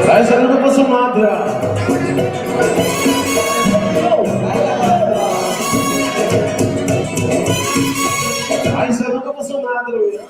Dai, saludo per sua madre. Dai, saludo per sua madre.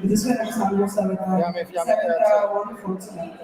This way, next time, wonderful tonight.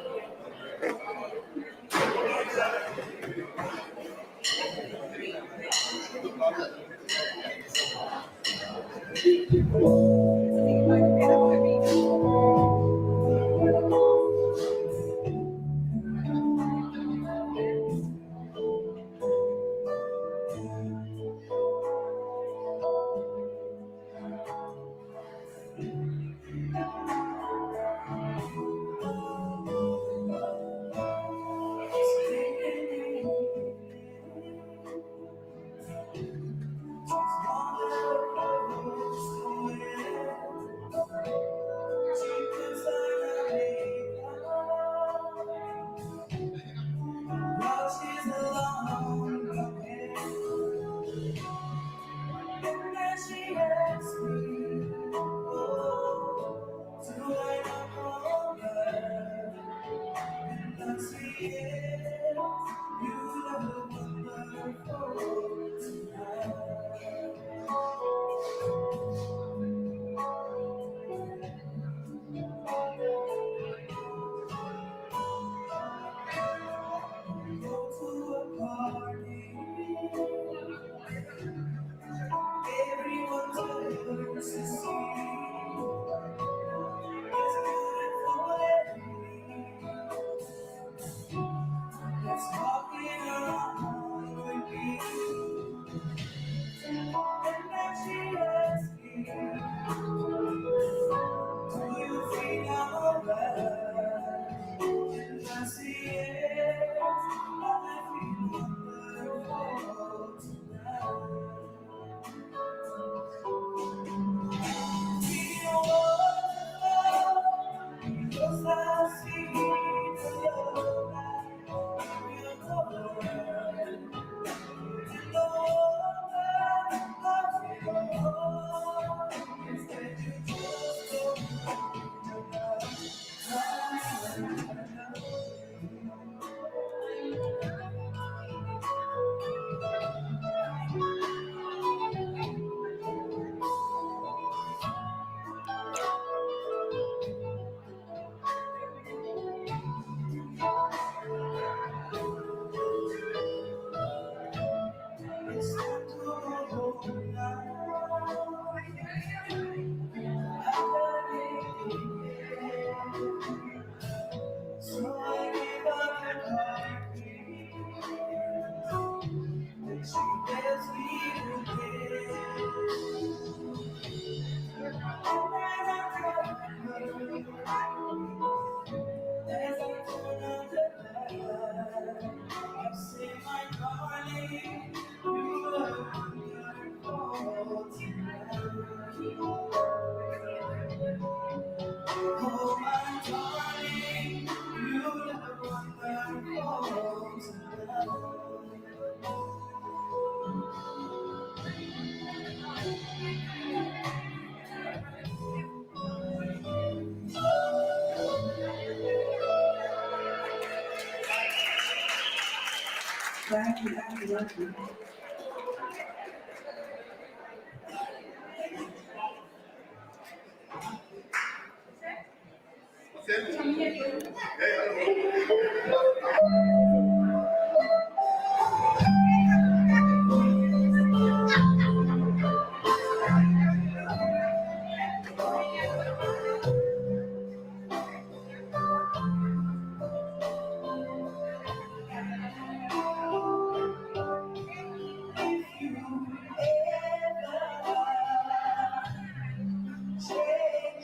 Change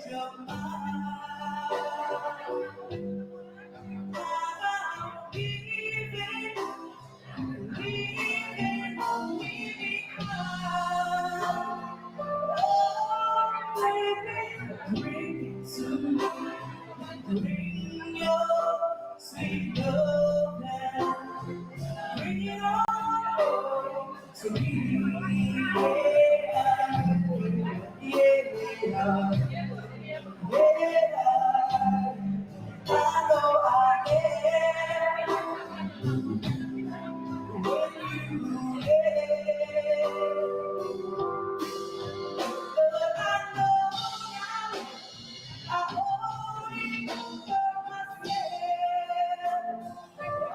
your mind. I'm leaving behind. Oh, baby, bring it to me. Bring your sweet love now. Bring it on to me. Yeah, I know I am when you but I know I only for myself.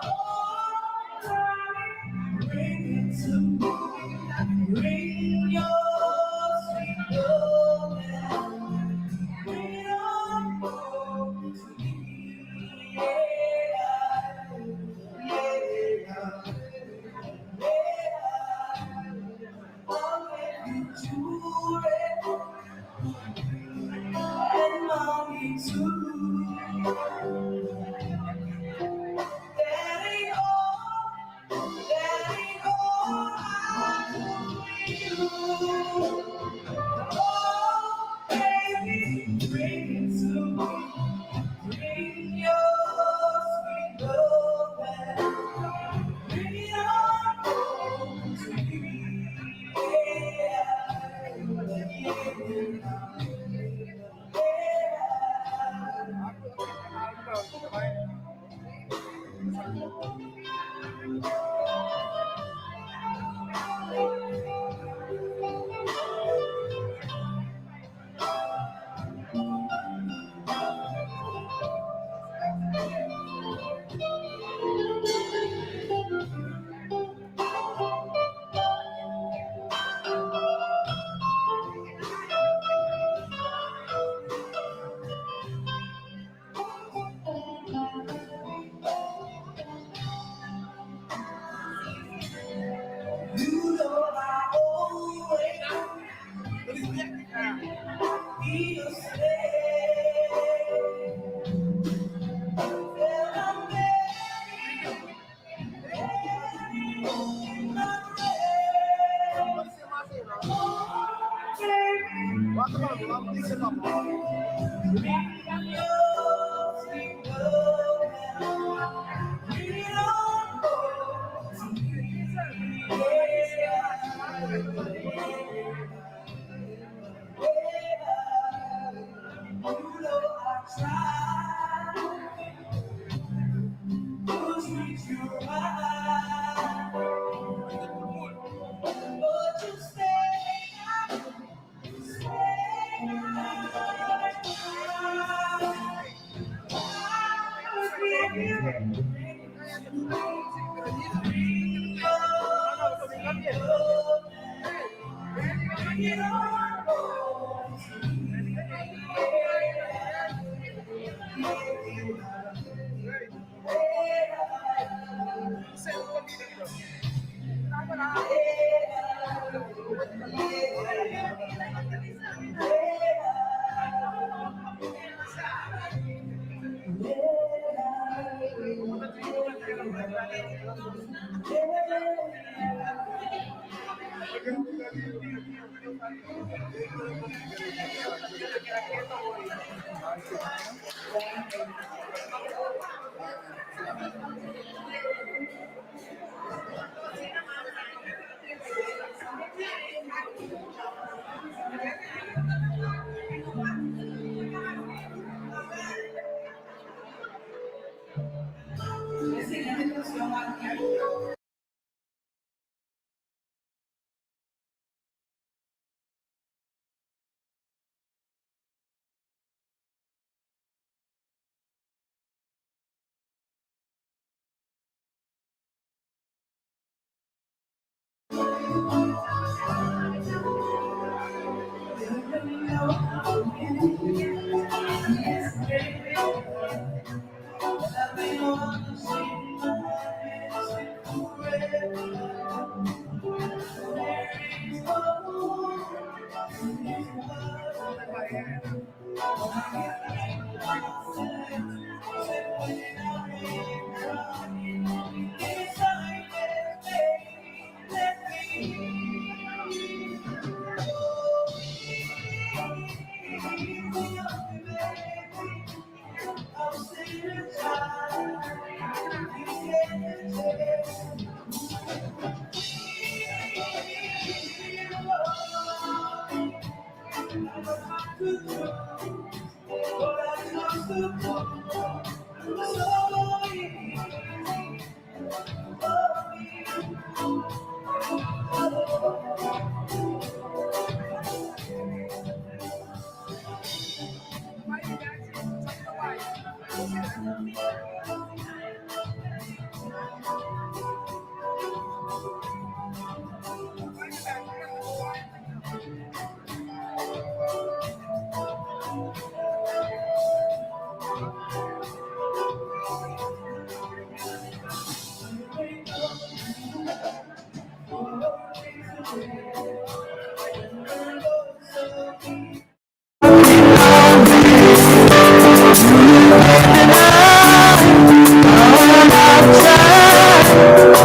Oh, bring it to me. Bring your sweet love now. Bring it on to me. I'll give you jewelry and money too. That ain't all I do for you. Oh, baby, bring it to me. Bring your sweet love back. Bring it on to me. You know I always be a slave. That I'm in my treat you right, but you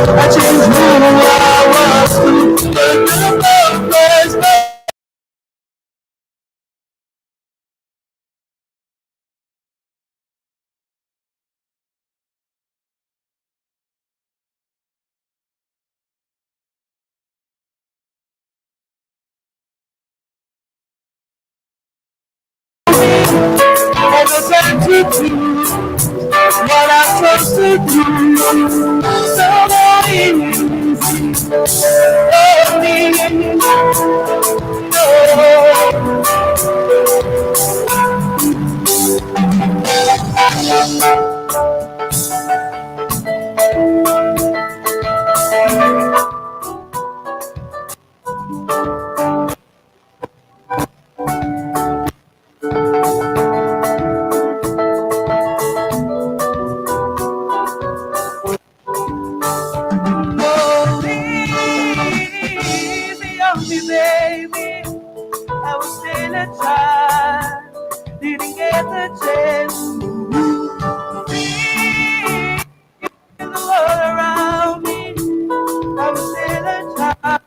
I changed who I was to the place. And the time to do what I'm supposed to do. Somebody love me. No. No, easy on me, baby. I was still a child, didn't get the chance to see the world around me. I was still a child,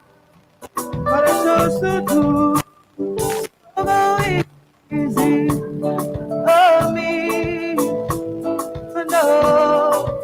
what I chose to do. So easy on me, but no.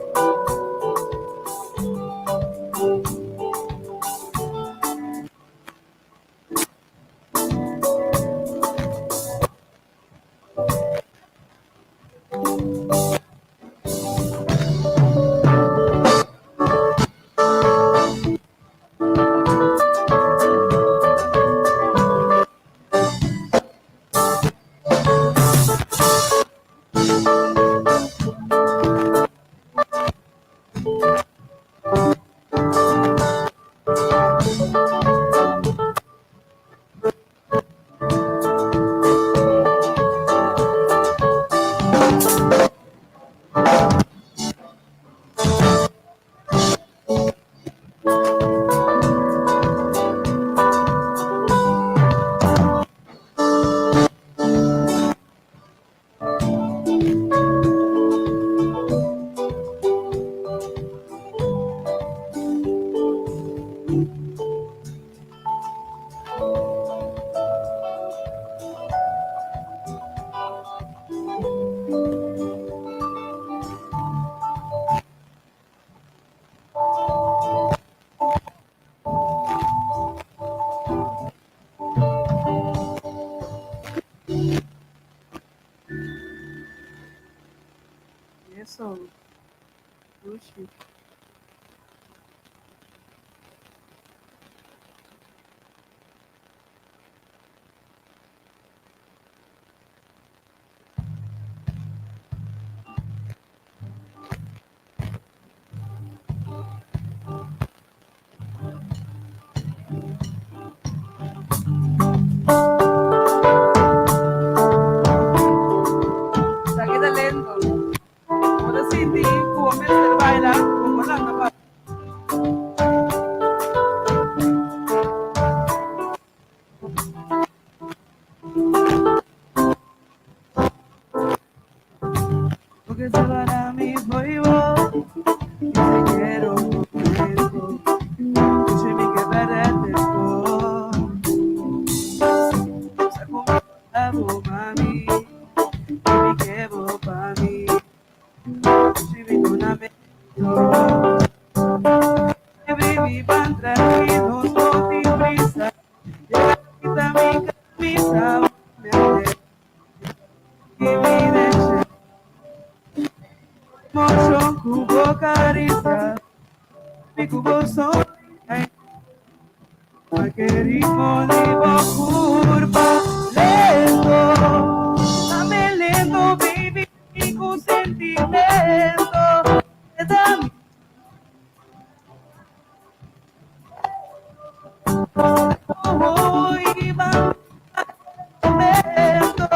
Yes, so, Gucci. que para mí foi bom. E te quero conmigo. Deixa-me que perderte estou. Sa como mami. Me quebrou pra mim. Deixa-me com a mente. Baby, van tranquilos, no te prisa. Llega quita mi camisa. Me deixa. Motion cubo caricia. Mi cubo son. Qué ritmo de curva. Lento. Dame lento, baby. Y con sentimiento. Dame. Oh, y va. Lento.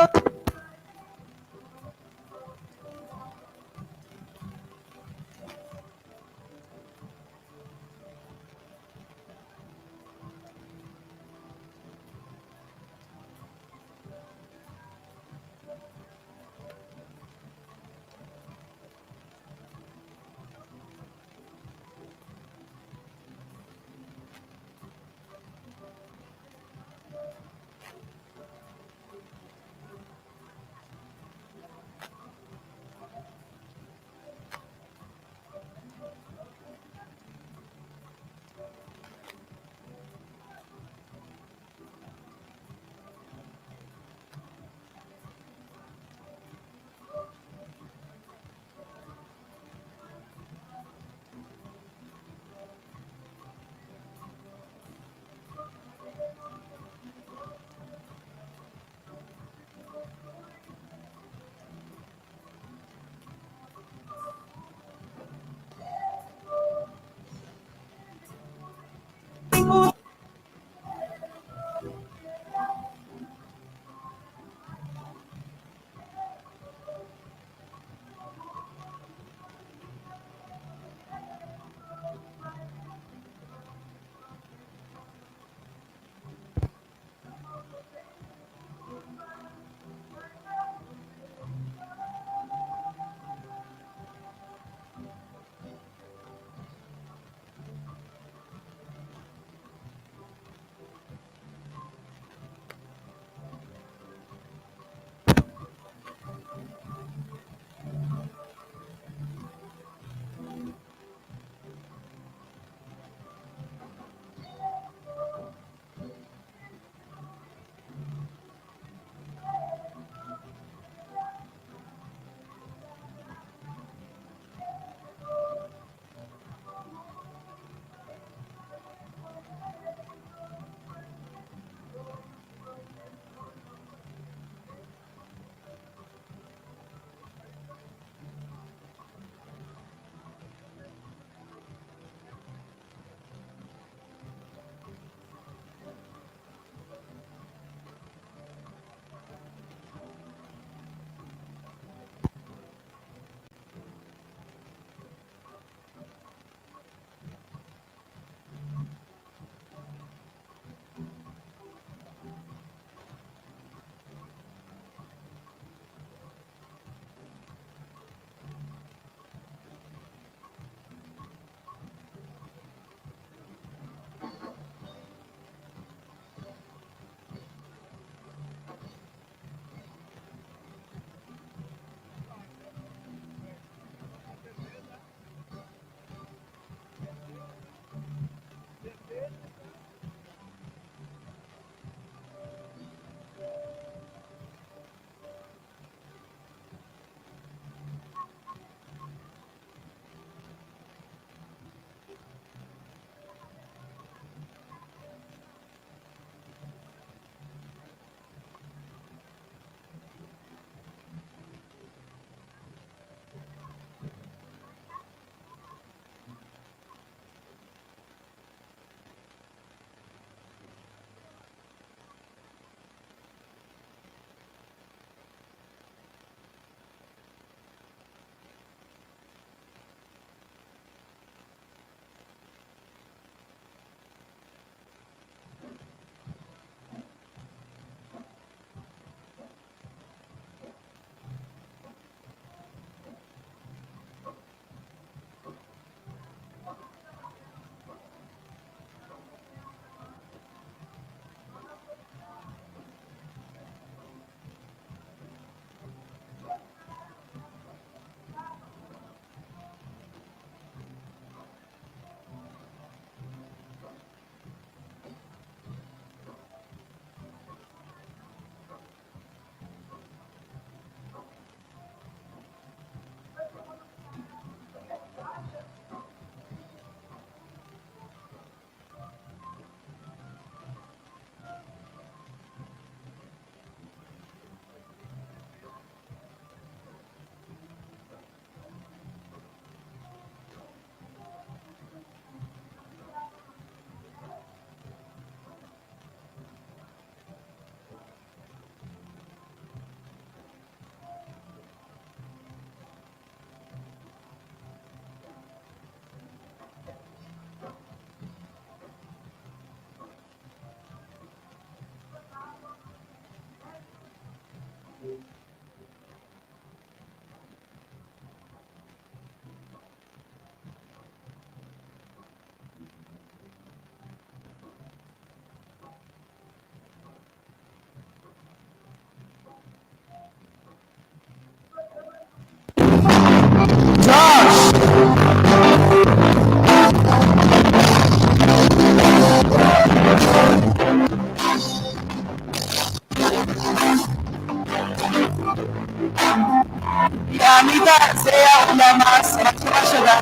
Anita, sea una más mashallah.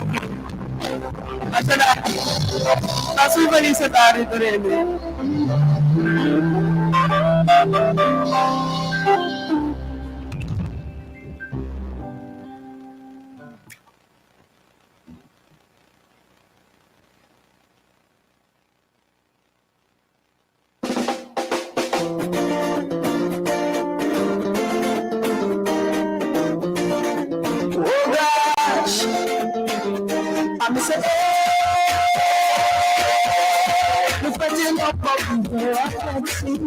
Mashallah. Nasıl felice tarih töreni. I'm saying, look at him up, I can see.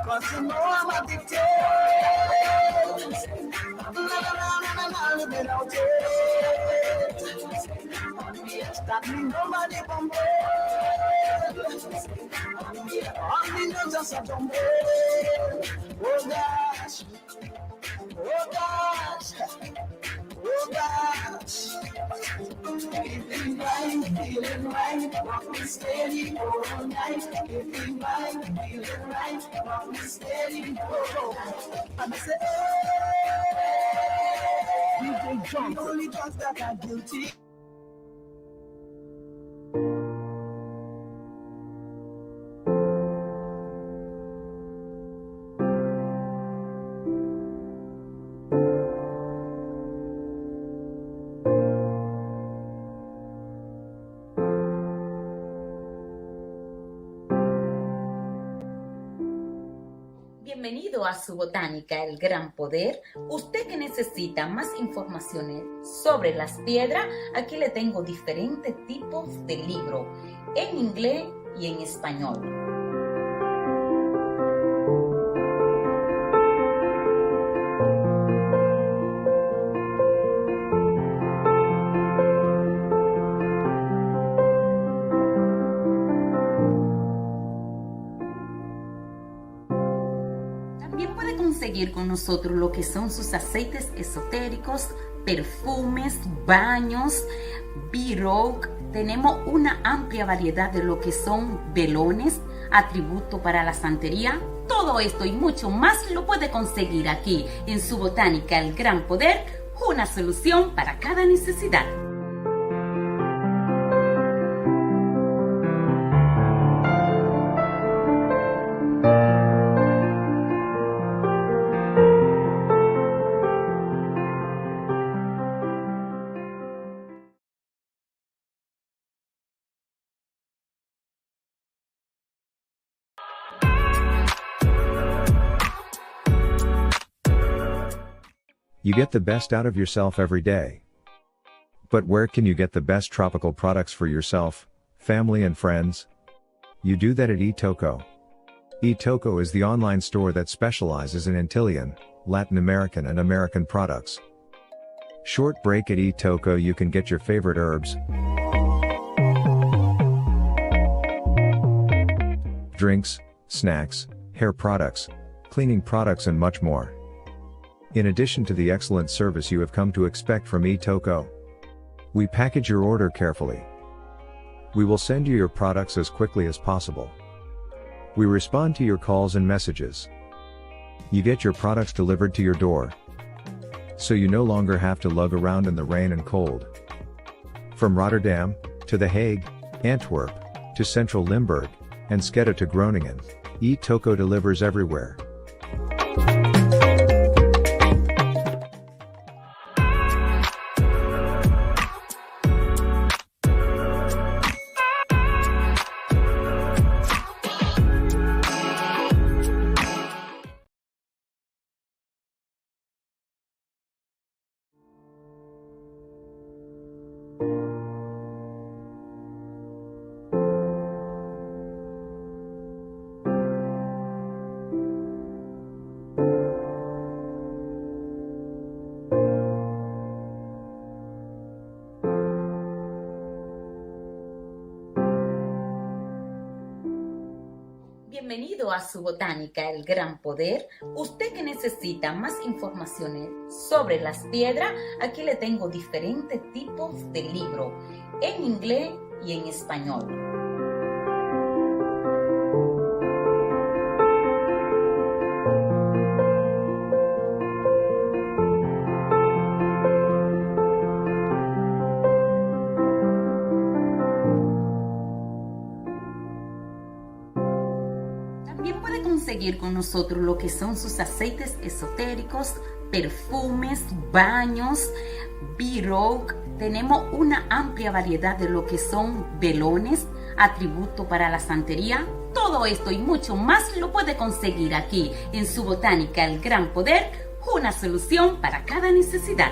Cause you know I'm addicted. Without it, stop me, nobody from only know just a jump. Oh gosh, oh gosh, oh gosh. Feeling right, walk me steady all night. Feeling right, walk me steady all night. I'm saying, the only drugs that are guilty. Bienvenido a su botánica, el gran poder. Usted que necesita más informaciones sobre las piedras, aquí le tengo diferentes tipos de libros, en inglés y en español. Seguir con nosotros lo que son sus aceites esotéricos, perfumes, baños, B-Rock. Tenemos una amplia variedad de lo que son velones, atributo para la santería. Todo esto y mucho más lo puede conseguir aquí en su botánica El Gran Poder, una solución para cada necesidad. You get the best out of yourself every day. But where can you get the best tropical products for yourself, family and friends? You do that at eToco. eToco is the online store that specializes in Antillean, Latin American and American products. Short break at eToco, you can get your favorite herbs, drinks, snacks, hair products, cleaning products and much more. In addition to the excellent service you have come to expect from eToco, we package your order carefully. We will send you your products as quickly as possible. We respond to your calls and messages. You get your products delivered to your door, so you no longer have to lug around in the rain and cold. From Rotterdam, to The Hague, Antwerp, to Central Limburg, and Sketta to Groningen, eToco delivers everywhere. Bienvenido a su botánica, el gran poder. Usted que necesita más informaciones sobre las piedras, aquí le tengo diferentes tipos de libros en inglés y en español. También puede conseguir con nosotros lo que son sus aceites esotéricos, perfumes, baños, B-Rock. Tenemos una amplia variedad de lo que son velones, atributos para la santería. Todo esto y mucho más lo puede conseguir aquí en su botánica El Gran Poder, una solución para cada necesidad.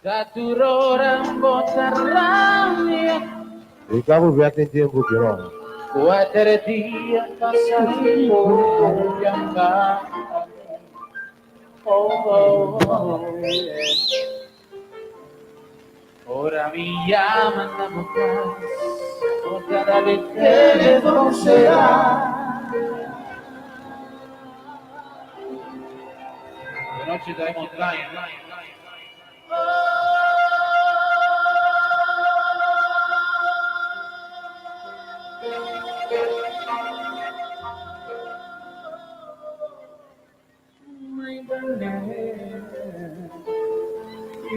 Caturora botarramia. Ikaw biyakin tiempo kiro. Cuatro días pasaron y acá. Yeah. Ora mi llaman a buscar, otra vez teléfono será. De noche traemos line.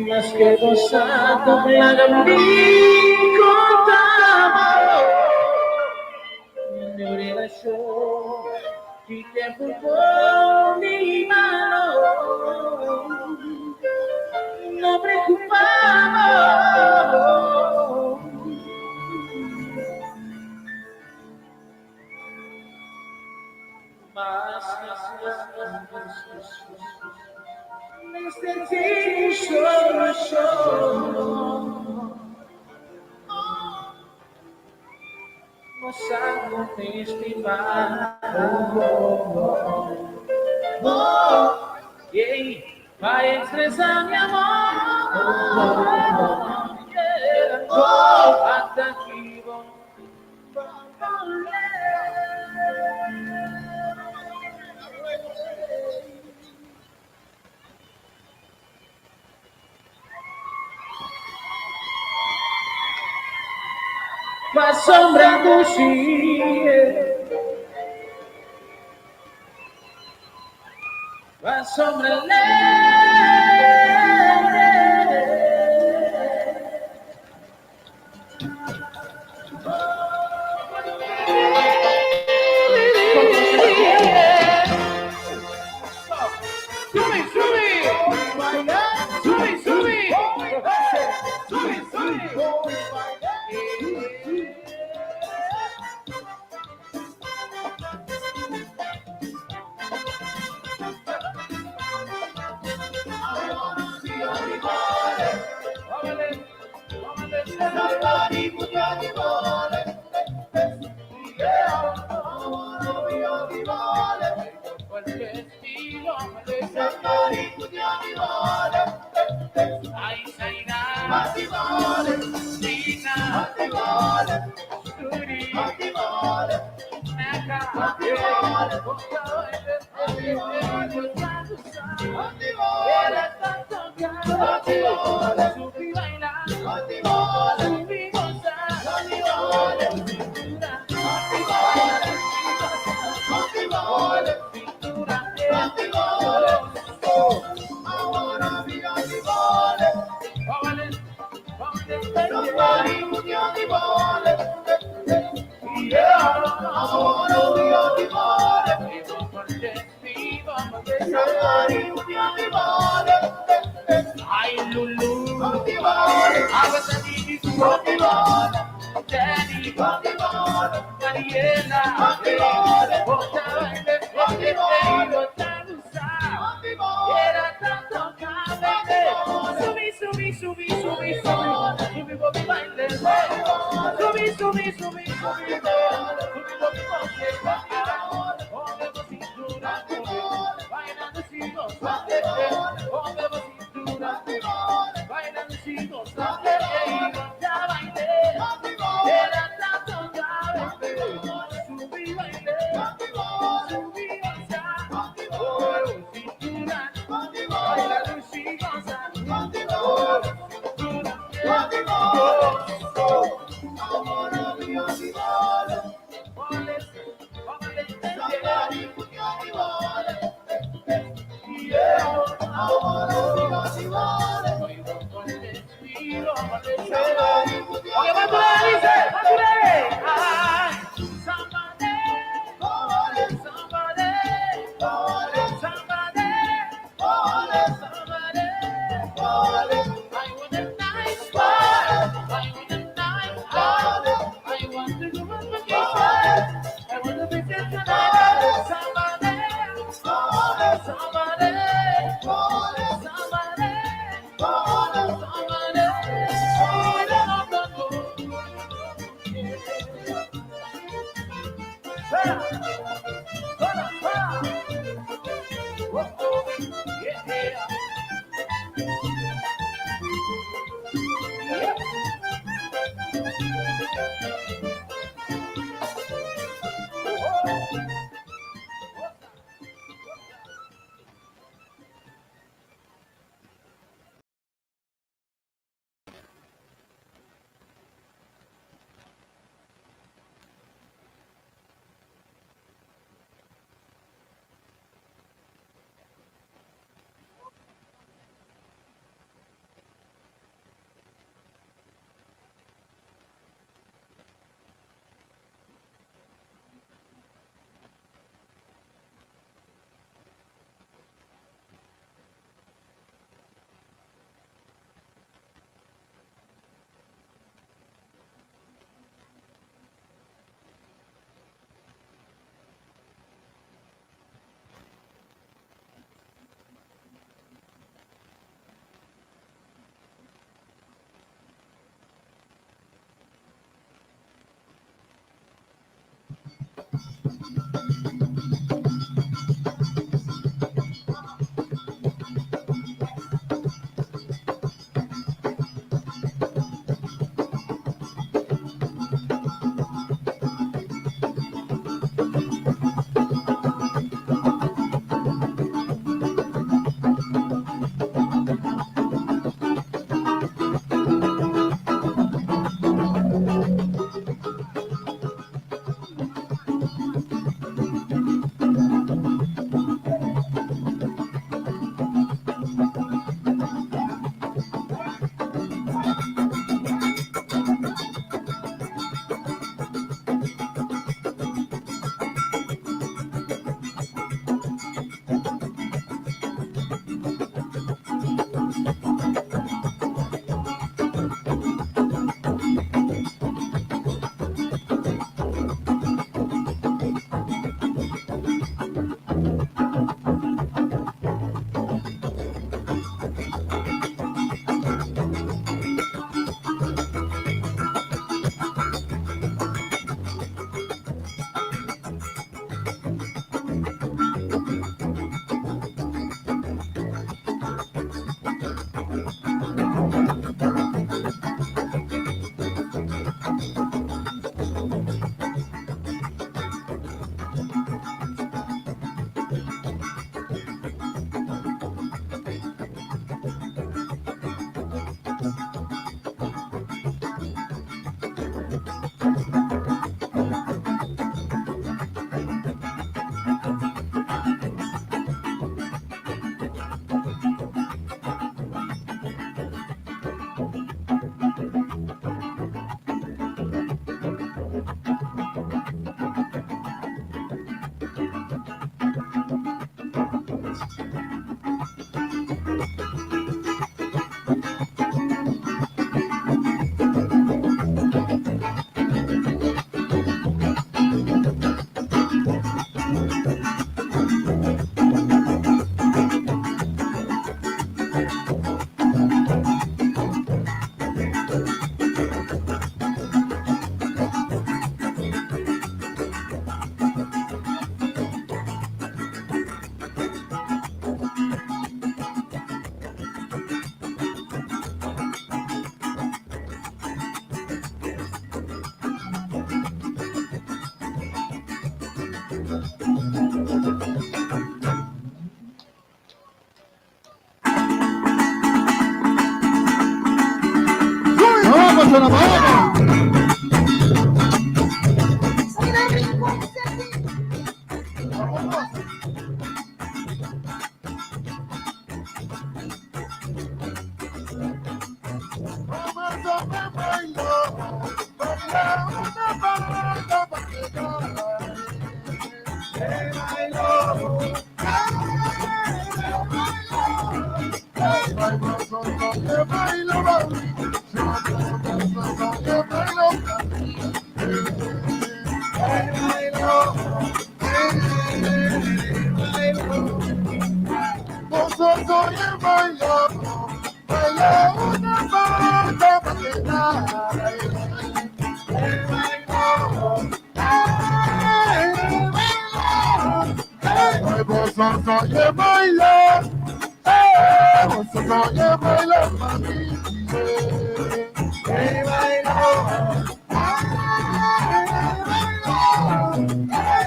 Más que gozando la gambino contamos ne lasciò chi tempo di mano non preoccupavo Mostrando neste mar. Yeah, vai estressar minha mão. Yeah, até aqui vou. Ma sombra do Chile, ma sombra Vamos, vamos, vamos.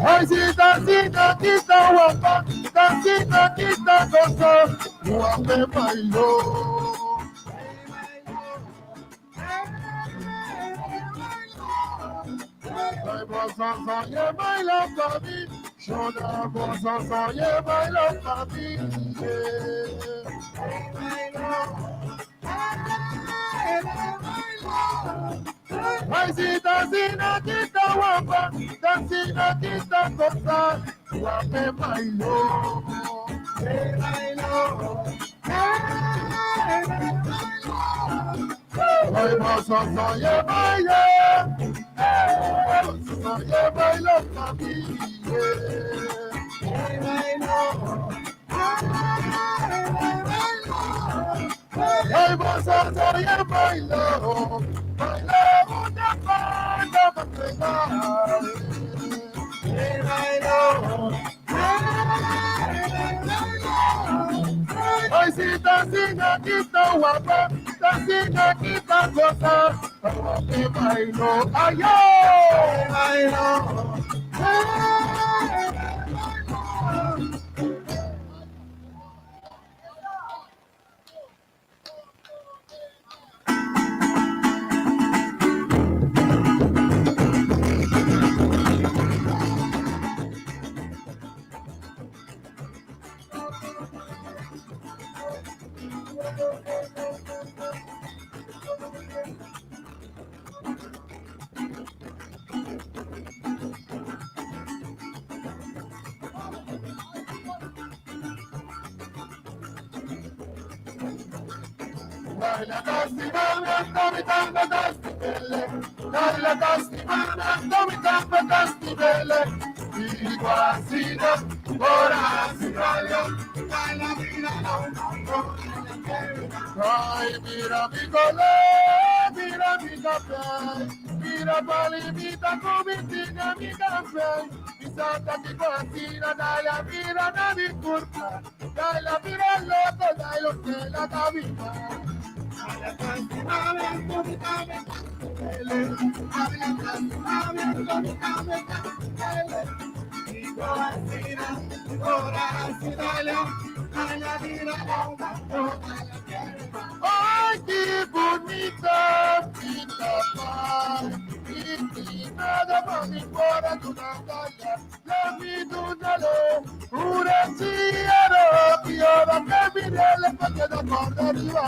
Ay, sí, tancita, quita, guapa, tancita, quita, cosa, guape bailó. Ay, bossa, soye, baila pa' mí, yo la bossa, soye, baila pa' mí, ay, sí, tancina, quita, guapa, tancina, quita, cosa, guape bailó. Ay, bossa, soye, baila, soye, baila pa' mí, ay, bossa, soye, bailó, bailó una banda para pegar. Ay, sí, tancina, quita, guapa, tancina, quita, cosa, que bailó, ay, yo, bailó. Dale tastimana, dame tanta tastibelle, dale tastimana, dame tanta tastibelle, y guasina, ora si rayo, dale mira no, ay, mira mi colé, mira mi café, mira palimita, comitina mi café, y santa mi guasina, dale mira na mi curva, dale mira loco, dale lo que la cabina. Ay, qué bonita Pika Pika, nada más mi corazón calla, la midunalo, una cielo, que ahora que mire le pague de por arriba.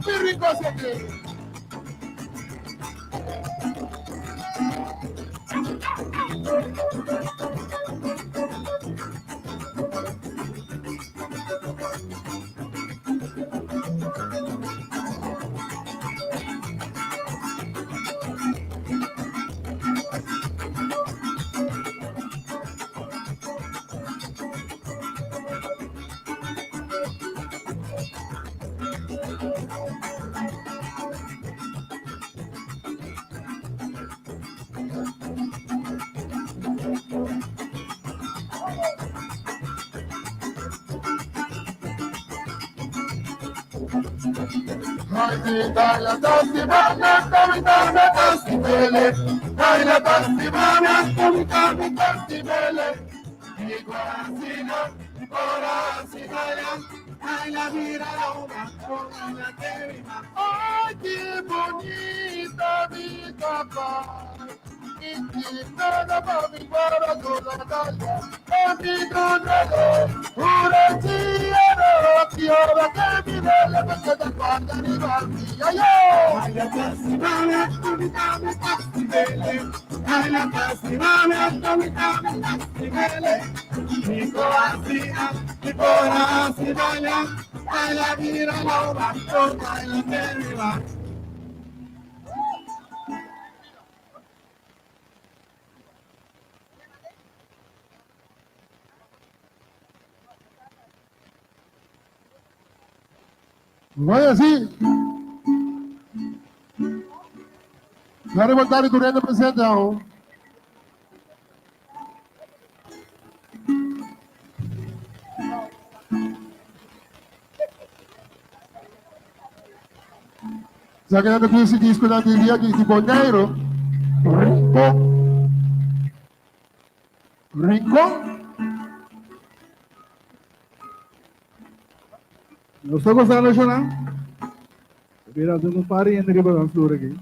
¡Qué rico se quiere! Dalla tastimana, tamitana, tastimele. Dalla tastimana, tamitana, tastimele. Y guarasina, porasina, ay la vida la una, con la que viva. Ay, qué bonita mi papá. Y nada para mi guarda con la talla. A mi control, una tía, tierra que mi bella, porque te Banda'riba. Ay, la tastimana, tamitana, tastimele. Ay, la tastimana, tamitana, tastimele. Mi corazina, mi corazina, ay, la vida no va, ay, la que va. Voy así. Voy a remontar y corriendo presente aún. Sa kaya nag-music disco ng Lilia, di Bondairo. Rinko. Rinko. Não estou gostando de chorar. Virado no pari entre que vamos flor aqui.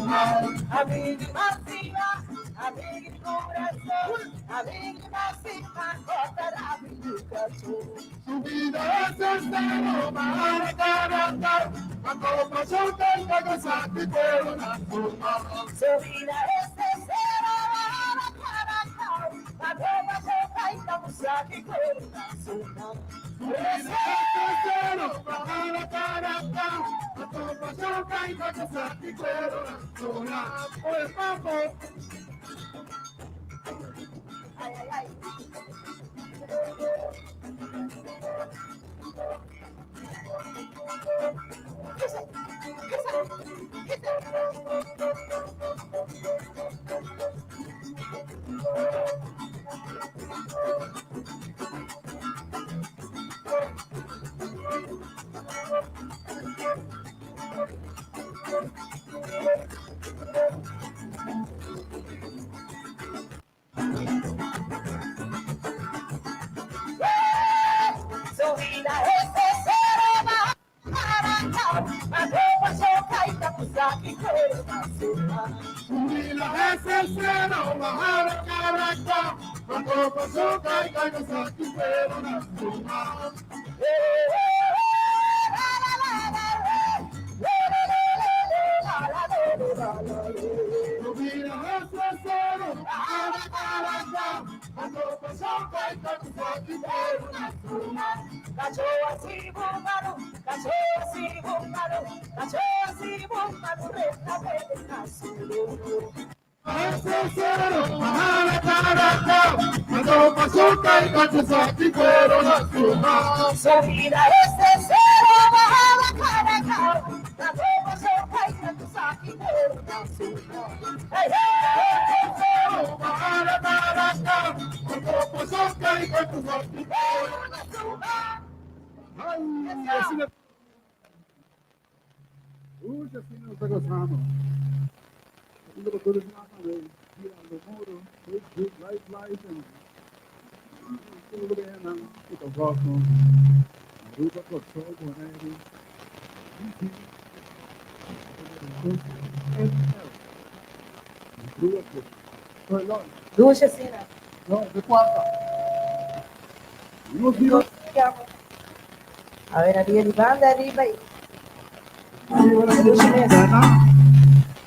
Amiga Martina, amiga de coração, amiga Martina, gota da vida. Su vida es el para cantar, cuando pasó tanta cosa que fueron a formar. Su vida es cero para cantar, cuando pasó tanta cosa que fueron a formar. Su vida es cero para cantar, cuando pasó tanta cosa que fueron a formar. Pues vamos. Ay, ay, ay. Su vida es cero para cantar, cuando pasó tanta cosa que fueron a formar. Su vida es el cero, bajar carácter, cuando pasó tanta cosa que fueron a formar. Su vida es el cero, bajar carácter, cuando pasó tanta cosa que fueron a formar. Cachorro así bombado, cachorro así bombado, cachorro así bombado, resta de cazuelo. Ese cero, bajar carácter, cuando pasó tanta cosa que fueron a formar. Su vida es cero, baja la cara, cuando pasó tanta cosa que fueron a formar. ¡Hey, hey! Cero, bajar carácter, cuando pasó tanta cosa que fueron a formar. Ay, así le... Uy, así nos está gozando. Haciendo lo que eres más de tirando muro, Facebook, live, and todo bene, tutto poco. Ruba col sol, buoneri. Duas cenas. No, de quarta. Unos días. A ver, ali de Banda'riba aí.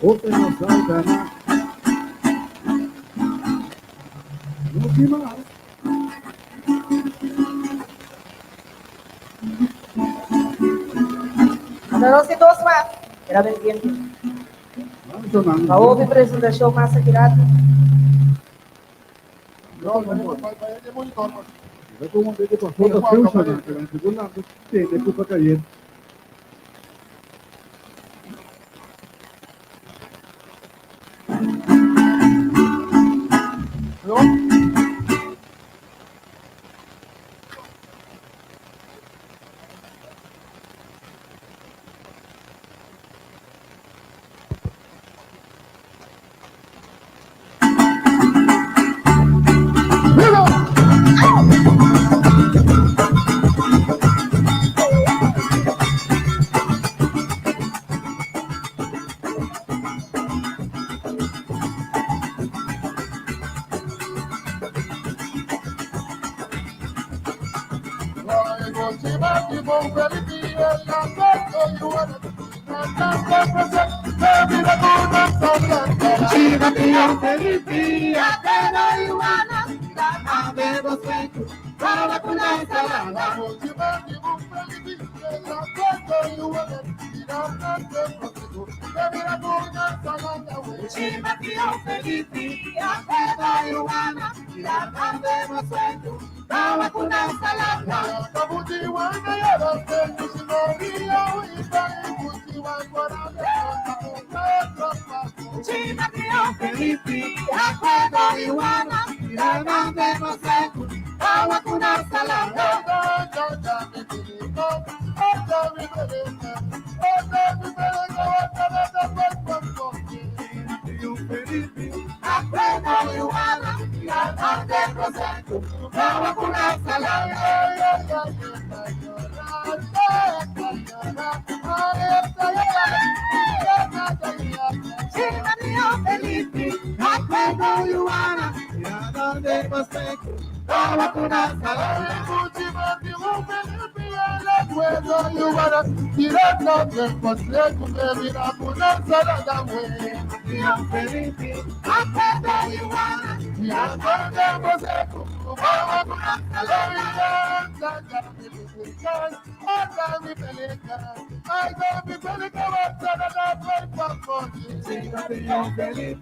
Opera Zaal, no más. Não se doce mais. Era bem quente. A ouve preço deixou massa virada. No, vai de monitor. Vai com um dedo para fora, funciona, pero en segundo lado, tem que para cair. todo you wanna, ya donde más tengo, todo con una salada. Muchísimo, la puedo you wanna, directamente encontré con bebida con una salada, güey. Ya feliz, todo you wanna, ya donde más tengo, todo con una salada. Mi pelica, ay, mi pelica va a estar a la puerta por ti. Sí, yo feliz,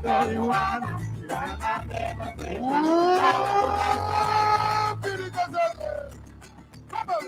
todo you wanna, pelica sale. Vamos.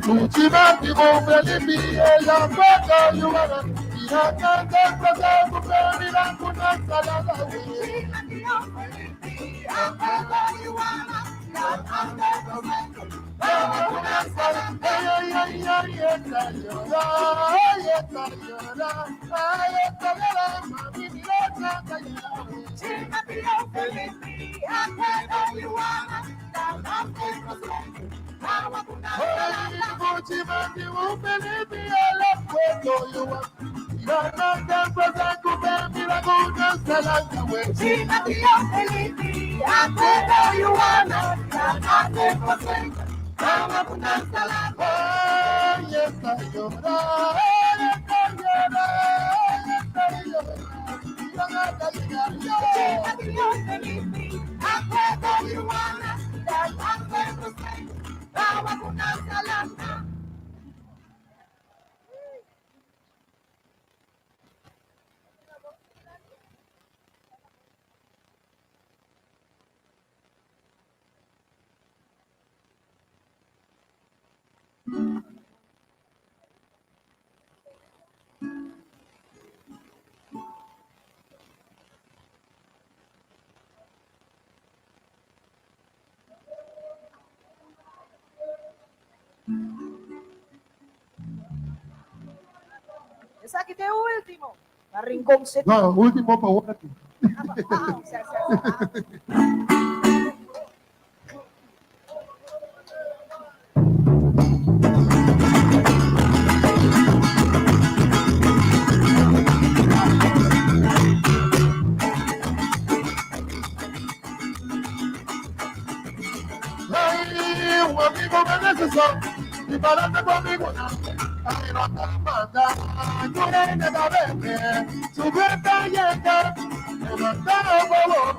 Muchimati con Felipe, la puerta you wanna, ya canta pasar con bebida con una salada, güey. Esa aquí de último. La rincón se. No, último para vos aquí. Ay, un amigo me necesita y parate conmigo now. Ay, no te manda, tú eres de la verde, su vuelta llega, me manda a favor,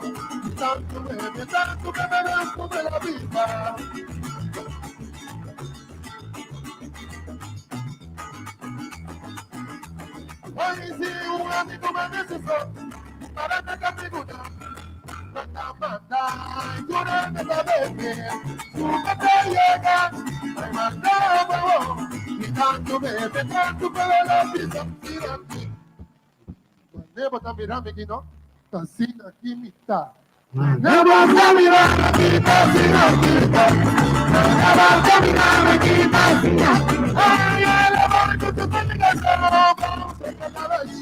tanto que me das de la vida. Ay, si un amigo me necesita y parate conmigo now. Tú eres de la verde, su vuelta llega, me manda a favor. Tanto bebe, tanto para la vida, mira aquí. Nebo está mirando aquí, ¿no? Tancina aquí, mitad. Nebo está mirando aquí, tancina aquí, mitad. Nebo está mirando aquí, tancina aquí, mitad. Ay, el amor que tú tengas, vamos a cantar así.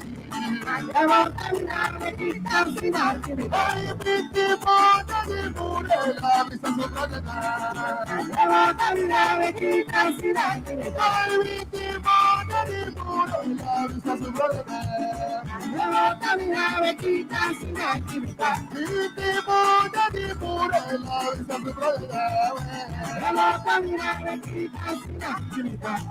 Nebo está mirando aquí, tancina aquí, mitad. Ay, mi tipo de murela, mi sazón de nada. Nebo está mirando aquí, tancina aquí, mitad. Ay, mi tipo de murela, mi sazón de nada. Nebo está mirando aquí, tancina aquí, mitad. Mi tipo de murela, mi sazón de nada. Nebo está mirando aquí, tancina aquí, mitad.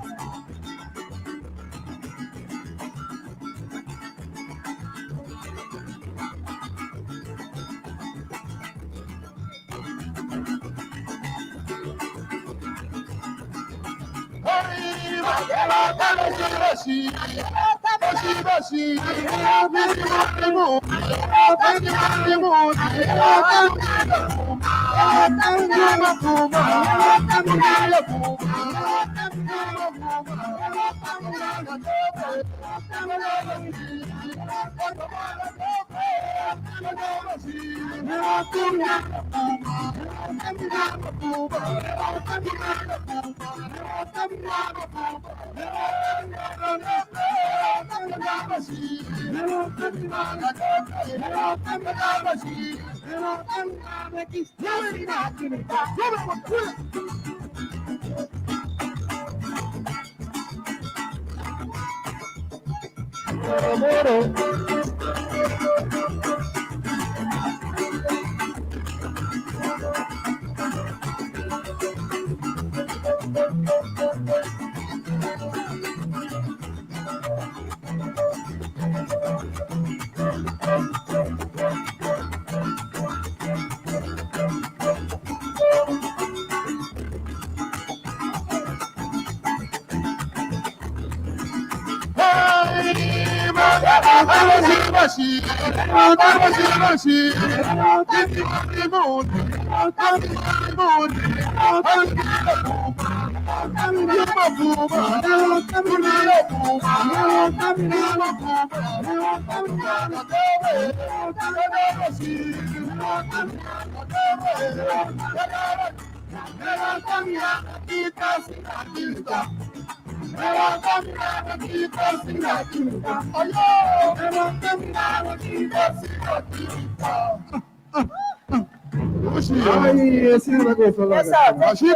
Ai, esse negócio lá. Baixinho.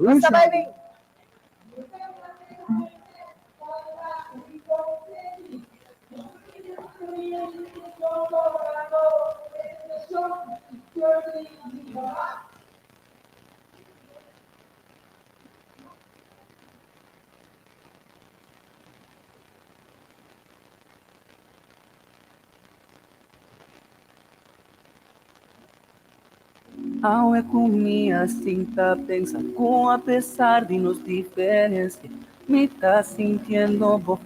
Essa vai vir. Ao é com minha cinta, pensa com apesar de nos diferenciar, me tá sentindo bom.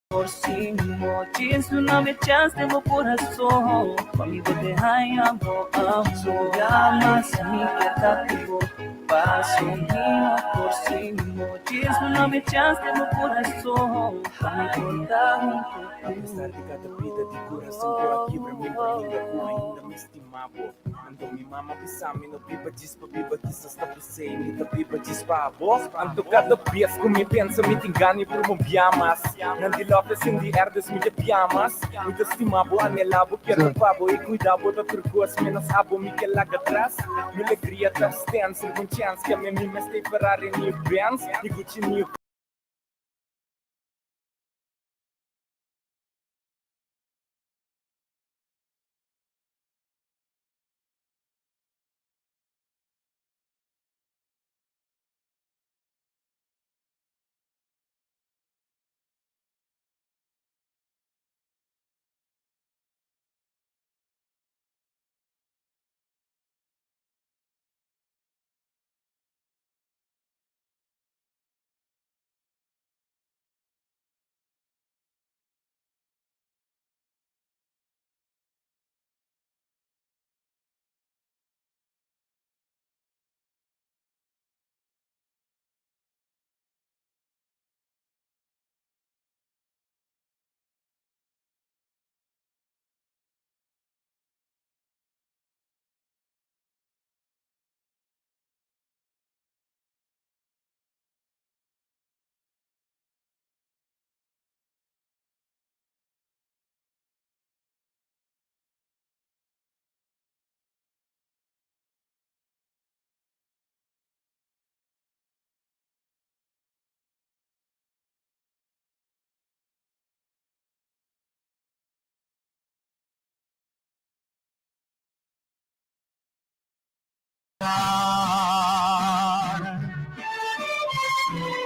Por cima, diz o nome chance de meu coração. Conmigo te hallamos, amo, llamas a mí que cativo. Paso mío por cima, diz o nome chance de meu coração. Conmigo tá junto. Apesar de cada vida de coração por aqui pra mim ainda com ainda me estimava. Ando mi mama pisame no pipa dispa pipa que só está pensei me da pipa dispa avó. Ando cada vez que me pensa me engane por meu piamas. Nandi love in the herdes me piamas. Me da estimava anelavo quero pavo e cuidava da turcos menos abo me que larga atrás. Me alegria da stance com chance que me stay Ferrari new Benz e Gucci new.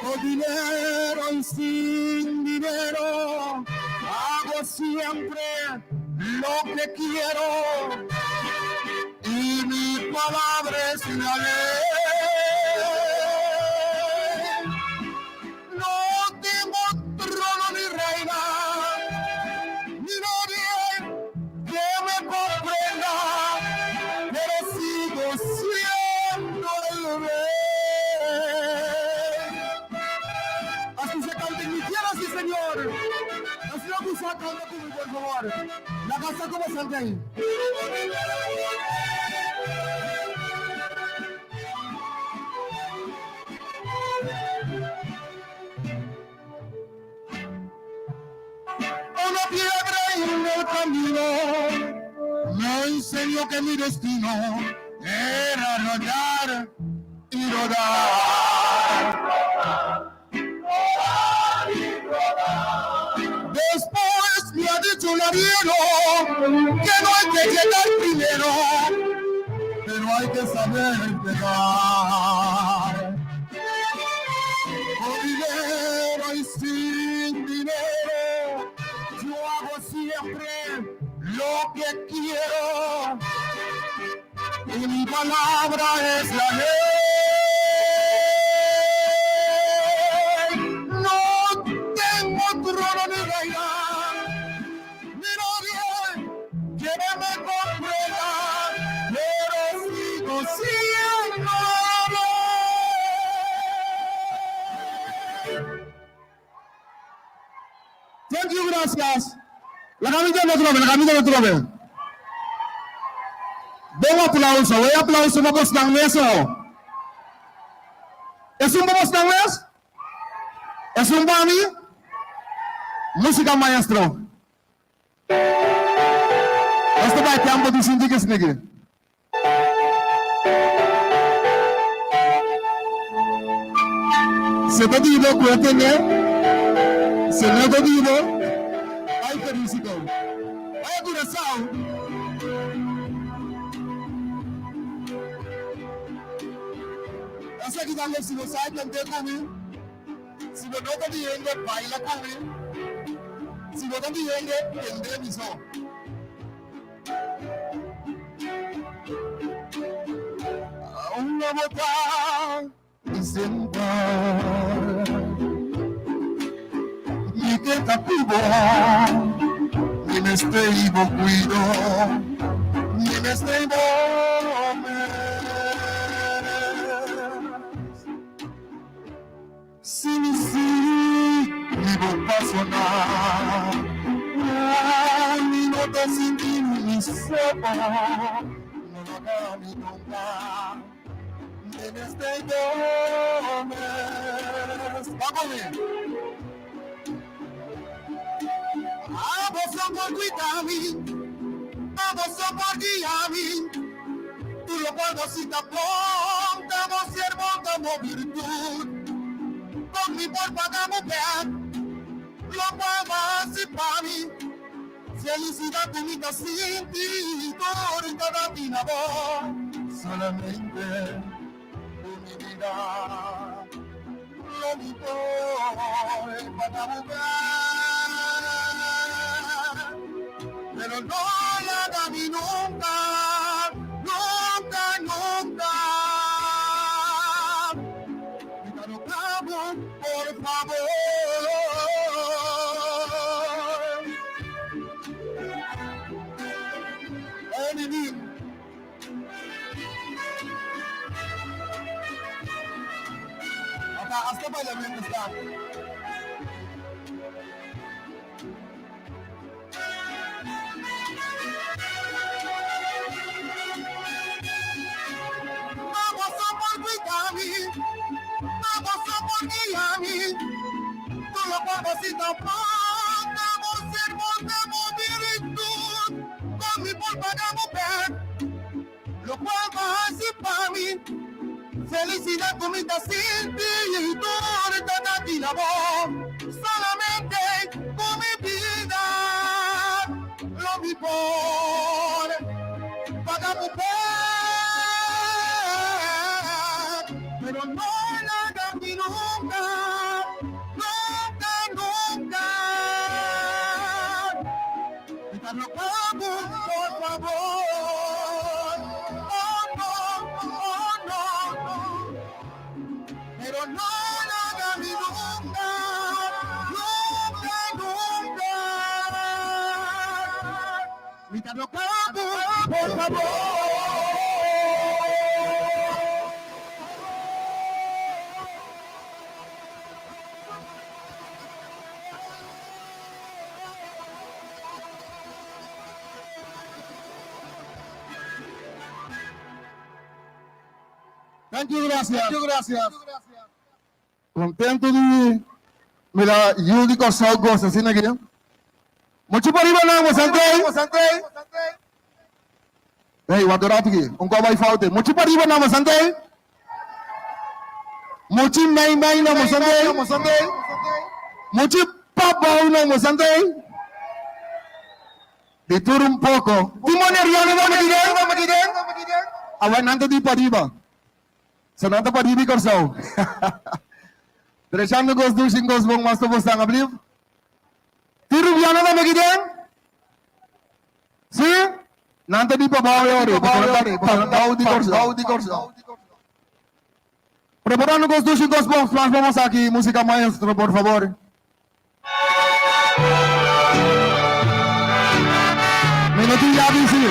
Con dinero y sin dinero, hago siempre lo que quiero y mi palabra es la ley. señor. El señor Guzmán, por favor. La casa como salga ahí. Una piedra en el camino me enseñó que mi destino era rodar y rodar. Después me ha dicho el arriero que no hay que llegar primero, pero hay que saber pegar. Con dinero y sin dinero, yo hago siempre lo que quiero. Y mi palabra es la ley. No tengo trono ni reina, ni nadie que me comprenda, pero sigo siendo rey. Thank you, gracias. La camisa no trove, la camisa no trove. Bom aplauso, vamos dar eso. ¿Es un vamos dar eso? ¿Es un bami? Música maestro. Esto va a campo de sindiques negre. Se te digo, cuénteme. Se me te digo. Ay, qué música. Ay, corazón. Essa aqui da se você vai cantar comigo, se você não está vindo, baila comigo, se você está vindo, entende missão. Uma botar e sentar, e que tá bom, e me estei bom cuido, e me estei bom. Mi boca sonar, mi nota sin ti ni sepa, no lo haga ni nunca, en este domes. Vámonos. Vos por cuidarme, vos por guiarme, tú lo puedo si te apunta, siervo como virtud. Con mi por pagamos lo puedo hacer para mí. Felicidad única sin ti, por cada vida voz. Solamente por mi vida, lo mi por pagamos pero no la da mi nunca, nunca, nunca. Por favor, enemy. Hasta para la está. Vamos a por cuidarme. Vamos a por guiarme, tú lo puedo si tapamos, sermón, damos virtud, con mi por pagamos lo puedo hacer para mí, felicidad comida sin ti, y tú toda ti la voz, solamente con mi vida, lo mi por pagamos pero no la hagas ni nunca, nunca, nunca. Dejarlo por favor. Oh, no, oh, no, no. Pero no la hagas ni nunca, nunca, nunca. Dejarlo por favor. Thank you, gracias. Contento de mira, Judy Corsal gosta assim aqui. Muito para não, Santei. Ei, o adorado aqui. Ko vai falta. Muito para não, Santei. Muito mai não, Santei. Muito papo não, Santei. De tudo um pouco. Timonieriano vamos aqui. Awan nanto di pariba. Sananta paribi Corsal. Trechando gos do xingos bom mas to bostang abliv. Tirubiana na magiden? Sim? Nanta di pabawe ore, di Corsal. Preparando gos do xingos bom, vamos aqui música maestro, por favor. Minutinho ya bisi.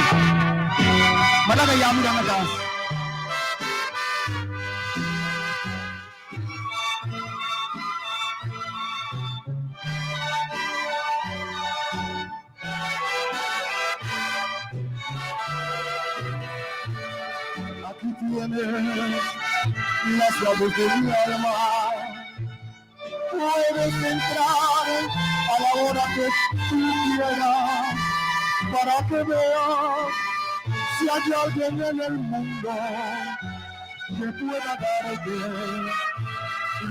Mana kay yami na natas. Aquí tienes las llaves de mi alma. Puedes entrar a la hora que tú quieras para que veas si hay alguien en el mundo que pueda darte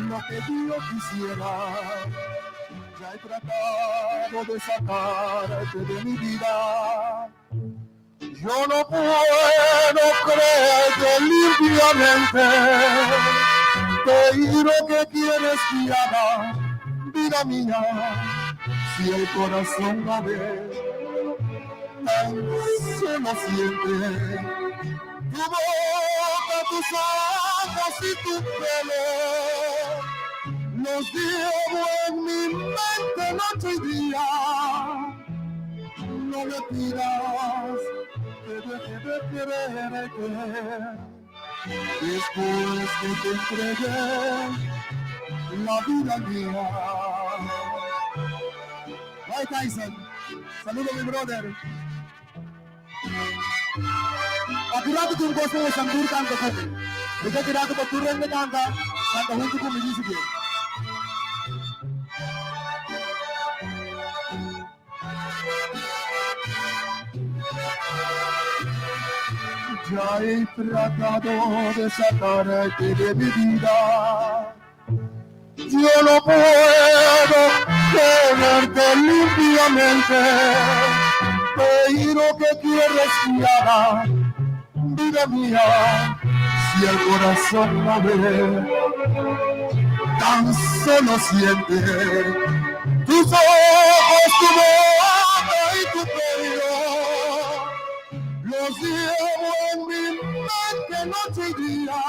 lo que yo quisiera. Ya he tratado de sacarte de mi vida. Yo no puedo creerte limpiamente. Pero ¿qué quieres que haga, vida mía? Si el corazón no ve, tan solo siente. Tu boca, tus ojos y tu pelo los llevo en mi mente noche y día. No me pidas que deje de quererte después que te entregué la vida mía. Bye Tyson, saludo mi brother. Akirato kung gusto mo isang turkan ko kami. Ika kirato ko turang na kanta, kanta hunto ko minisige. Ya he tratado de sacarte de mi vida. Yo no puedo tenerte limpiamente. Pero ¿qué quieres que haga, vida mía? Si el corazón no ve, tan solo siente. Tus ojos, tu boca y tu pelo los llevo en mi mente noche y día.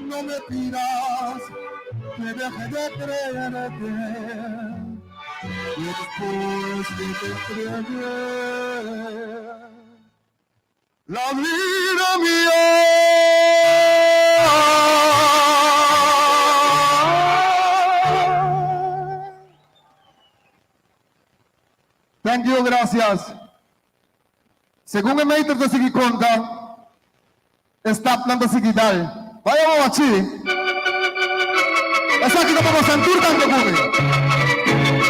No me pidas que deje de creerte después que te entregué la vida mía. Thank you, gracias. Según el maestro de seguir conta, está hablando seguir tal. Vaya vamos aquí. Es aquí que vamos a sentir tanto como.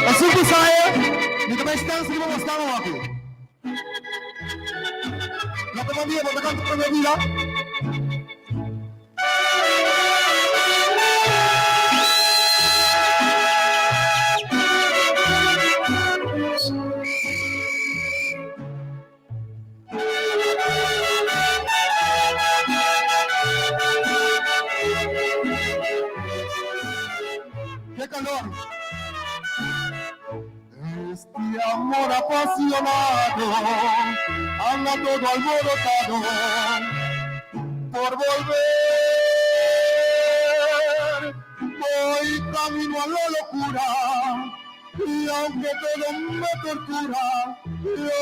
Así que sabe, ni que me están seguir vamos a estar aquí. No te mandé, porque canto con mi vida. ¡Qué calor! Este amor apasionado anda todo alborotado por volver. Voy camino a la locura y aunque todo me tortura, yo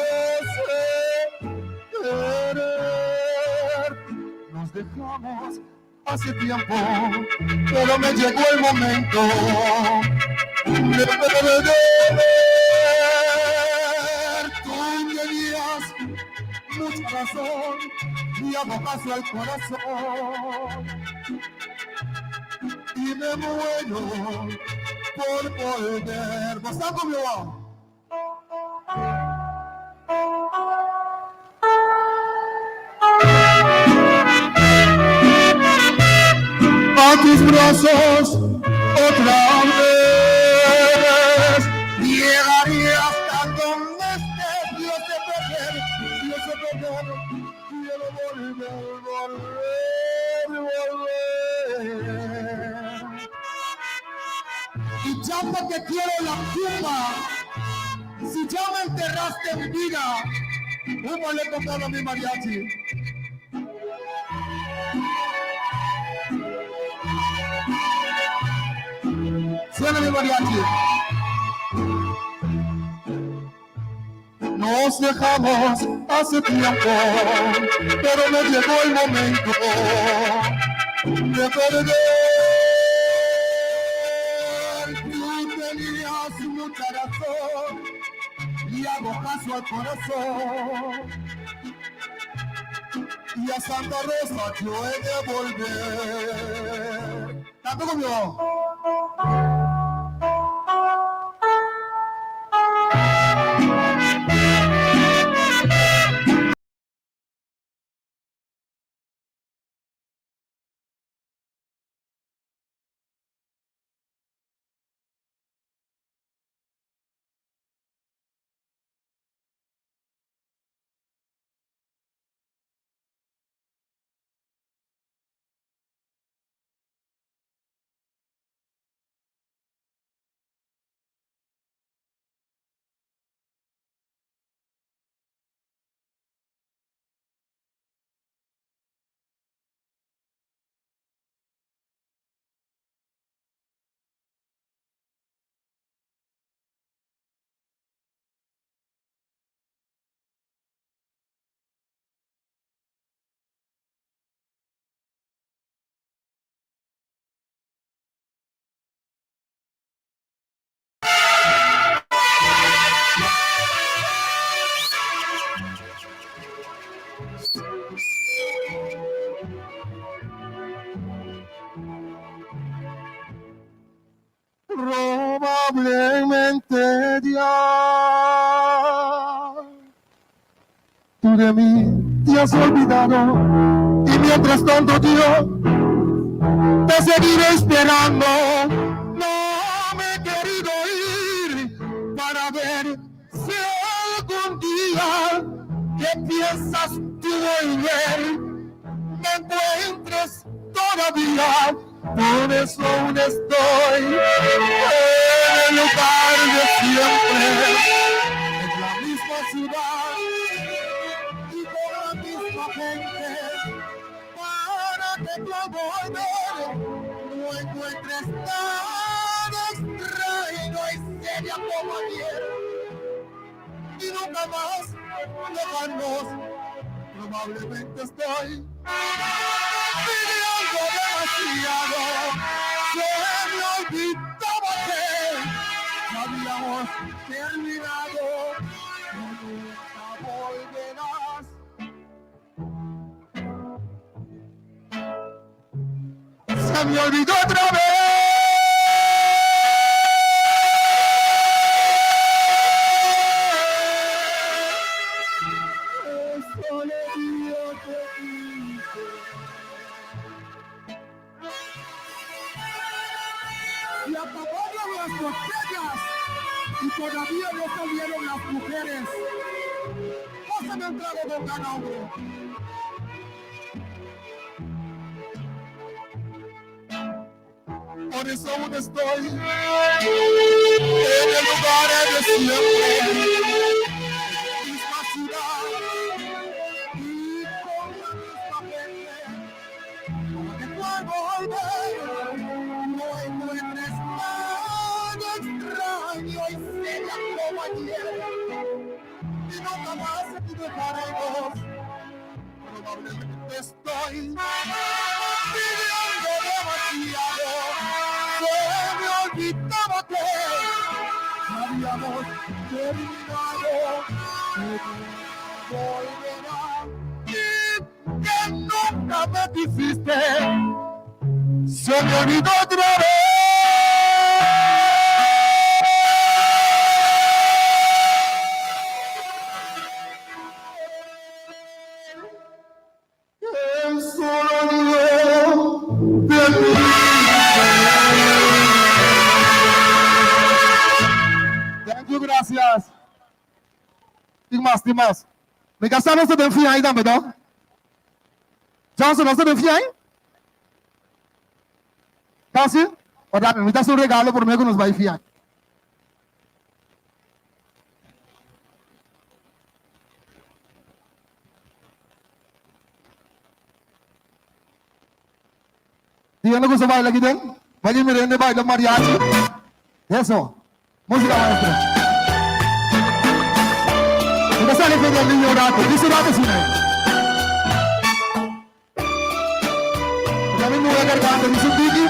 sé querer. Nos dejamos hace tiempo, pero me llegó el momento de perder. Tú tenías mucha corazón y hago caso al corazón. Y me muero por volver. ¿Vos estás conmigo? A tus brazos otra vez llegaré hasta donde estés. Yo sé perder, quiero volver. Y ya porque quiero la tumba, si ya me enterraste en vida, ¿cómo le he tocado a mi mariachi? Suena mi mariachi. Nos dejamos hace tiempo, pero me llegó el momento de perder. Tú tenías mucha razón y hago caso al corazón. Y a Santa Rosa yo he de volver. ¿Tanto conmigo? Probablemente ya tú de mí te has olvidado y mientras tanto yo te seguiré esperando. No me he querido ir para ver si algún día que piensas tú volver me encuentres todavía. Por eso aún estoy en el lugar de siempre, en la misma ciudad y con la misma gente, para que tú al volver no encuentres nada extraño y seria como ayer y nunca más dejarnos. Probablemente estoy viviendo demasiado, se me olvidaba que habíamos terminado, nunca volverás. Se me olvidó otra vez. Y acabaron las botellas y todavía no salieron las mujeres. Pásame un trago con gana, hombre. Por eso aún estoy en el lugar de siempre, en la misma ciudad y con la misma gente. Como que puedo volver, no encuentres nada extraño y seria como ayer y nunca más te dejaremos. Probablemente estoy viviendo demasiado, se me olvidaba que habíamos terminado, que volverá. me quisiste, se me olvidó otra vez. Thank you, gracias. Dimas. Me casaram você bem aí também, não? Johnson, você bem aí? Tá sim? Ora, me dá um regalo por mim que nos vai fiar. Díganme que se baila aquí dentro. Vaya mi rende baila mariachi. Eso. Música maestra. Kita sale con el niño rato. Dice rato sin él. Ya me voy a cargar. Dice un tiki.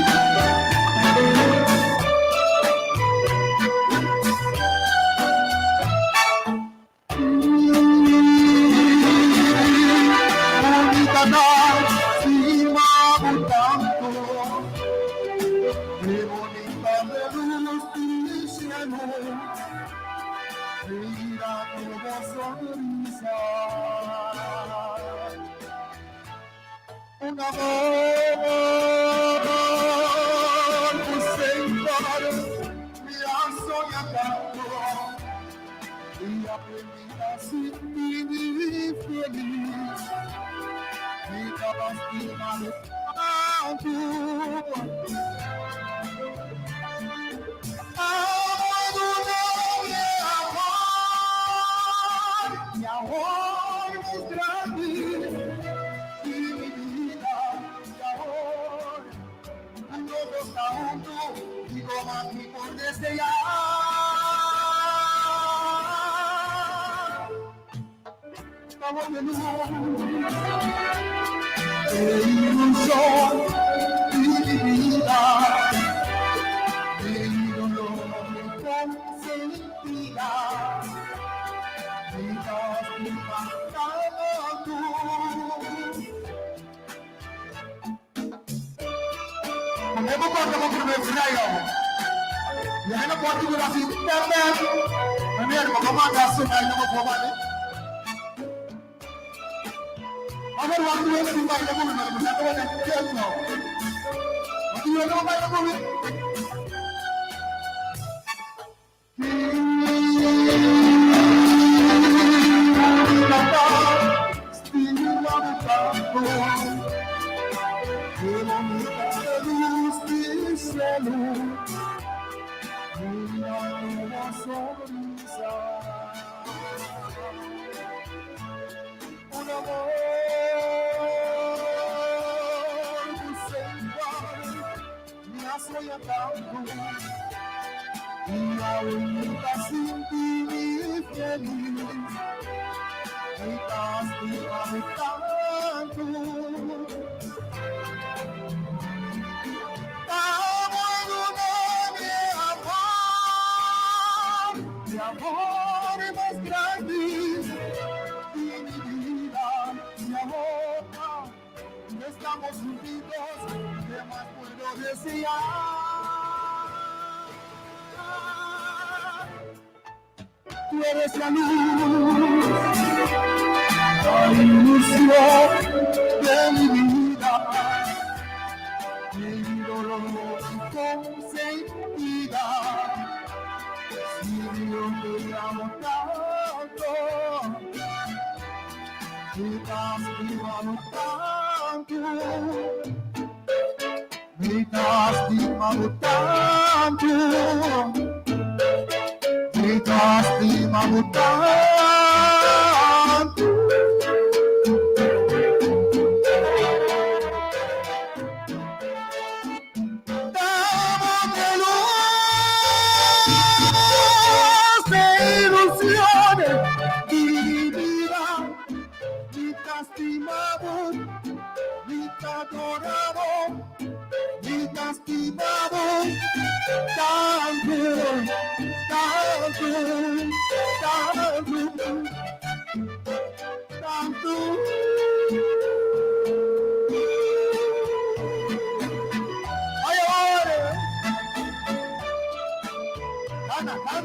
Un amor sem par me assoia tanto e aprendi a sentir feliz e lastimado tanto. Mi amor es grande. Digo más ni por desear. Estamos de luz, ilusión y mi vida, mi dolor consentida, mi lástima tanto. Hemos pasado por el escenario. Y ahí no puedo decir así, también. Me mira, como manda a sonar y no me puedo vale. Ahora lo hago yo sin bailar con mi mano, ya te voy a decir no. Aquí yo no bailo con mi. Un amor sem par me assoia tanto e ao nunca sentir feliz me castigado tanto. Mi amor es más grande y mi vida, mi amor, no estamos unidos, ¿qué más puedo desear? Tú eres la luz, la ilusión de mi vida, mi dolor consentida. Yo te amo tanto, me castigamos tanto, me castigamos tanto, me castigamos tanto.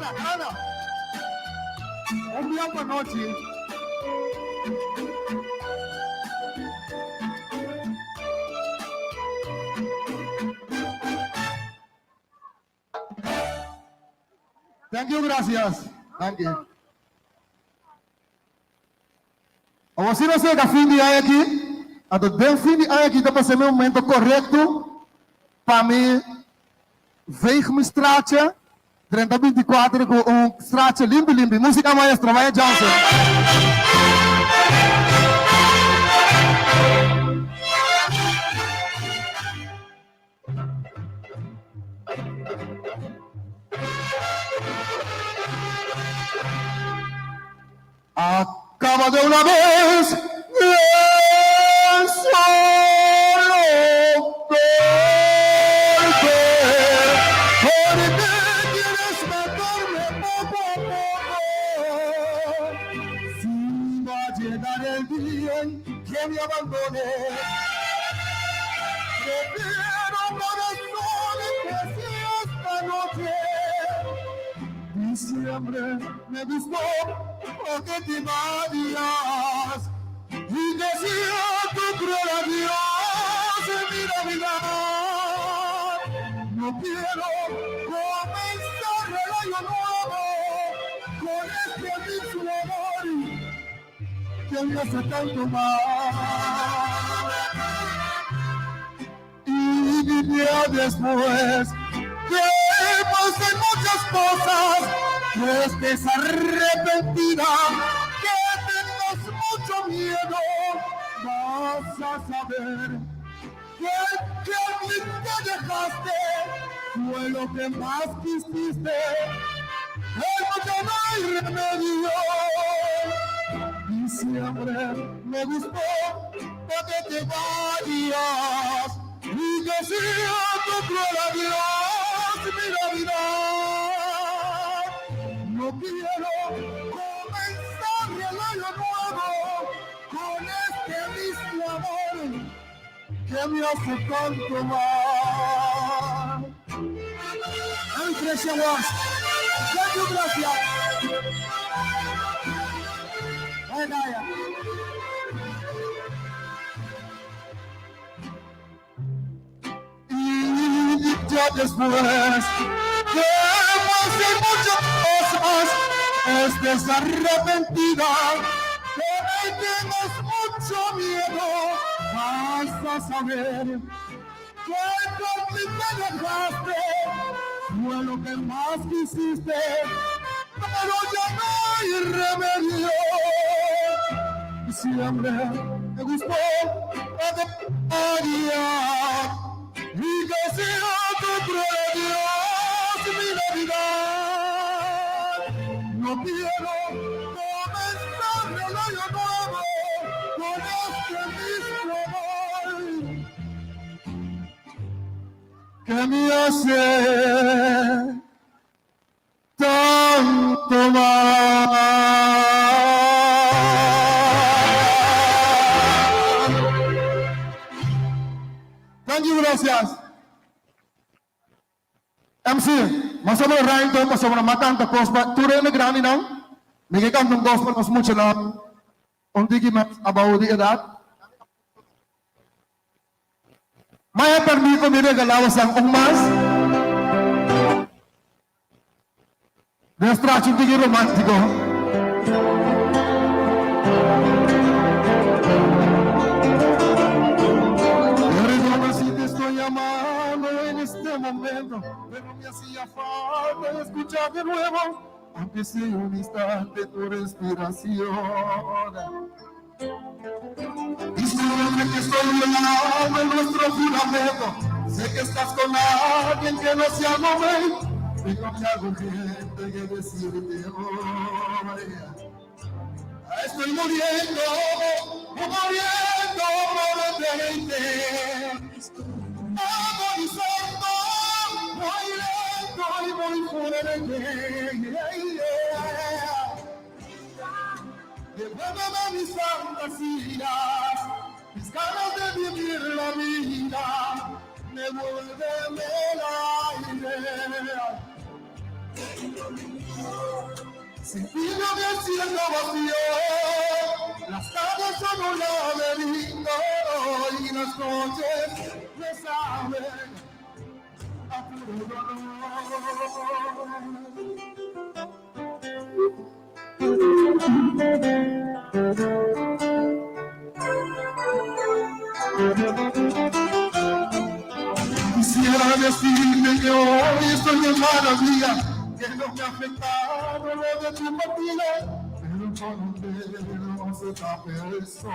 Ana. Un día por noche. Thank you, gracias. Thank you. Als je não chega fim de ano aqui, até bem fim de ano aqui, dá para ser meu momento correto para mim veio me straatje 3024 com straatje limpi. Música maestra, vai Johnson. Acaba de una vez solo golpe. ¿Por qué quieres matarme poco a poco? Si va a llegar el día en que me abandone, prefiero corazón que sea esta noche. Diciembre me gustó porque te vayas y decía tu cruel adiós en mi Navidad. No quiero comenzar el año nuevo con este mismo amor que me hace tanto mal. Y ya después que pasen muchas cosas, que estés arrepentida, que tengas mucho miedo, vas a saber que el que te dejaste fue lo que más quisiste. Ya no hay remedio. Diciembre me gustó porque te vayas y decía tu cruel adiós, mi Navidad. No quiero comenzar el año nuevo con este mismo amor que me hace tanto mal. I'm Christian Wars. Thank you, gracias. Venga. Y ya después que pasen muchas cosas, estés arrepentida, que me tengas mucho miedo, vas a saber que por mí te dejaste, fue lo que más quisiste, pero ya no hay remedio. Siempre me gustó que te vayas y que sea tu cruel adiós, mi Navidad. No quiero comenzar el año nuevo con este mismo amor que me hace tanto mal. Thank you, gracias. MC, masama rain to masama matang gospel. Ture na grani nang. Nagikam ng gospel mas mucho lang. Undi mas about the edad. Maya permito mi regalawas ang ungmas. Destracho tigi romántico. En este momento, pero me hacía falta escuchar de nuevo, aunque sea un instante tu respiración. Y siempre que estoy violando en nuestro juramento, sé que estás con alguien que no sea momento, tengo que algo urgente que decirte hoy. Estoy muriendo por verte. Agonizando, muy lento y muy fuerte. Devuélveme mis fantasías, mis ganas de vivir la vida. Devuélveme el aire. Sin ti yo me siento vacío, las tardes son un laberinto y las noches me saben a puro Quisiera decirte que hoy estoy en maravilla, que no me ha afectado lo de tu partida, pero con un dedo se tape el sol.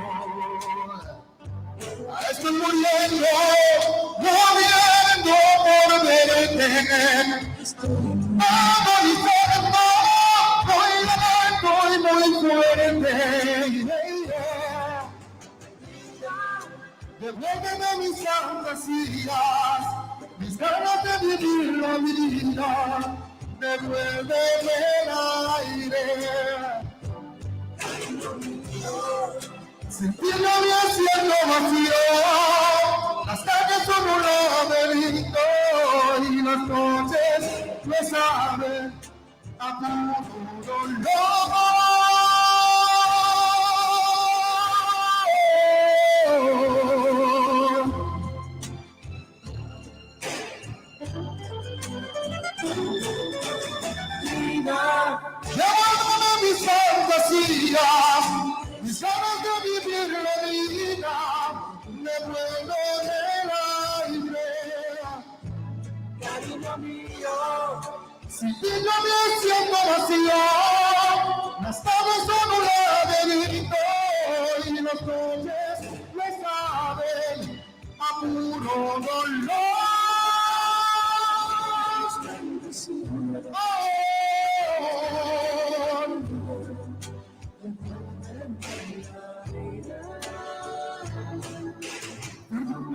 Estoy muriendo, muriendo por verte. Agonizando, voy lento y muy fuerte. Devuélveme mis fantasías, mis ganas de vivir la vida. Devuélveme el aire. Sin ti no me siento vacío, las calles son un laberinto y las noches me saben a puro dolor. Llévame mis fantasías, mis ganas de vivir la vida, me vuelvo el aire. Cariño mío, sin ti no me siento vacío, las tardes son un laberinto y las noches me saben a puro dolor.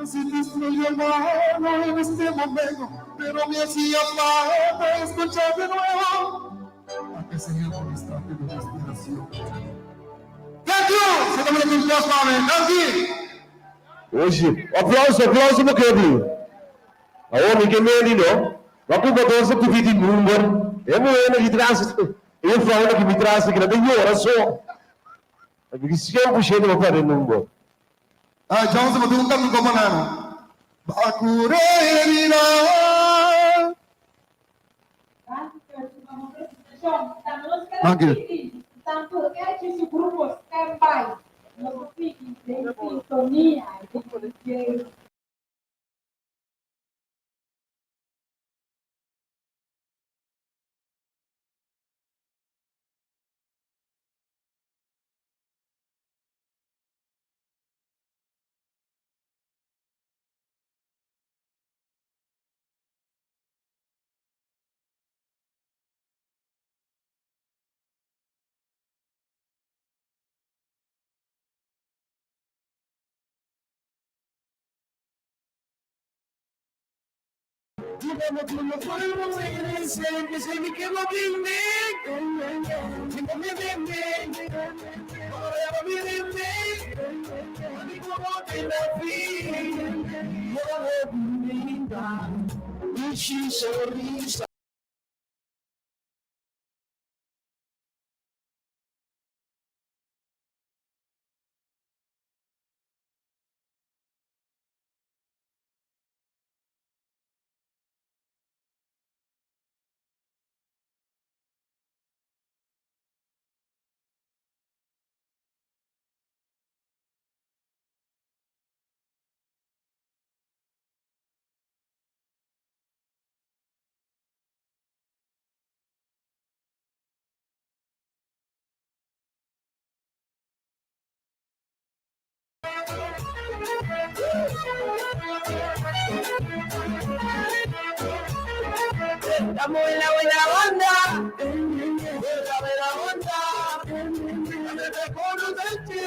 Si te estoy llamando en este momento, pero me hacía falta escuchar de nuevo a que sea un instante de respiración. Thank you! Você tá me dando um aplauso para mim, thank you! Hoje, aplauso mo kebli. Awo mi kemeli no. Waku ba dosa ku vidi number. Emo ena gitras. Eu falo que me traz que na tenho hora só. Porque se eu puxei no para number. Jones, eu vou ter um como nano. Bakurerina. Thank you. Tanto que esse grupo stand-by. Não fique em sintonia. Dígame tú no puedo ser que se me quedó bien, sonrisa. Estamos en la buena onda. La buena onda. Me recuerdo del chico.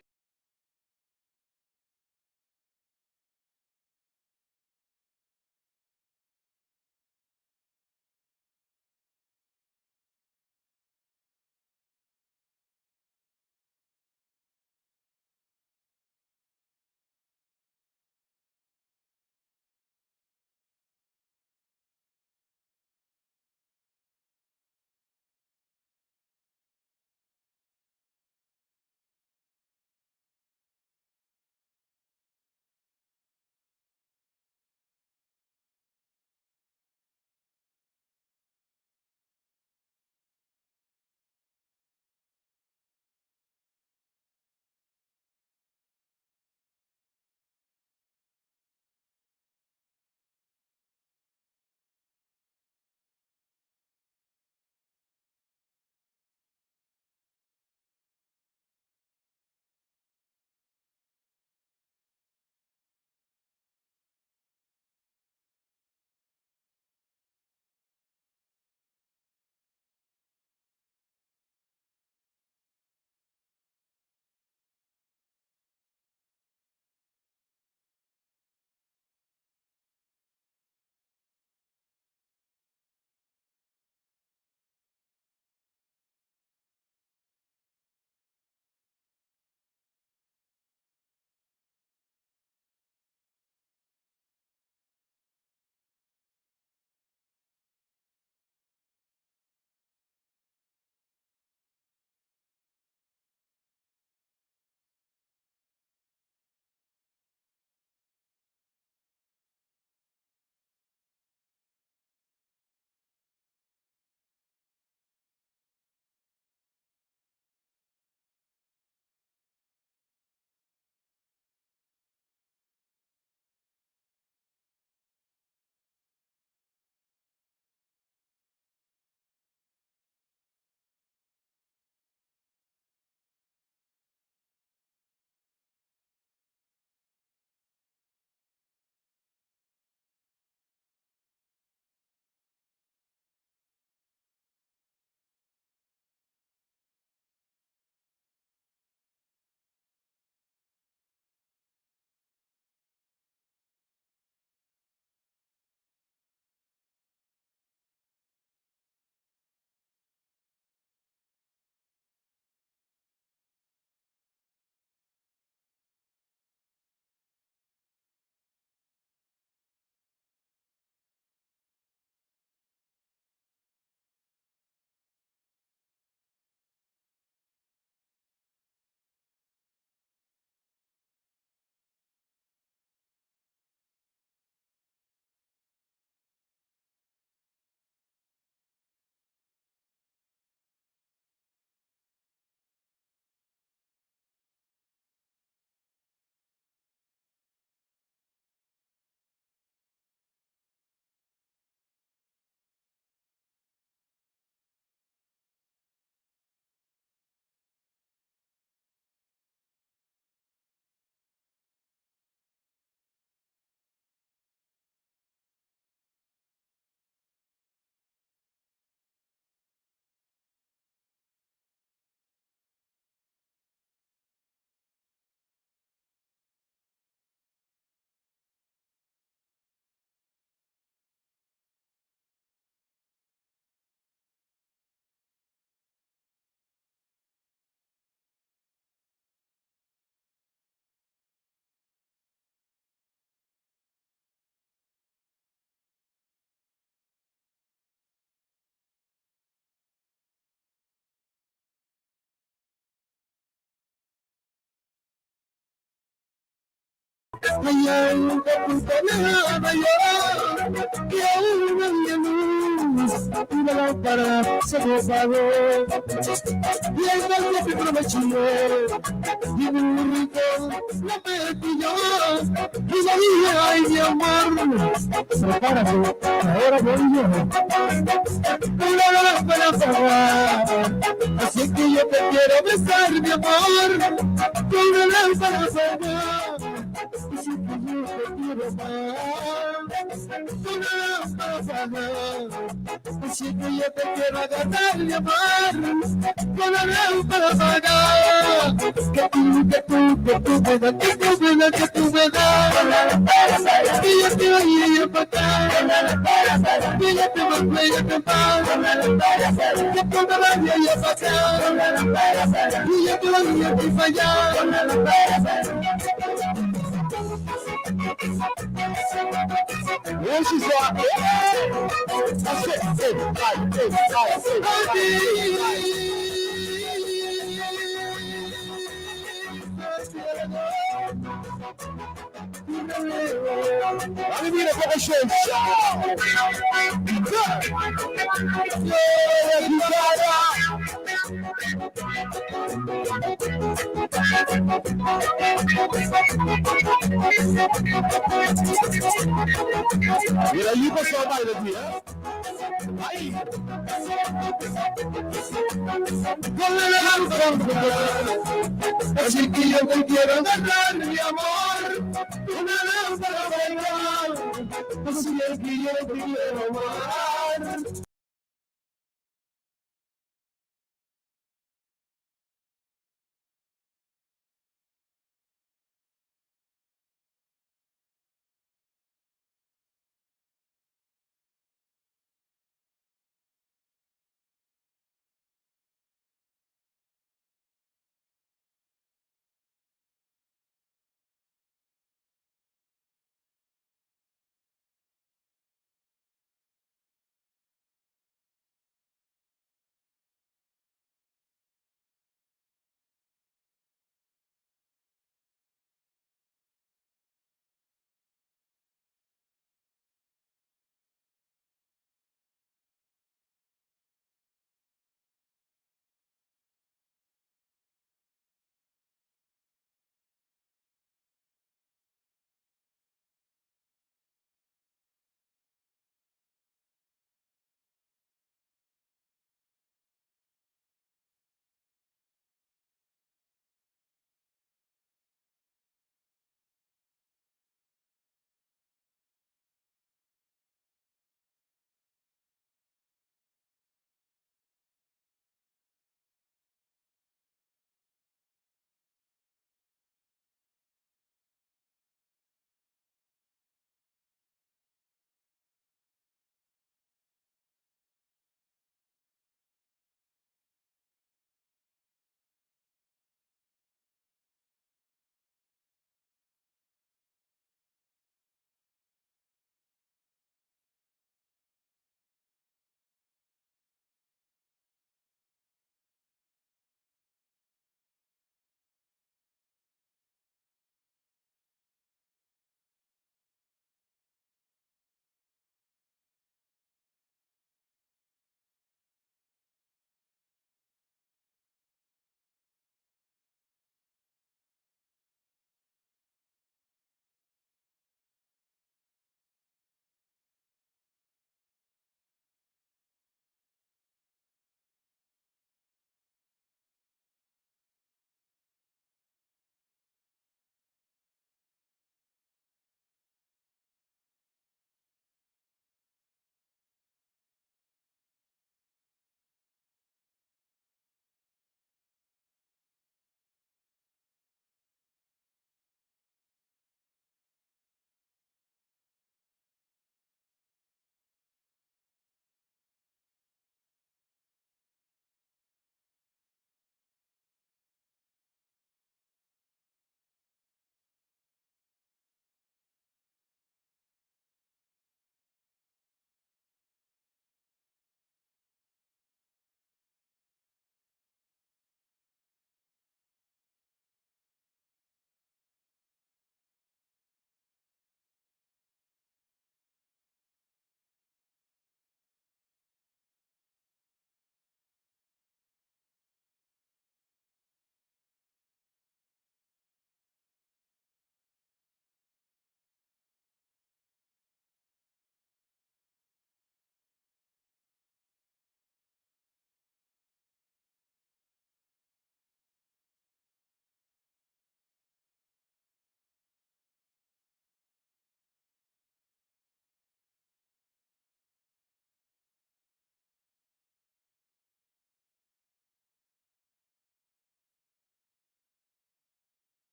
Hayal kaputana mayor, que aún había luz, una lámpara se apagó. Y el barco que prometió, y un rincón la perdió. Y la dije, ay mi amor, prepárate, ahora voy yo. Una lámpara apagada, así que yo te quiero besar, mi amor, con una lámpara apagada. Así que yo te quiero amar, con una lámpara apagada. Así que yo te quiero agarrar y amar, con la lámpara apagada. Que tú me das, que tú me das, que tú me das. Y yo te voy a ir para acá, y yo te voy a ir para acá. Que tú me vayas a ir para acá, y yo te voy a ir para allá. When she's like, that's it. Mira cómo se mira, you go so bad with me, huh? Ahí. Así que yo te quiero agarrar, mi amor, una lámpara bailar, así es que yo te quiero amar.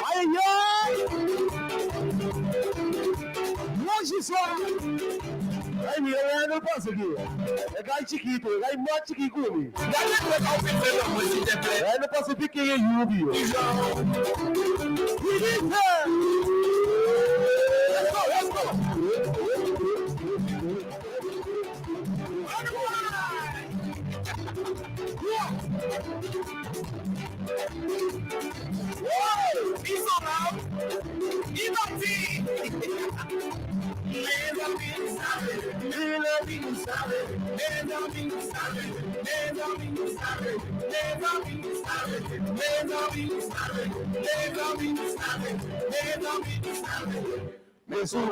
Ai, ai! Longe só! Ai, eu não posso aqui. É gai chiquito, é gai mó chiquito. É, não posso ficar em Yubi. Let's go!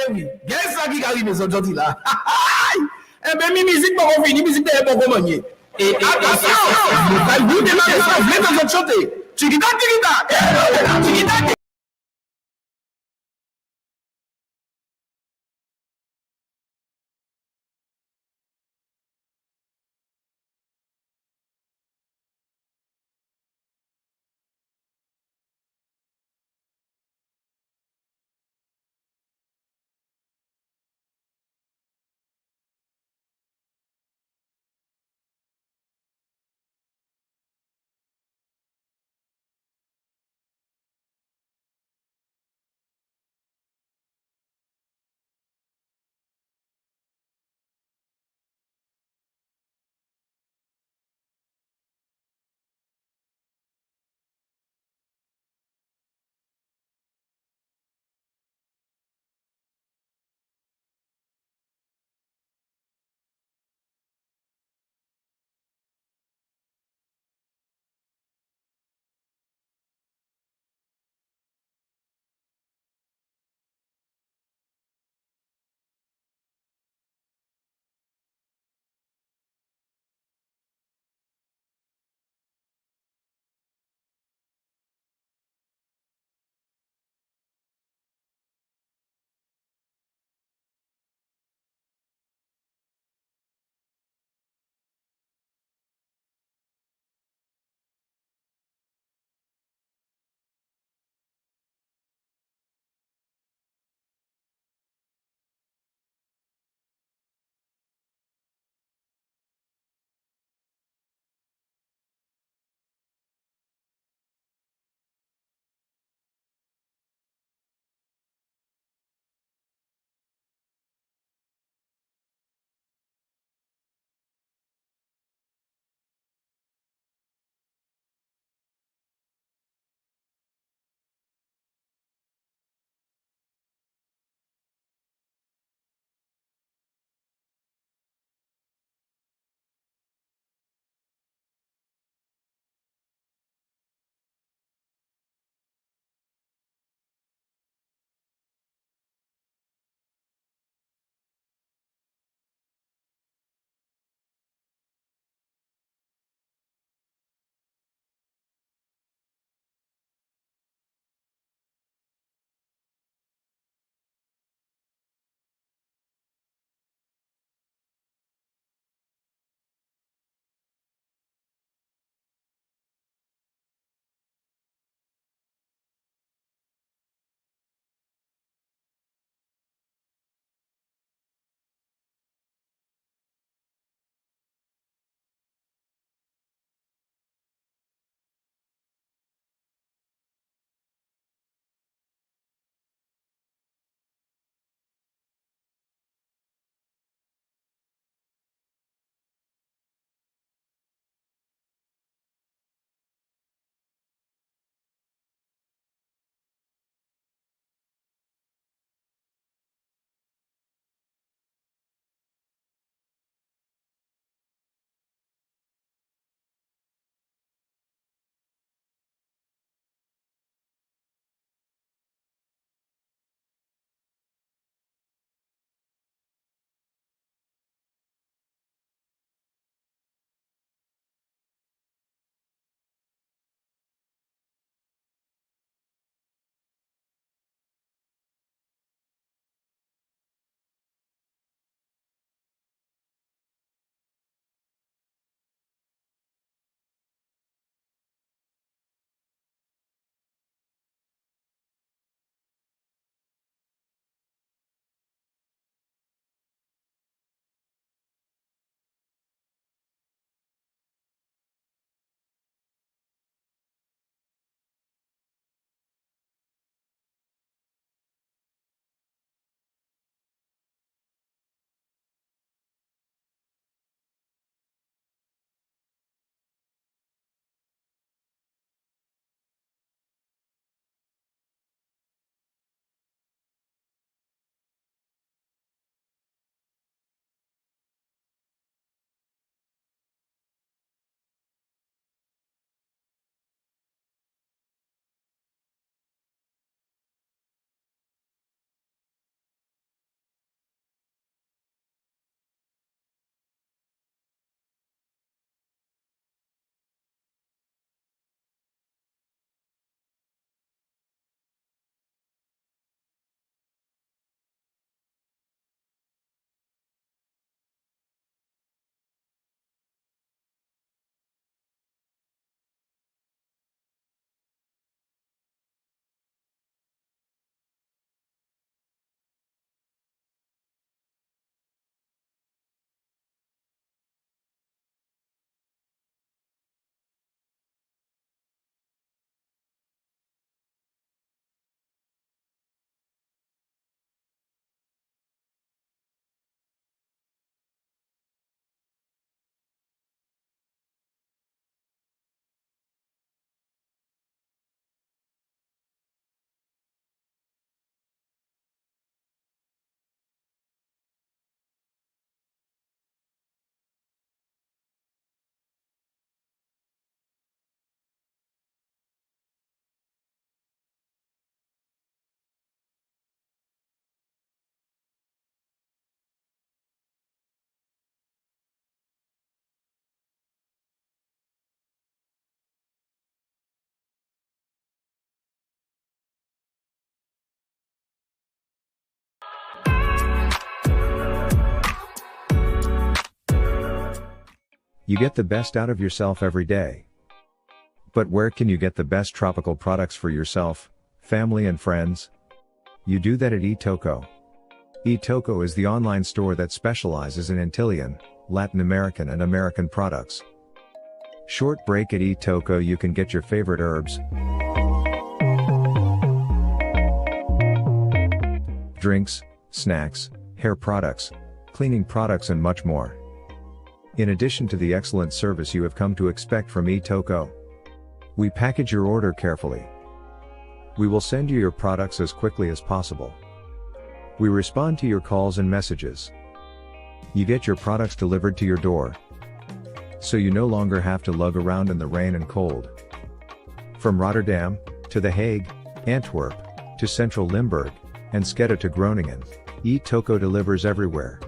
Oui. Qu'est-ce ça qui arrive les autres là? Eh ben, mi musique pas fini, musique de pas commencer. Et attention, vous démarrez ça, vous mettez les autres chanter. Chiquita, chiquita. You get the best out of yourself every day. But where can you get the best tropical products for yourself, family and friends? You do that at eToco. eToco is the online store that specializes in Antillean, Latin American and American products. Short break at eToco, you can get your favorite herbs, drinks, snacks, hair products, cleaning products and much more. In addition to the excellent service you have come to expect from eToco, we package your order carefully. We will send you your products as quickly as possible. We respond to your calls and messages. You get your products delivered to your door, so you no longer have to lug around in the rain and cold. From Rotterdam, to The Hague, Antwerp, to Central Limburg, and Sketta to Groningen, eToco delivers everywhere.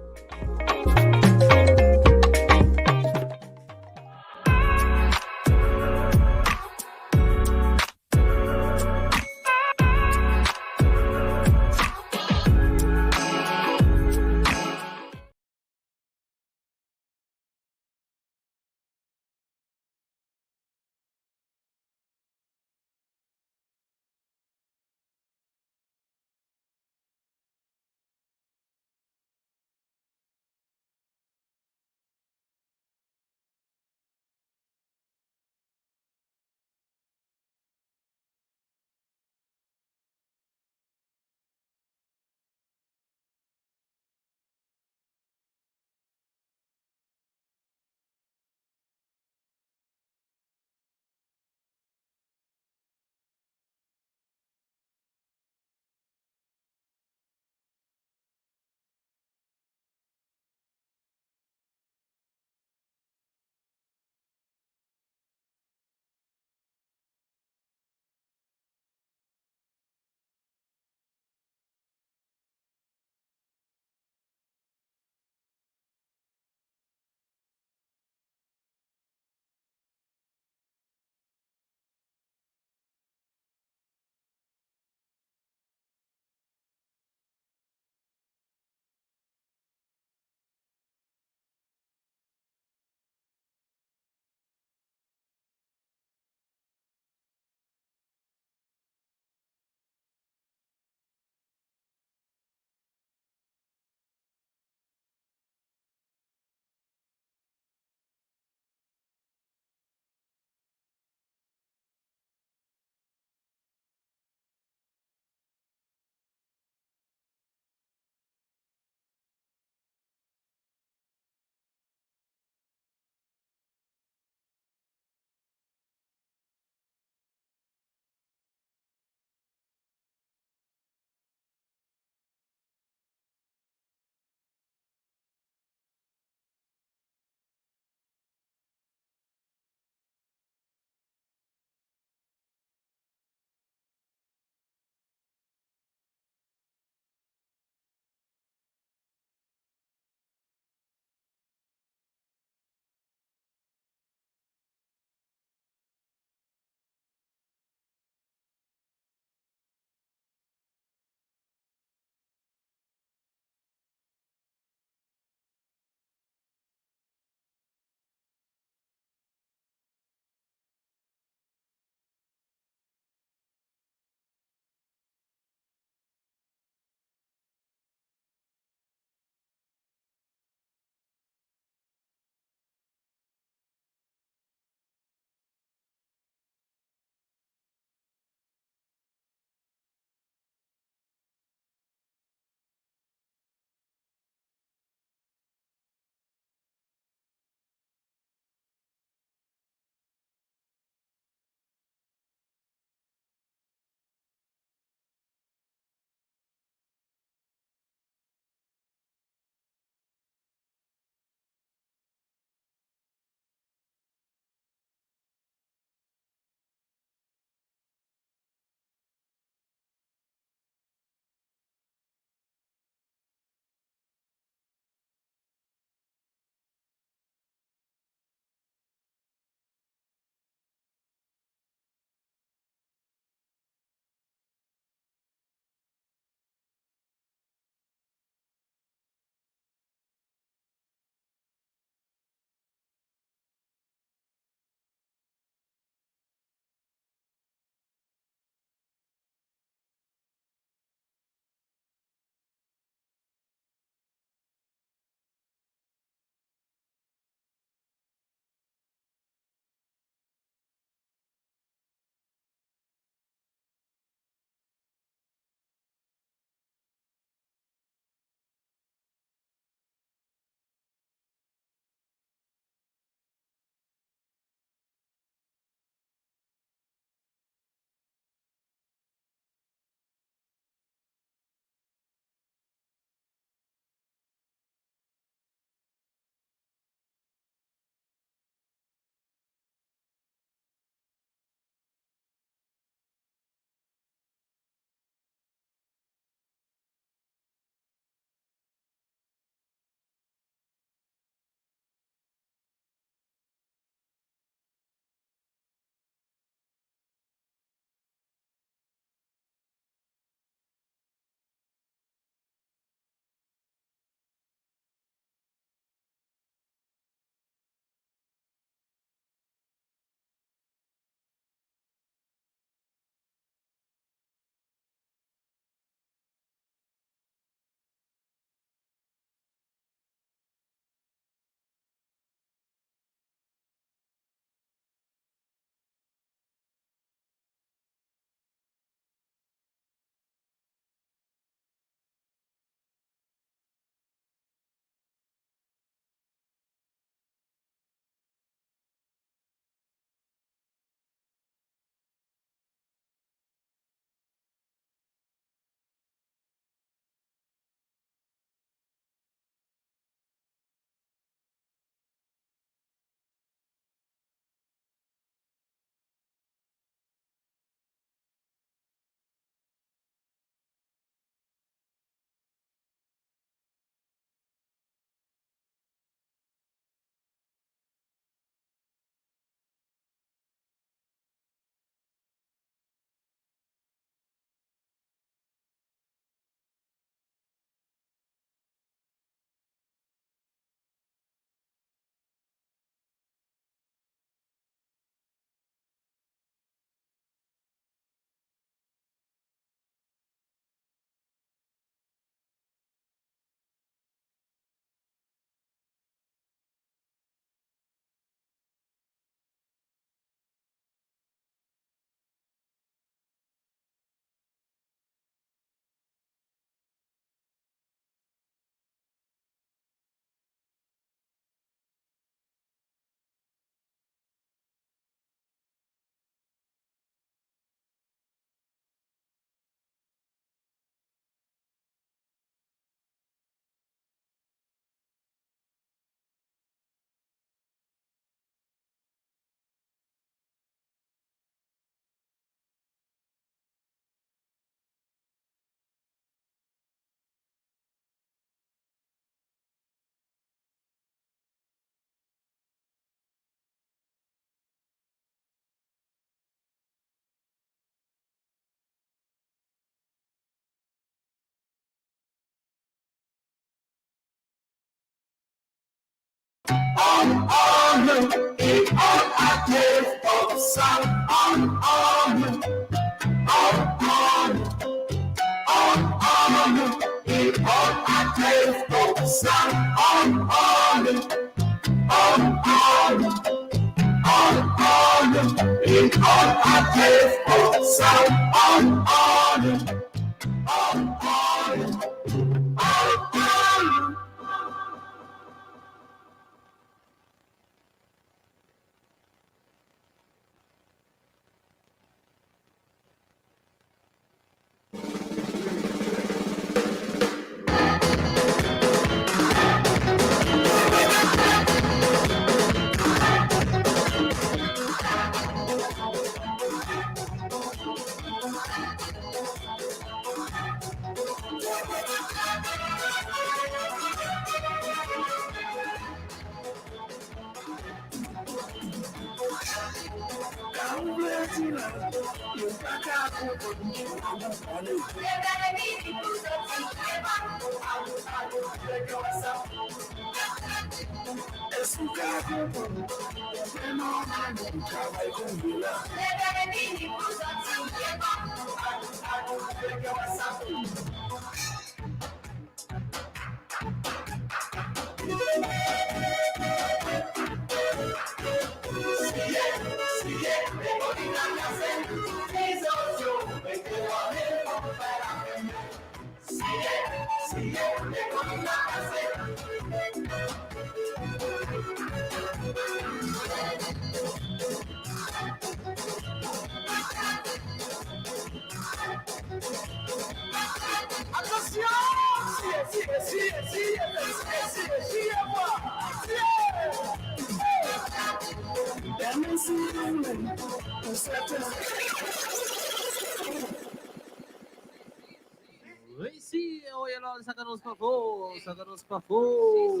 Sí, oye, sácanos pa' favor, sácanos pa' favor.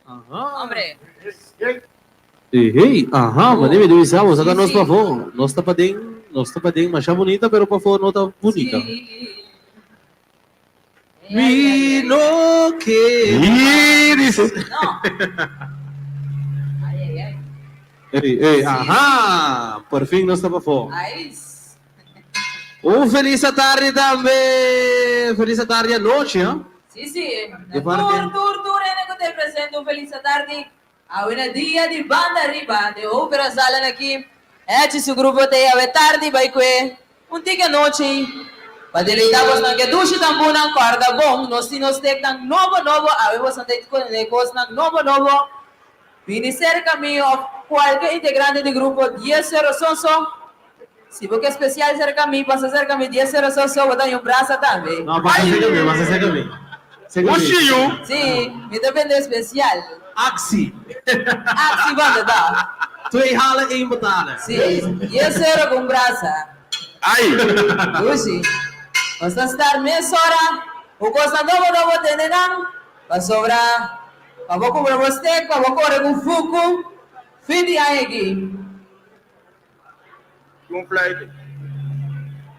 Ajá. Hombre. Hey, ajá, madame, divisamos, sácanos pa' favor. Não está para bem, mas é bonita, pero pa' favor não está bonita. Vino que... Dice. No. Ay. Ei, aham, por fim não está para favor. Aí. Feliz tarde também. Feliz tarde à noite, hein? Sim. De parte- Tour, que te presento um feliz tarde. A un dia de Banda'riba, de Opera Zaal aqui. Esse grupo tem a tarde, vai que tica noite. Para deleitar na que duche também na corda bom, nós temos novo, a vez você com negócio novo. Vini cerca mim, qualquer integrante do grupo 10 só. Se você é especial cerca mim, passa cerca mim 10 só, vou dar um braço também. Não, passa cerca a mim. Oxinho. Sim, me depende especial. Axi. Axi, banda dá. 2 halen, 1 betalen. Sim, 10 com braço. Ai. Lucy, vamos estar meia hora. O coisa novo terão. Para sobrar. Para vou comer você, para vou correr com fuco. Fim de ano aqui. Um flight.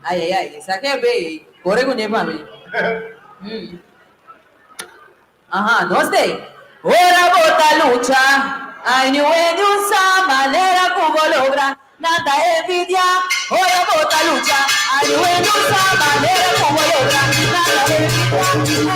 Ai, isso aqui é bem. Correr com ele para mim. Ajá, nós tem. Ora bota lucha. Ai, não é de uma maneira como logra. Nada envidia. Ora bota lucha. Ai, não é de uma maneira como logra. Nada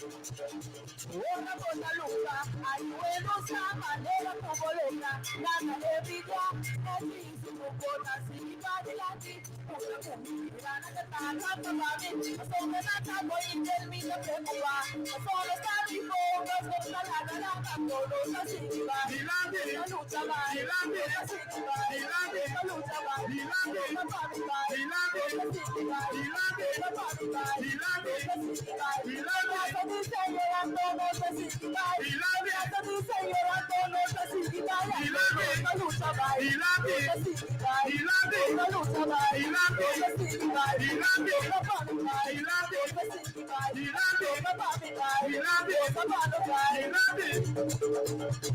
Una cosa lucha, hay buenos manera como loca, nada de vida, es mismo con así para la ti, una comida, nada tan rápido, solo nada voy a terminar de jugar, solo está vivo, no es la todo así va, la lucha va, así va, la lucha va, la fábrica,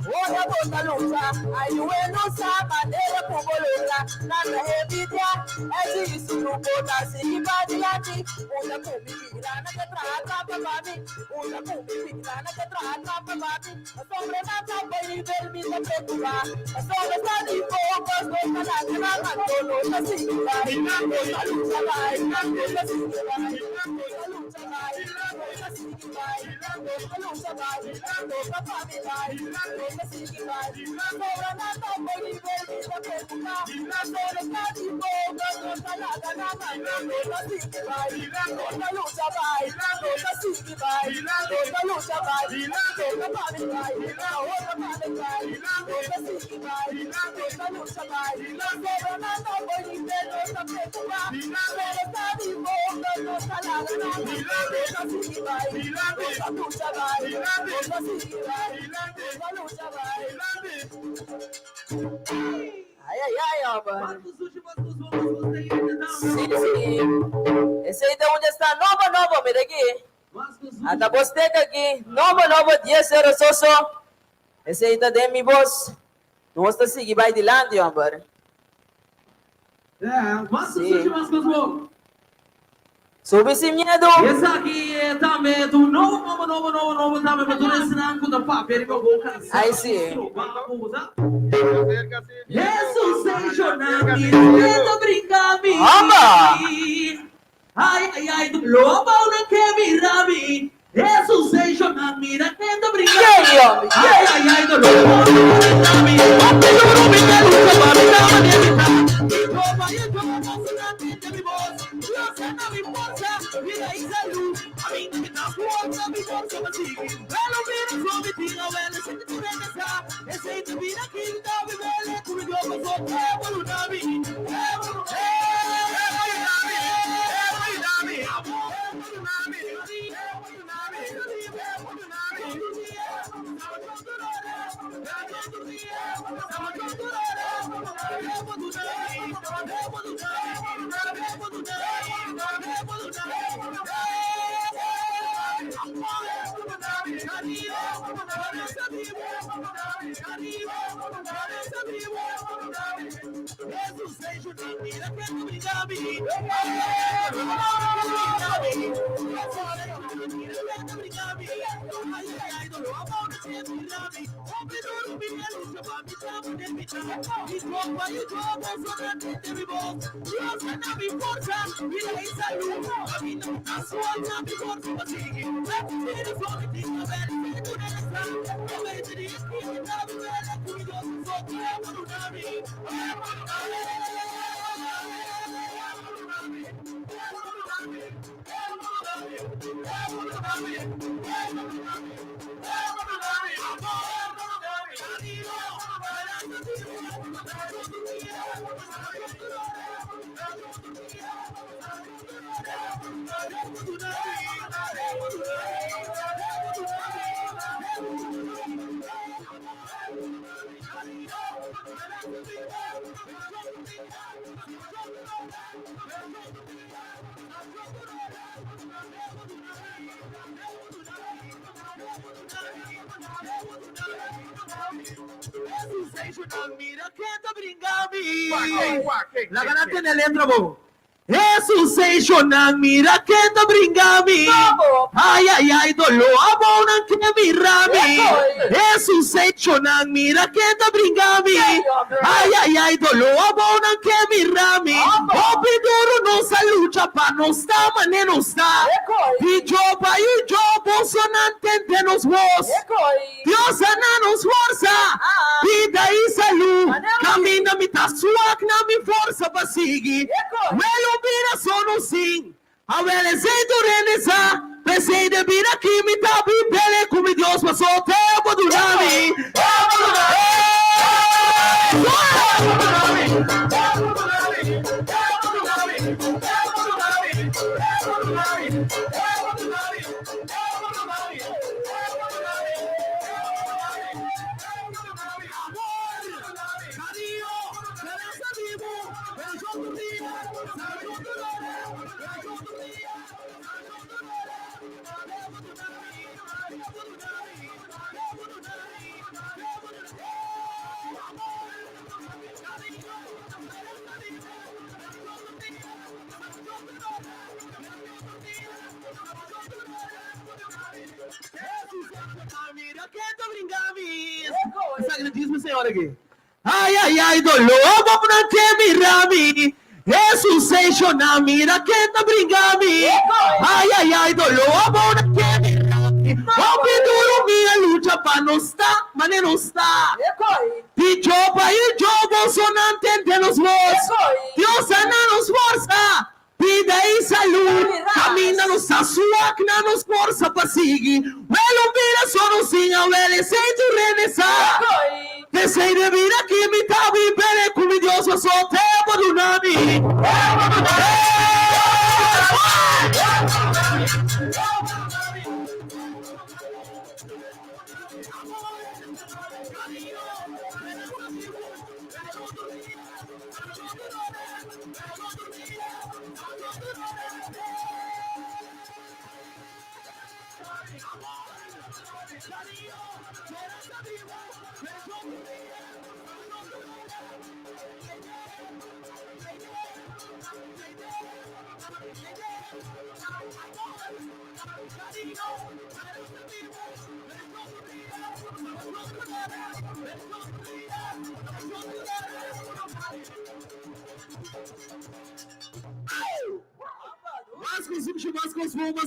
Una cosa lucha, hay buenos manera como loca, nada envidia, es isso no botar se invadiante, una comida na que trata para mim, una comida na que trata para mim, a sombra na capa e ver me preocupar, a sombra está de fogo, as coisas na cama, todo tá se vai, a luta vai, a luta se vai, a luta vai, a luta se vai, a luta vai, a luta vai, a luta se vai, a sombra na capa e ver me preocupar, a sombra está de fogo, as coisas na cama, todo se vai, a luta vai, a luta se vai, a luta vai, a luta vai, a outra vai, a luta se vai, a luta vai, a sombra na capa e ver me preocupar, a sombra está de fogo, as coisas na cama, todo se vai, a luta vai, a luta se vai, a luta vai. Ai, ai, ai, ó, mano. Sim, sim. Esse aí de onde está? Nova, mira aqui. Até bosteca aqui. Nova, 10 euros só. Esse aí tá de mi boss. Não está seguir, vai de lado, ó, mano. Sim. Sob esse medo. Esse aqui também do novo também, mas tu ensinando com o papel meu boca. Aí sim. Jesus seja na minha brincar me. Ai, do lobo não quer mirar me. Jesus seja na minha tenta brincar. Ai, do lobo não quer me. Apelo me quero chamar me dá uma nevita. Não me importa, vida e saúde. A mim não me dá força, me força pra seguir. Ela vira só me tira, ela sente por essa. Receita vira aqui, dá me velha, comigo eu vou soltar, eu vou dar me. Jesus seja na mira, quer brigar me. Ai, do lobo não quer mirar me. Opera Zaal me chama de pita. E como aí jogo só na tente me boss. Deus na me força, vida e saúde. A mim não tá sua na me força pra seguir. Let me see the flow, me think of it, me do the next time. Come here to this, me na me vela, comigo eu sou que é por nami. La ganaste en el intro, bobo. Jesus seja na mira que tá brincando. Ai, dolor, a mão não quer mirar me. Jesus seja na mira que tá brincando. Ai, dolor, a mão não quer mirar me. O peduro não se luta luta para não estar, mas nem não está. E joba e jobo, só não entendemos vós. Deus não nos força, vida e saúde. Caminha me tá suave, não me força para seguir. Well, vira só no sim. A velha sem durenesa, pensei de vir aqui, me tá bem pele, como Deus passou o tempo do nome. Sacratismo, senhora aqui. Ai, ai, ai, dolor, vamos não ter mirami. Jesus, seja na mira, que tá brincando. Ai, ai, ai, dolor, vamos não ter mirami. Vamos penduro minha luta para não estar, mas não está. E joba e jobo, só não entendemos vós. Deus não nos força. Vida e saúde, caminha nos sua, que não nos força para seguir. Well, vira só no sim, a velha sem tu renesar. Pensei de vir aqui, me tá bem pele, como Deus passou o tempo do nome.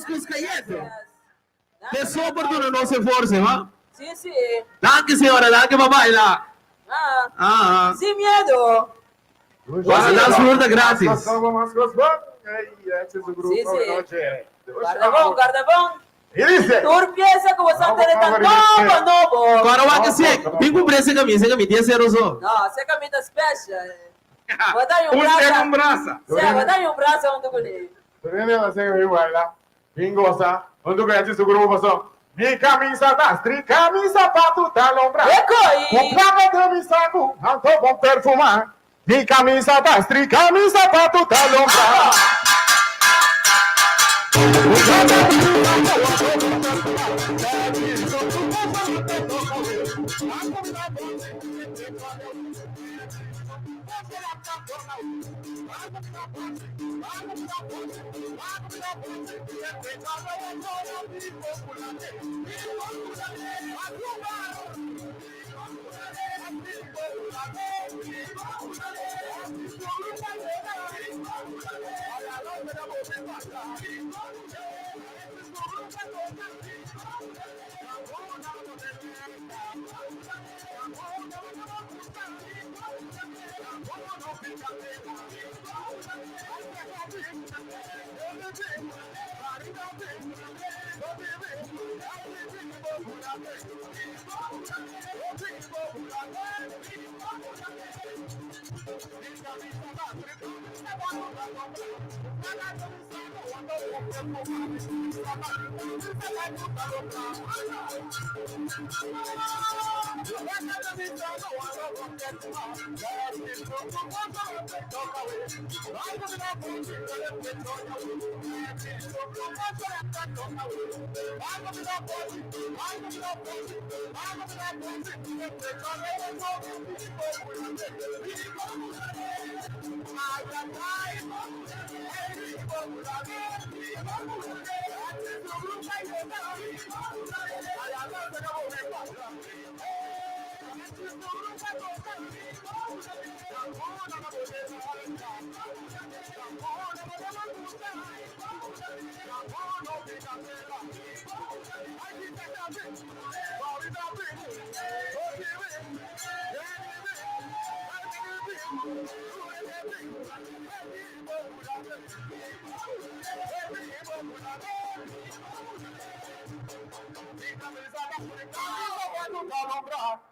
Mas caieto. Pessoa oportuna não se force, va? Sì, sì. Danke, signora, danke, papai, lá. Sem medo. Guarda, dá surda grátis. Sì, sì. Guarda bom. Turpiesa que você tem novo. Agora o que você tem que comprar essa camisa, tem zero só. Não, essa camisa special. Vou dar um braço. Sim, vou dar um braço a um do guri. Pingosa, onde conhece esse grupo, pessoal? Mi camisa tastri, camisa pato talombrado. O placa de mi saco, alto bom perfumar. Mi camisa tastri, camisa pato talombrado.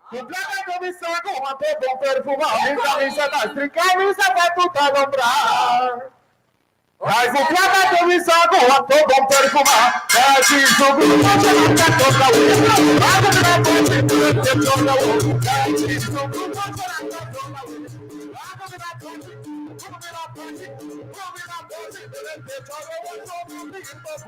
Tu placa camisa como a todo perfumado, mi camisa tastra, camisa para tu talombrar. Ai, tu placa camisa como a todo perfumado, assim sobre o mundo que toca o água da ponte que toca o assim sobre o mundo que toca o água da ponte, como da ponte, que toca o mundo que toca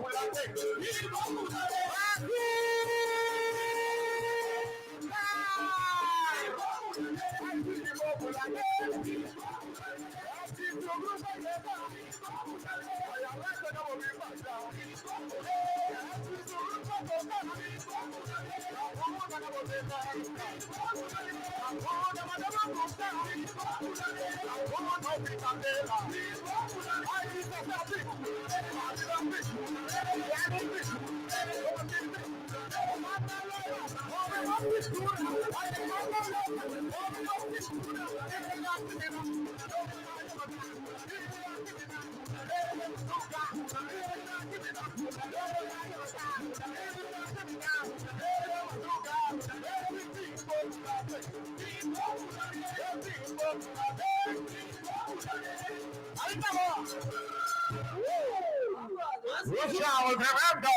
Ciao, tremendo!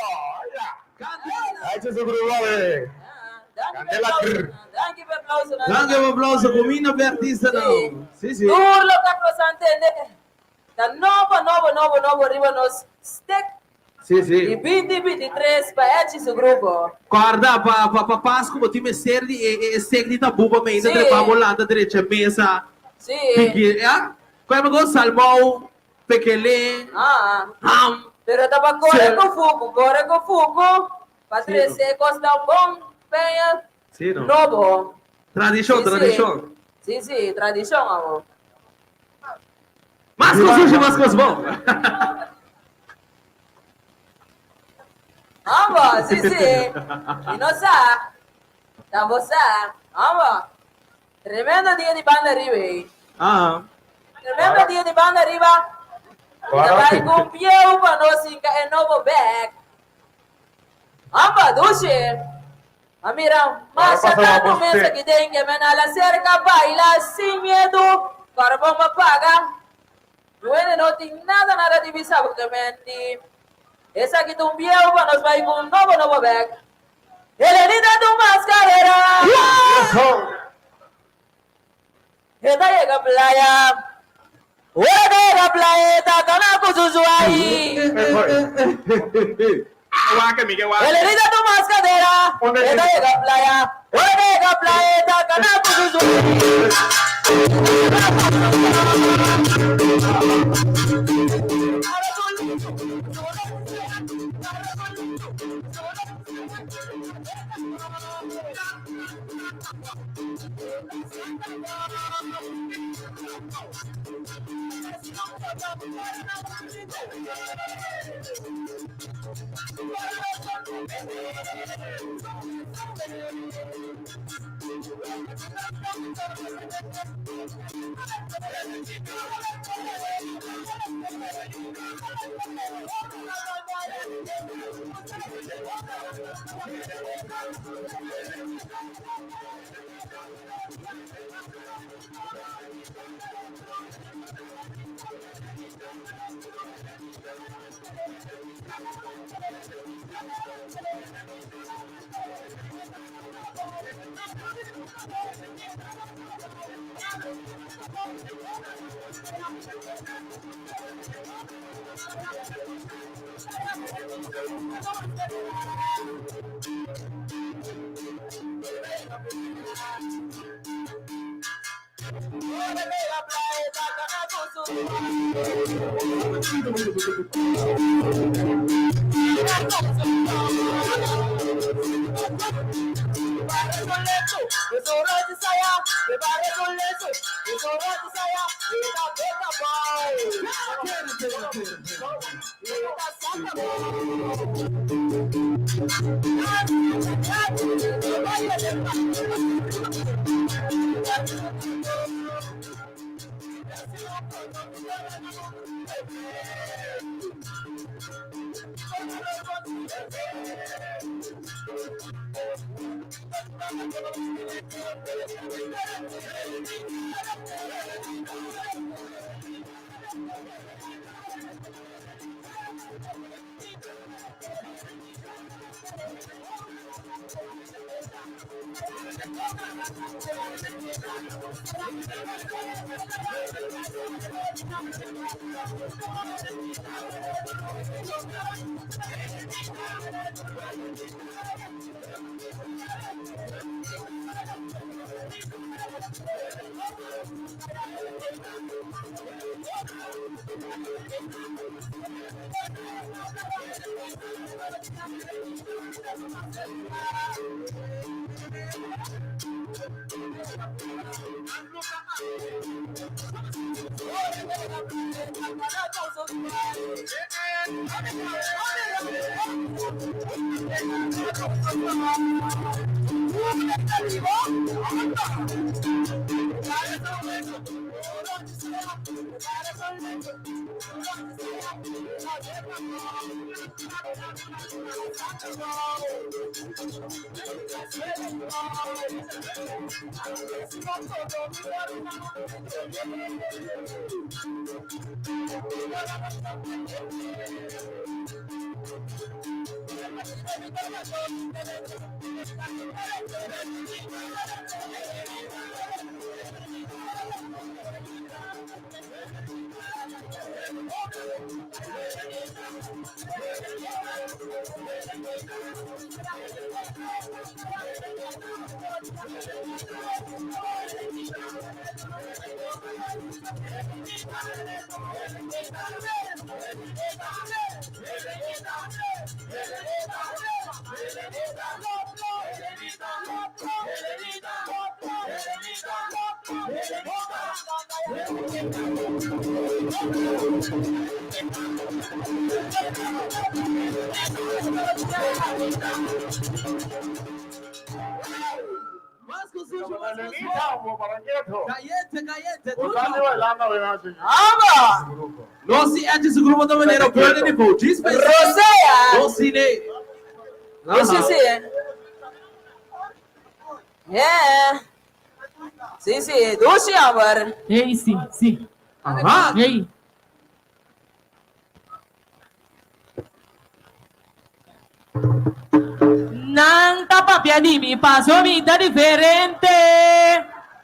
Hai ci sono provare! Danke un applauso, commina per artista no. Sì, sì. Urlo caposante. Da novo arrivano stick. Sì, sì. I 2023 paesi su gruppo. Guarda, pa Pasco, ti mesterdi e stegni da buba me, Sì. tre pa volanda direita mesa. Sì. Picchi, come go salmão, pekele, ham. Però da corre con fuoco. Patrese costa un buon penha. Sì, no. Novo. Tradition. Sì, tradizione, amore. Masco sushi, masco bom. Amor, sì. E non sa. Da você. Amor. Tremendo dia di Banda'riba. Tremendo dia di Banda'riba. Vai con più per noi e nuovo back. Amor, duce. Amira, mas tanto mesa que tem que mena la cerca baila sin miedo. Carbo me paga. Duele no tem nada de visa porque mendi. Esa que tu viejo nos va con nuevo back. Elenita tu mascarera. Esta llega playa. Llega playa, takana kuzuzuai. Elenita tu mascarera. Esta llega playa, takana kuzuzuai. Non si anche su gruppo dove ero quello di voci. Rosea! Non si ne. Non si sì. Sì, doshi avar. Sì. Ah, ehi. Nang tapapia mi paso vita differente.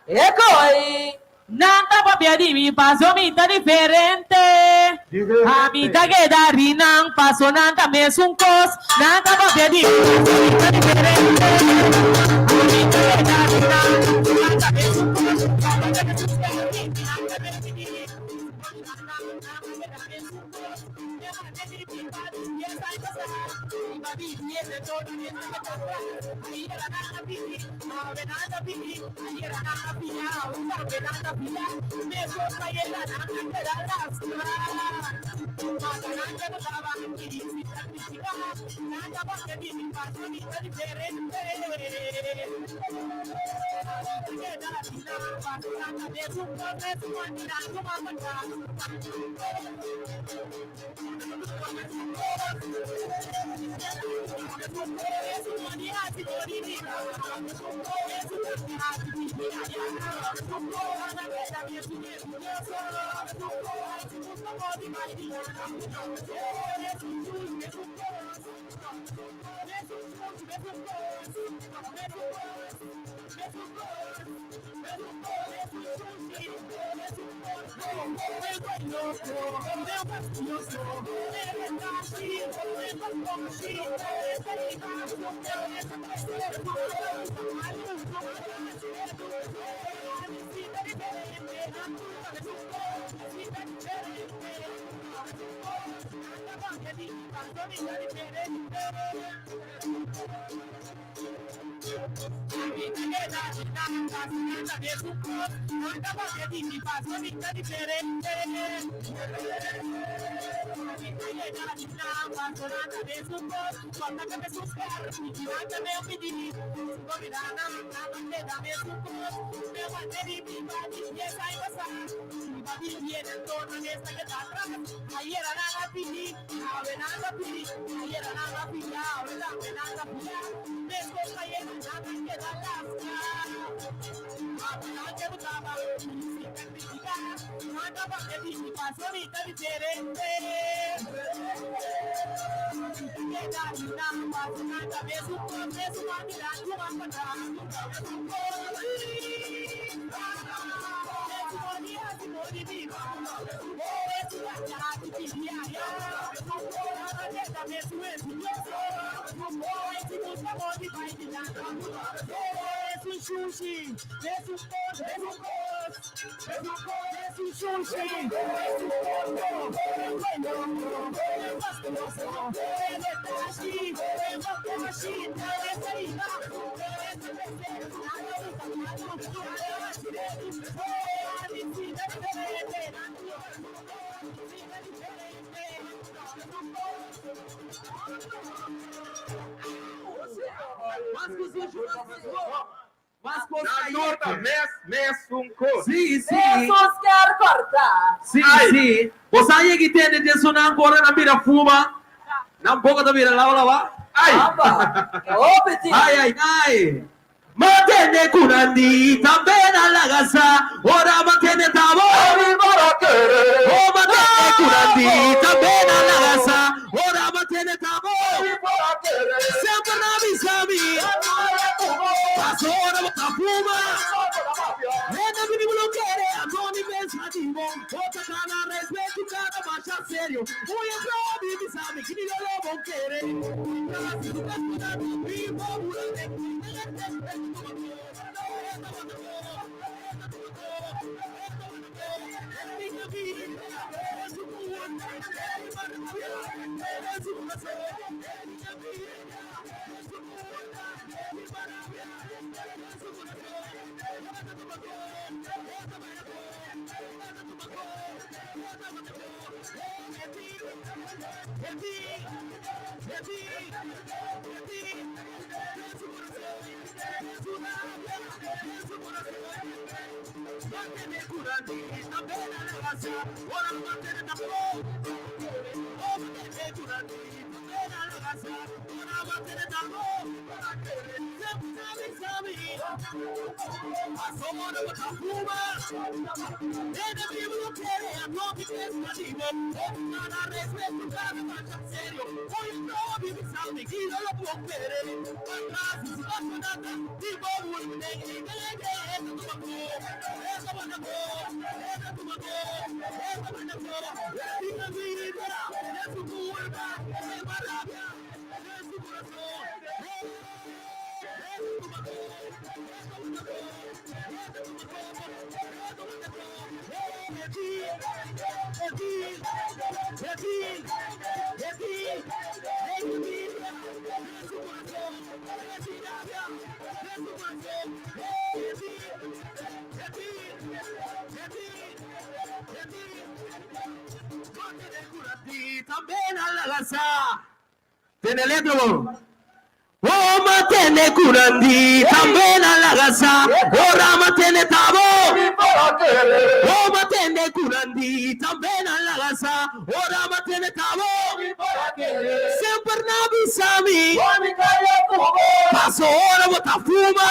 E poi Nang tapapia mi paso vita differente. Amita che da rinang paso nanta me sun cos. Nang tapapia mi paso vita differente. Amita che da rinang nanta me sun cos. Sì, sì. Corta. Sì, sì. Lo sai che tiene di suonare ancora una mira fuma? Non può capire la. Ai. Ma tiene curandi, también a la casa, ora ma tiene tavo. Oh, ma tiene curandi, también a la casa, ora ma tiene tavo. Sempre na bisami, paso ora ma fuma. Nena mi bloqueare, Antoni pensativo, otra cana respeto cada marcha serio. Voy a probar bisami, que ni lo voy a querer. Tiene letro. Oh, ma tiene curandi, también a la casa, ora ma tiene tavo. Oh, ma tiene curandi, también a la casa, ora ma tiene tavo. Sempre na bisami, paso ora bota fuma.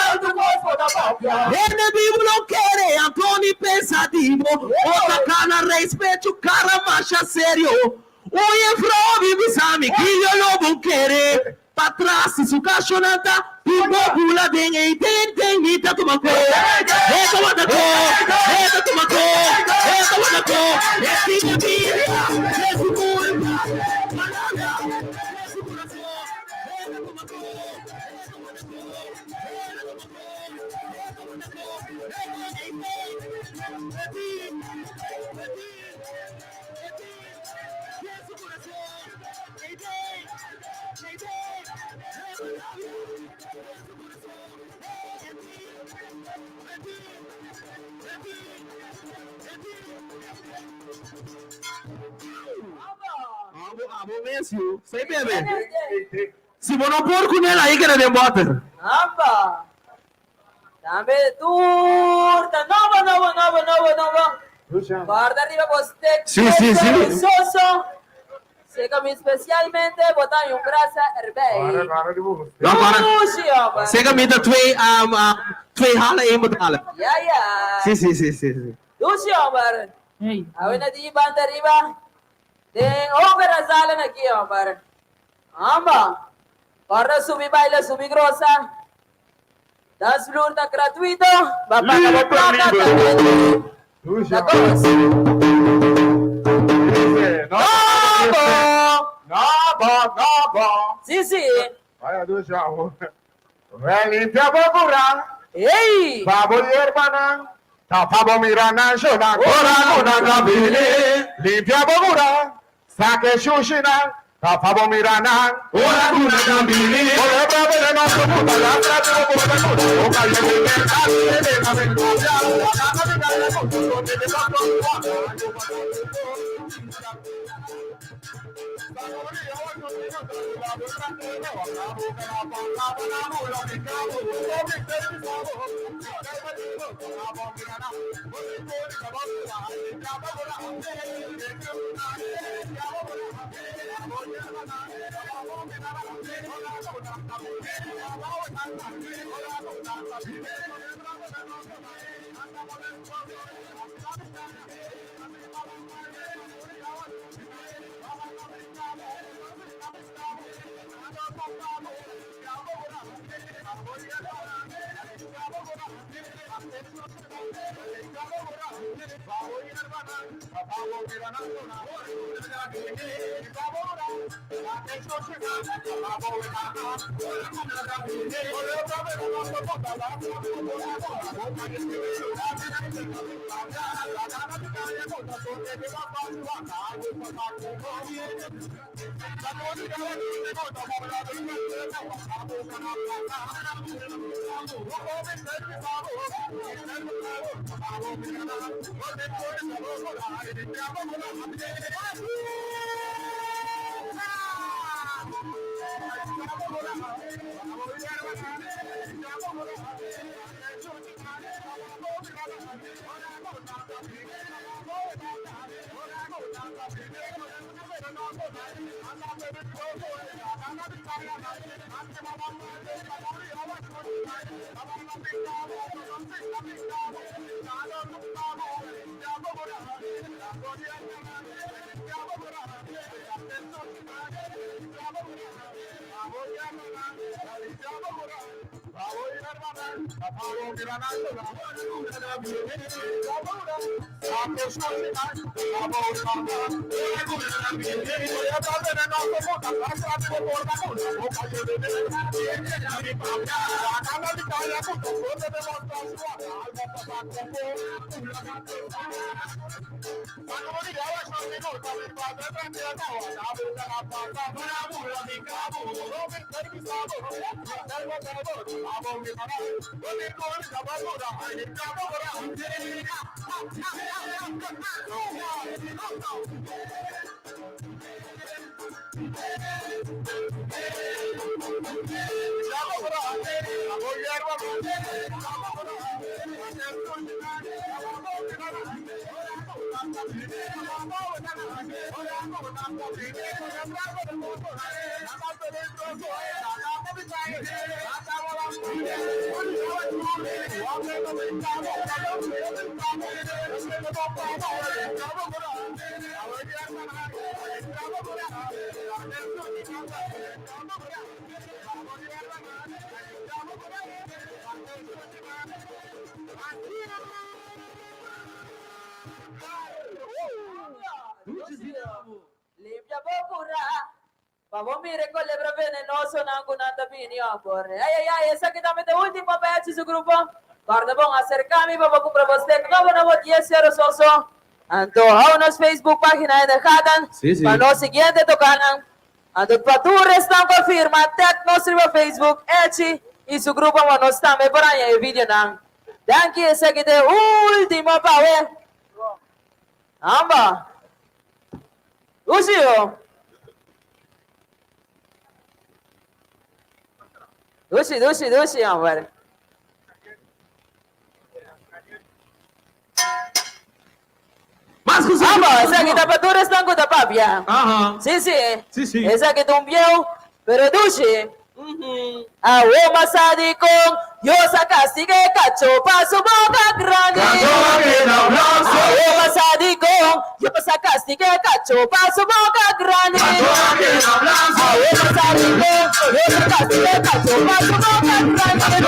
Nene vivo non quiere, Antoni pensativo, otra cana respeto, cara marcha serio. Oye, Frobi, bisami, que yo lo voy a querer. Pa' atrás, si su cachonata, pimbo, pula, dengue, y ten, y ta tumaco. Esto va a taco, esto tumaco, esto va a taco. Es mi vida, es su culpa. Es su corazón, esto tumaco. Amo mesmo. Sei bebe. Se você não pôr com ela aí que não tem water. Amba. Dame turta. Nova. Banda'riba você. Sim. Soso. Seca-me especialmente, botar em brasa erbij. Douche, opa. Seca-me de twee halen, één betalen. Ja. Sim. Douche, opa. Awin na di Banda'riba. Den Opera Zaal na aqui, opa. Amba. Para subir baile, subir grossa. Das floor tá gratuito. Vai pagar uma placa também. Da coisa. Nabo. Sim. Vaya do chavo. Limpia bokura. Ei! Babo yerbanan. Tapabo mirana shona. Ora gabile. Limpia bokura. Sake shushina. Tapabo mirana. Ora gabile. Ora bravo no puta la bravo puta. O calle de mercado de la venganza. Limpia bocura. Vamos mire con lebra venenoso nangu nanda pini opor. Ay, esa que también de último batch su grupo. Guarda bom acercame para comprar você novo 10 euros oso. Anto a nos Facebook página de Hadan. Para los siguiente tocanan. Anto pature estão confirma tet nostro Facebook Echi e su grupo nos também por aí o vídeo nan. Danke esa que de último pawe. Amba. Usio. Doce, amor. Mas così. Esa que tapadura está con tapabia. Ajá. Sí, sí. Sí, sí. Esa que tumbió, pero duche. A uma sadicon, yo sacastigue cacho, paso boca grande. A uma sadicon, yo sacastigue cacho, paso boca grande. A uma sadicon, yo sacastigue cacho, paso boca grande.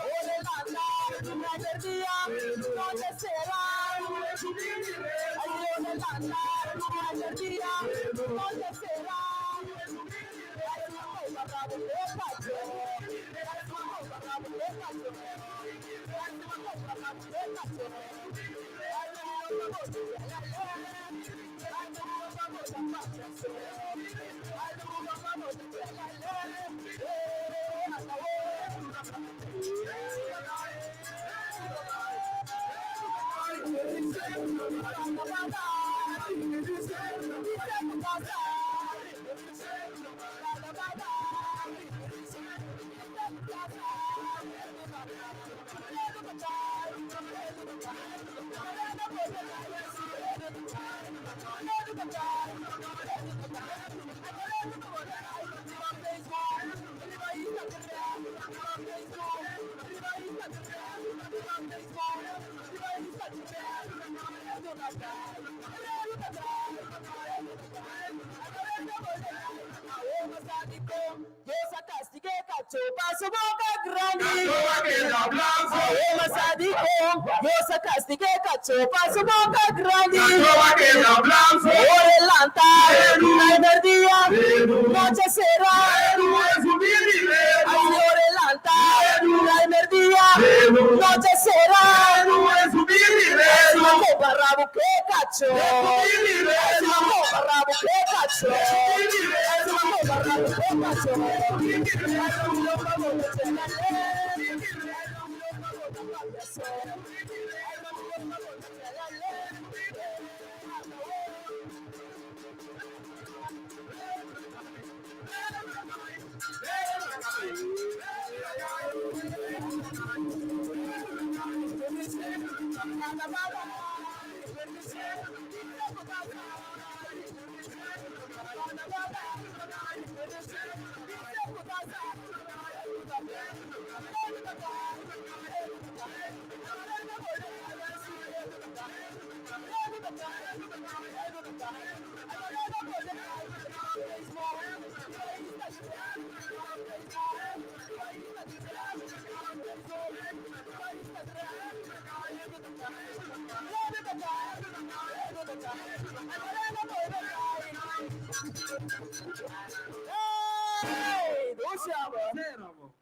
Ole cantar, ay día, ¿dónde será? Ole cantar, ay día, ¿dónde será? Paso boca grande. Yo sacastigue cacho, paso boca grande. Orelanta, primer día, noche será. Orelanta, primer día, noche será. Es una copa rabo que cacho. Es una copa rabo que cacho. Es una copa rabo que cacho.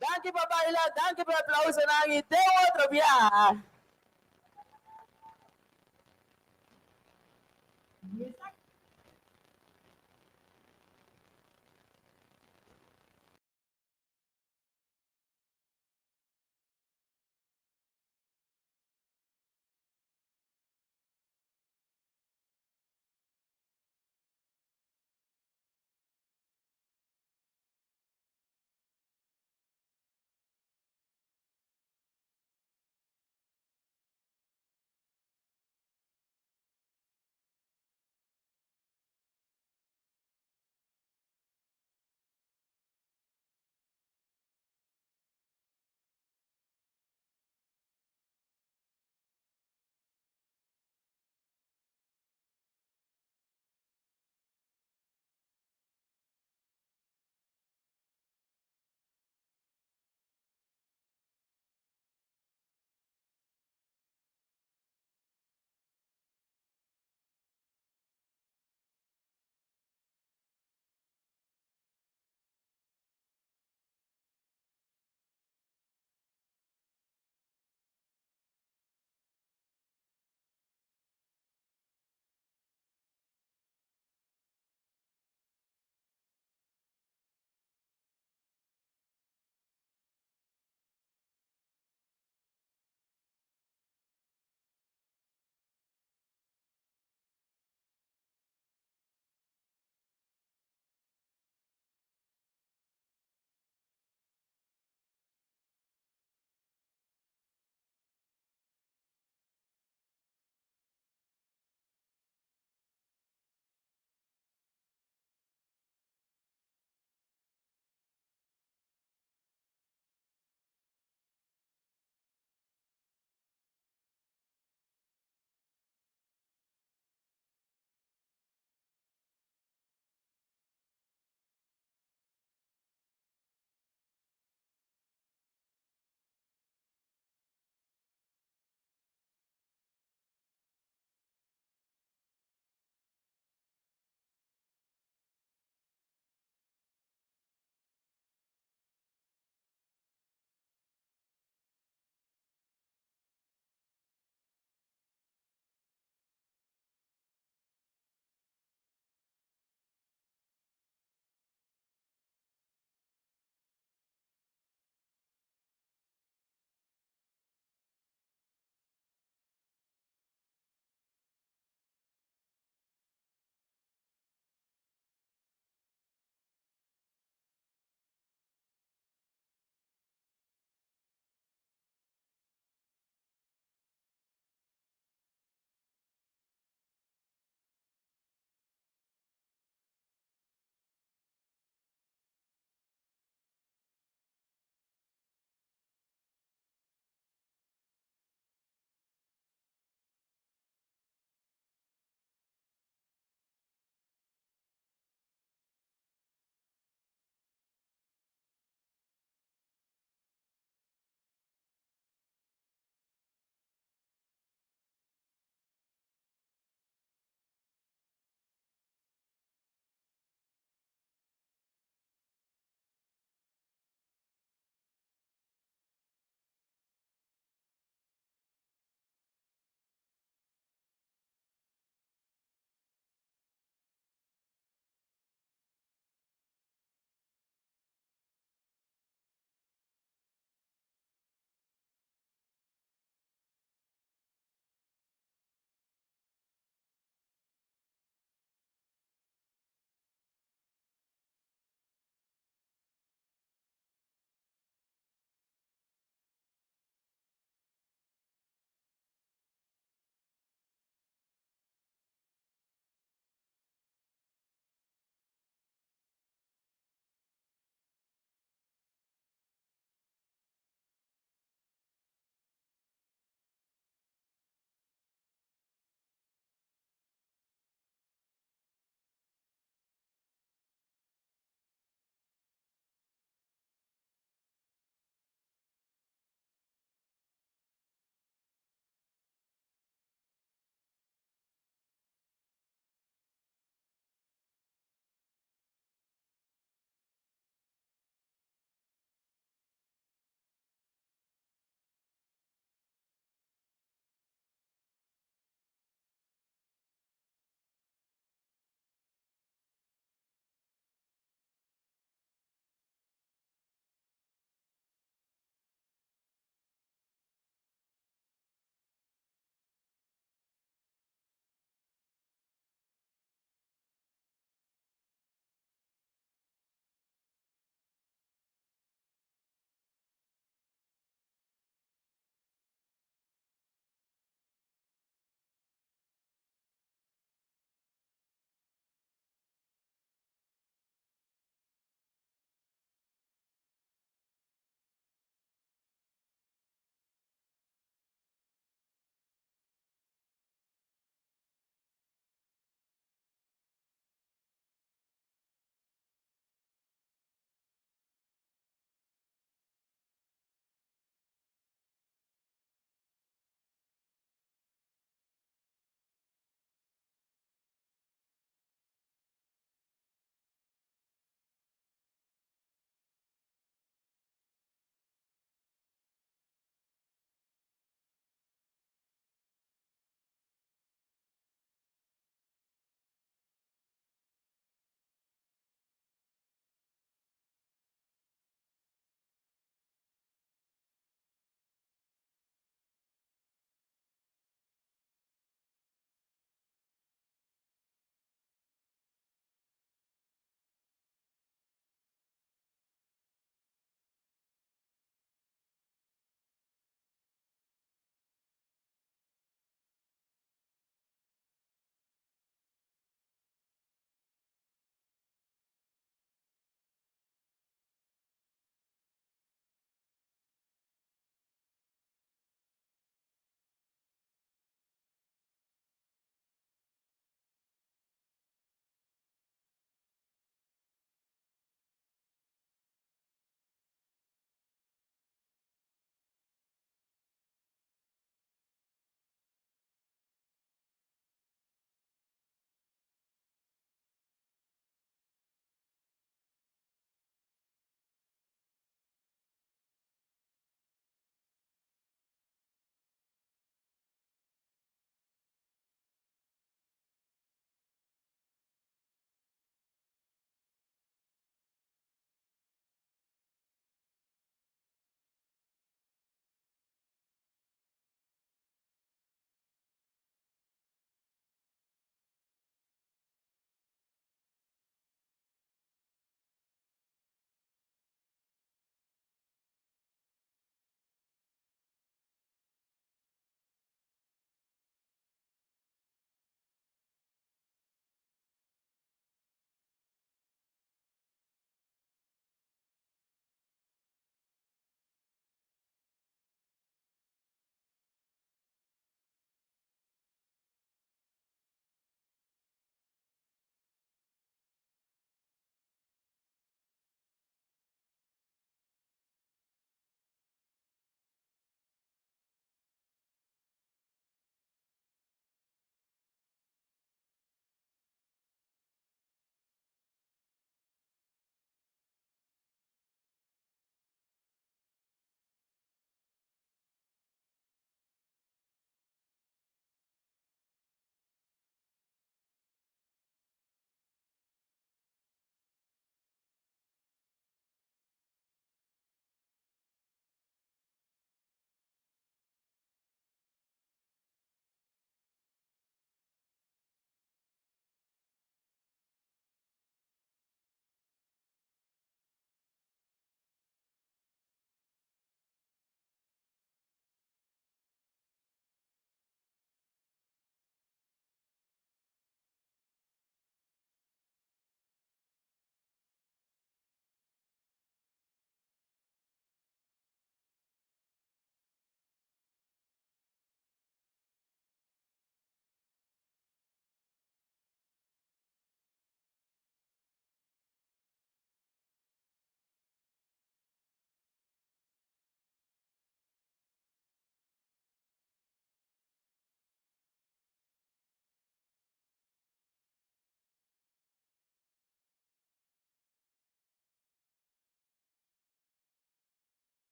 Danke per bailar, danke per applauso, Nagi. Te outro via.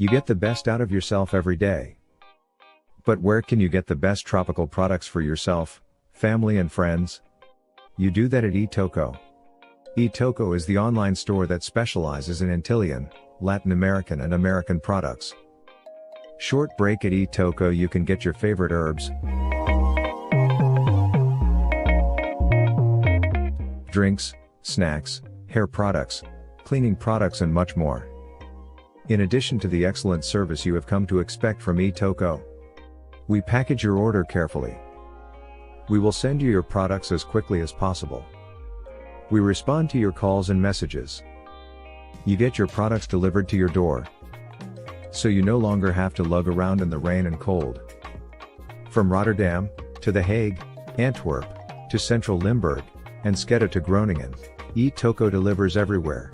You get the best out of yourself every day. But where can you get the best tropical products for yourself, family and friends? You do that at eToco. eToco is the online store that specializes in Antillean, Latin American and American products. Short break at eToco, you can get your favorite herbs, drinks, snacks, hair products, cleaning products and much more. In addition to the excellent service you have come to expect from eToco, we package your order carefully. We will send you your products as quickly as possible. We respond to your calls and messages. You get your products delivered to your door, so you no longer have to lug around in the rain and cold. From Rotterdam, to The Hague, Antwerp, to Central Limburg, and Sketta to Groningen, eToco delivers everywhere.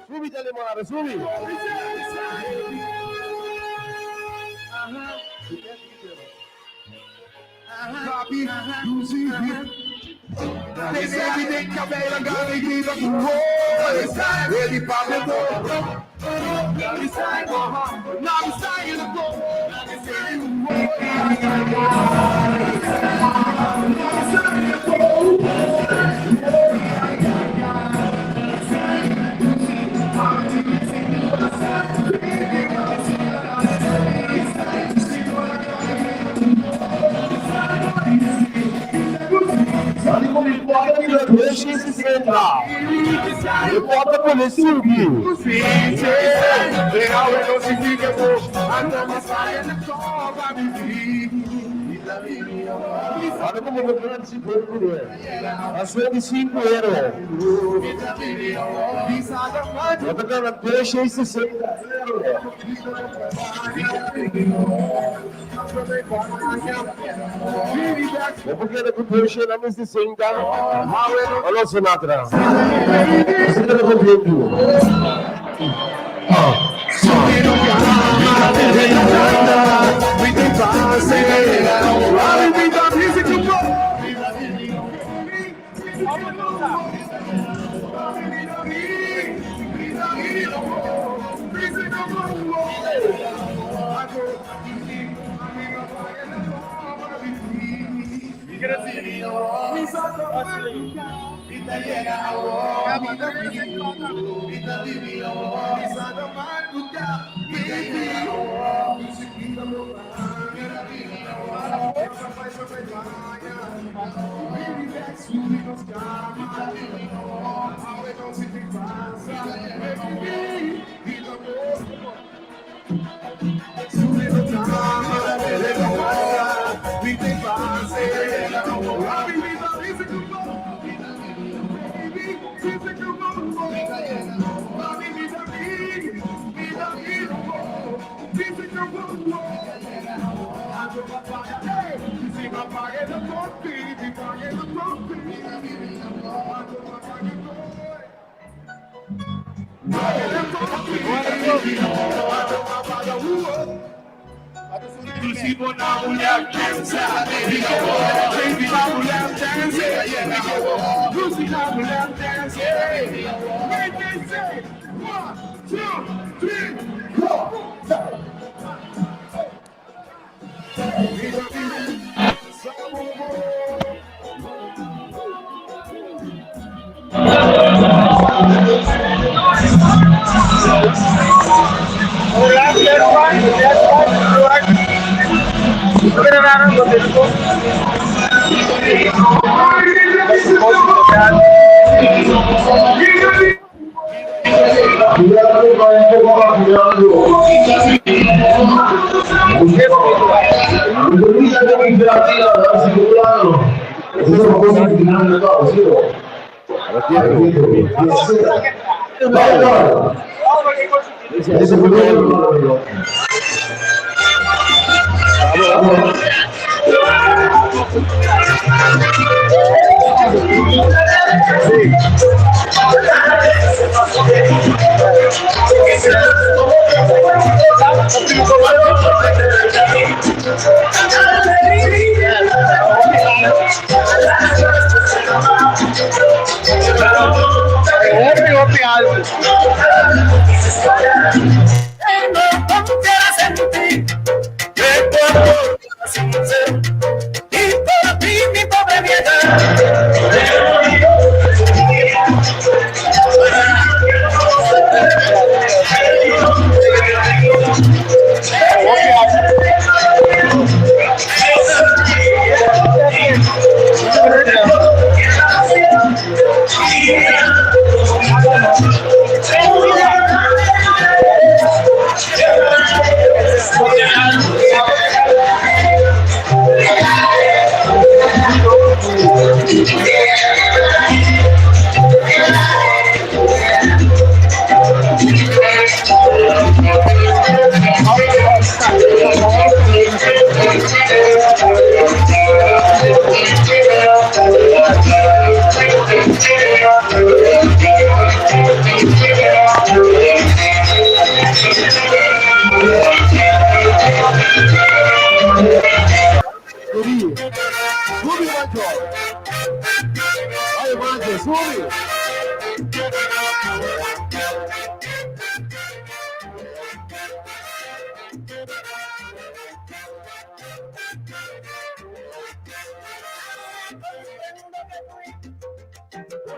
Subito alle mare, subito. Copy, you see it. They say we think I'm better, gotta give up the road. Ready for the door. Now we sign, now we sign in the door. Now we sign in the Deixa-se sentar. Eu boto pra ver se subiu. Legal, eu não se fica bom. A dama sai na cova, me Olha como eu vou ganhar de 5 euros por ano. A sua é de 5 euros. Eu tô ganhando peixe e 60 euros. Eu vou ganhar com peixe na minha 60. Olha o Sinatra. Você tá comigo.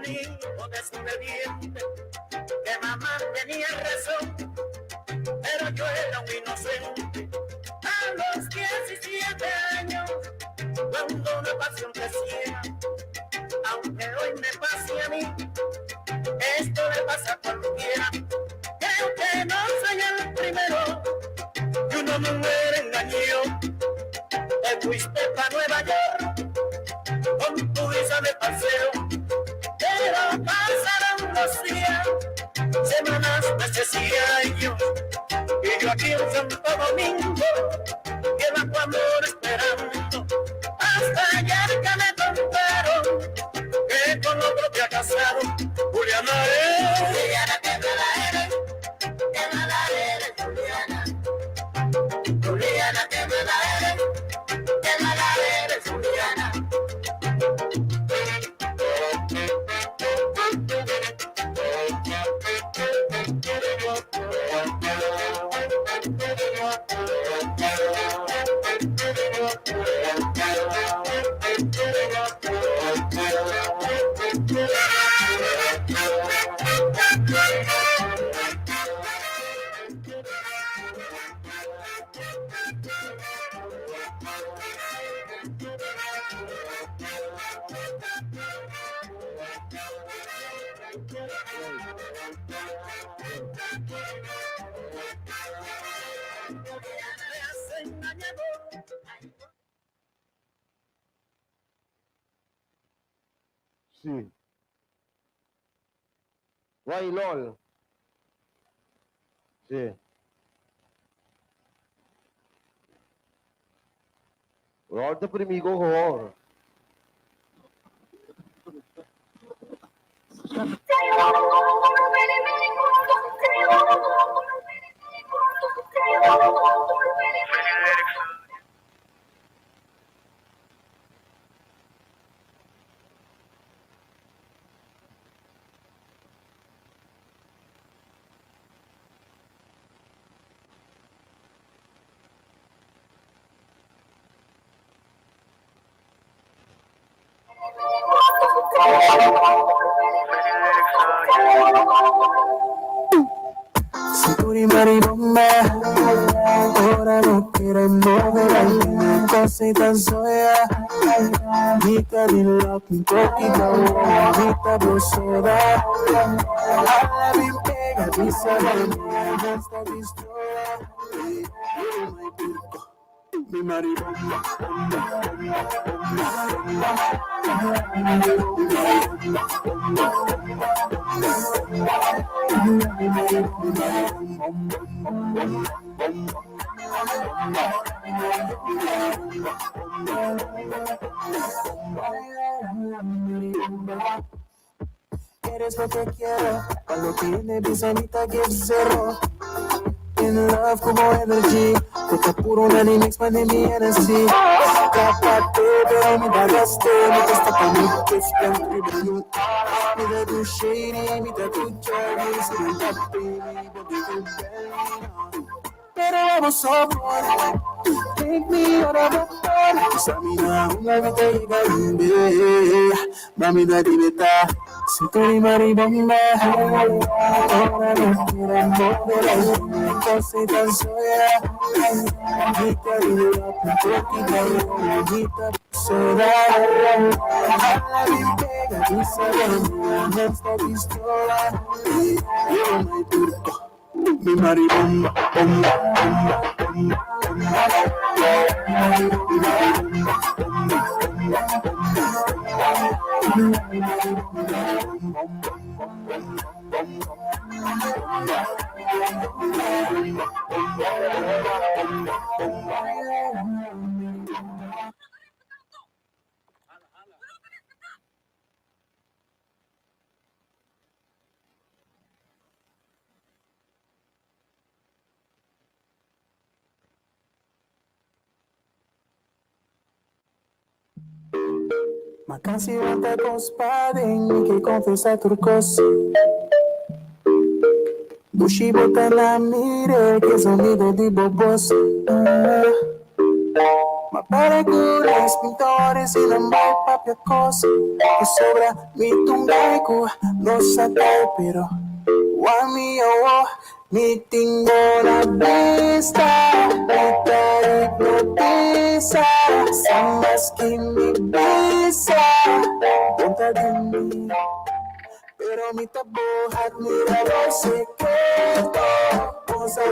bonito, desobediente, que mamá tenía razón, pero yo era un inocente. A los 17 años, cuando una pasión crecía, aunque hoy me pase a mí, esto le pasa a cualquiera. Creo que no soy el primero que una mujer engañó. Te fuiste para Nueva York con tu visa de paseo, pero pasaron los días, semanas, meses y años, y yo aquí en Santo Domingo, queda tu amor esperando, hasta ayer que me contaron que con otro te ha casado. Juliana Juliana, qué mala eres, Juliana. Juliana, qué mala eres, Juliana. Sí. Why lol? Sí. Lol te primigo ho. Sicuri maribomba, ora no queremos ver alguna cosita soya. Vita di lock, un poquito, vita brusera. Alla mi pega, mi sabe, esta distroya. Mi maribomba, eres lo que quiero, cuando tiene bisanita que cero. In love como energy, toca puro un anime, expande mi energy. Cápate, pero me da gaste, me gusta pa' mí, que es contribución. Me da tu shady, me da tu cherry, se me da baby, body tu belly. Pero vamos a por, take me out of the fun. Esa mina, una vez te llega un bebé, mami da dineta. Sicuri maribomba, ora no queremos ver alguna cosita soya. Vita di lock, un poquito, vita soda. Alla mi pega, mi sabe, esta pistola. You're my turco, mi maribomba, bomba, bomba, bomba, Makasi wanta pospadeng, que confessa turcos. Bushi bota na mire, que sonido de bobos. Maparegulas, pintores y lambay papia cosa que sobra mi tumbeco no sabe pero wami awo ni tingo la pista ni te hipnotiza sambas que mi pisa ponta de mí pero mi tabuja mira lo secreto cosa.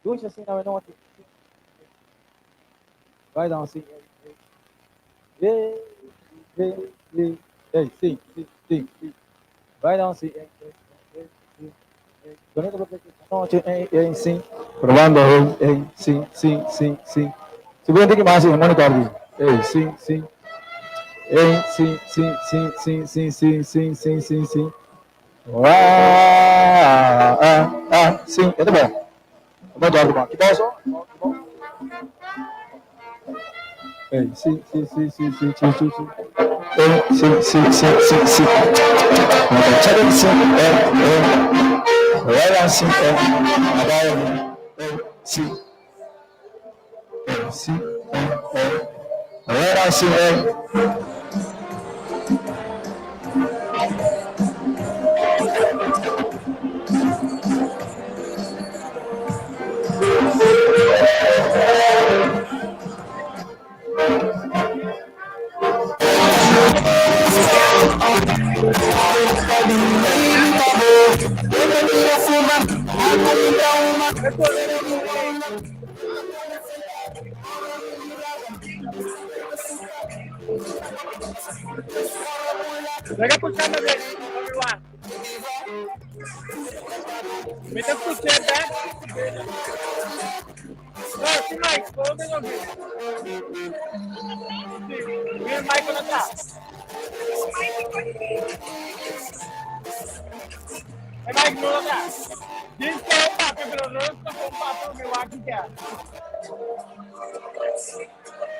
Puxa assim, não aqui. Vai dar assim. Ei, sim. Vai dar assim. Sim. Provando, sim. Se você tem que mais, monitor. Sim. Sim. Sim. É bom. Vamos dar uma. Que posso? Sim. Sim. Agora sim. Sim. Agora sim. Pega por cima dele, vamos lá. Meta escuchando, né? Não, se mais, vamos ver. Vem mais para cá. É mais para cá. Diz que é o papo, pelo menos, que é o papo, meu aqui que é.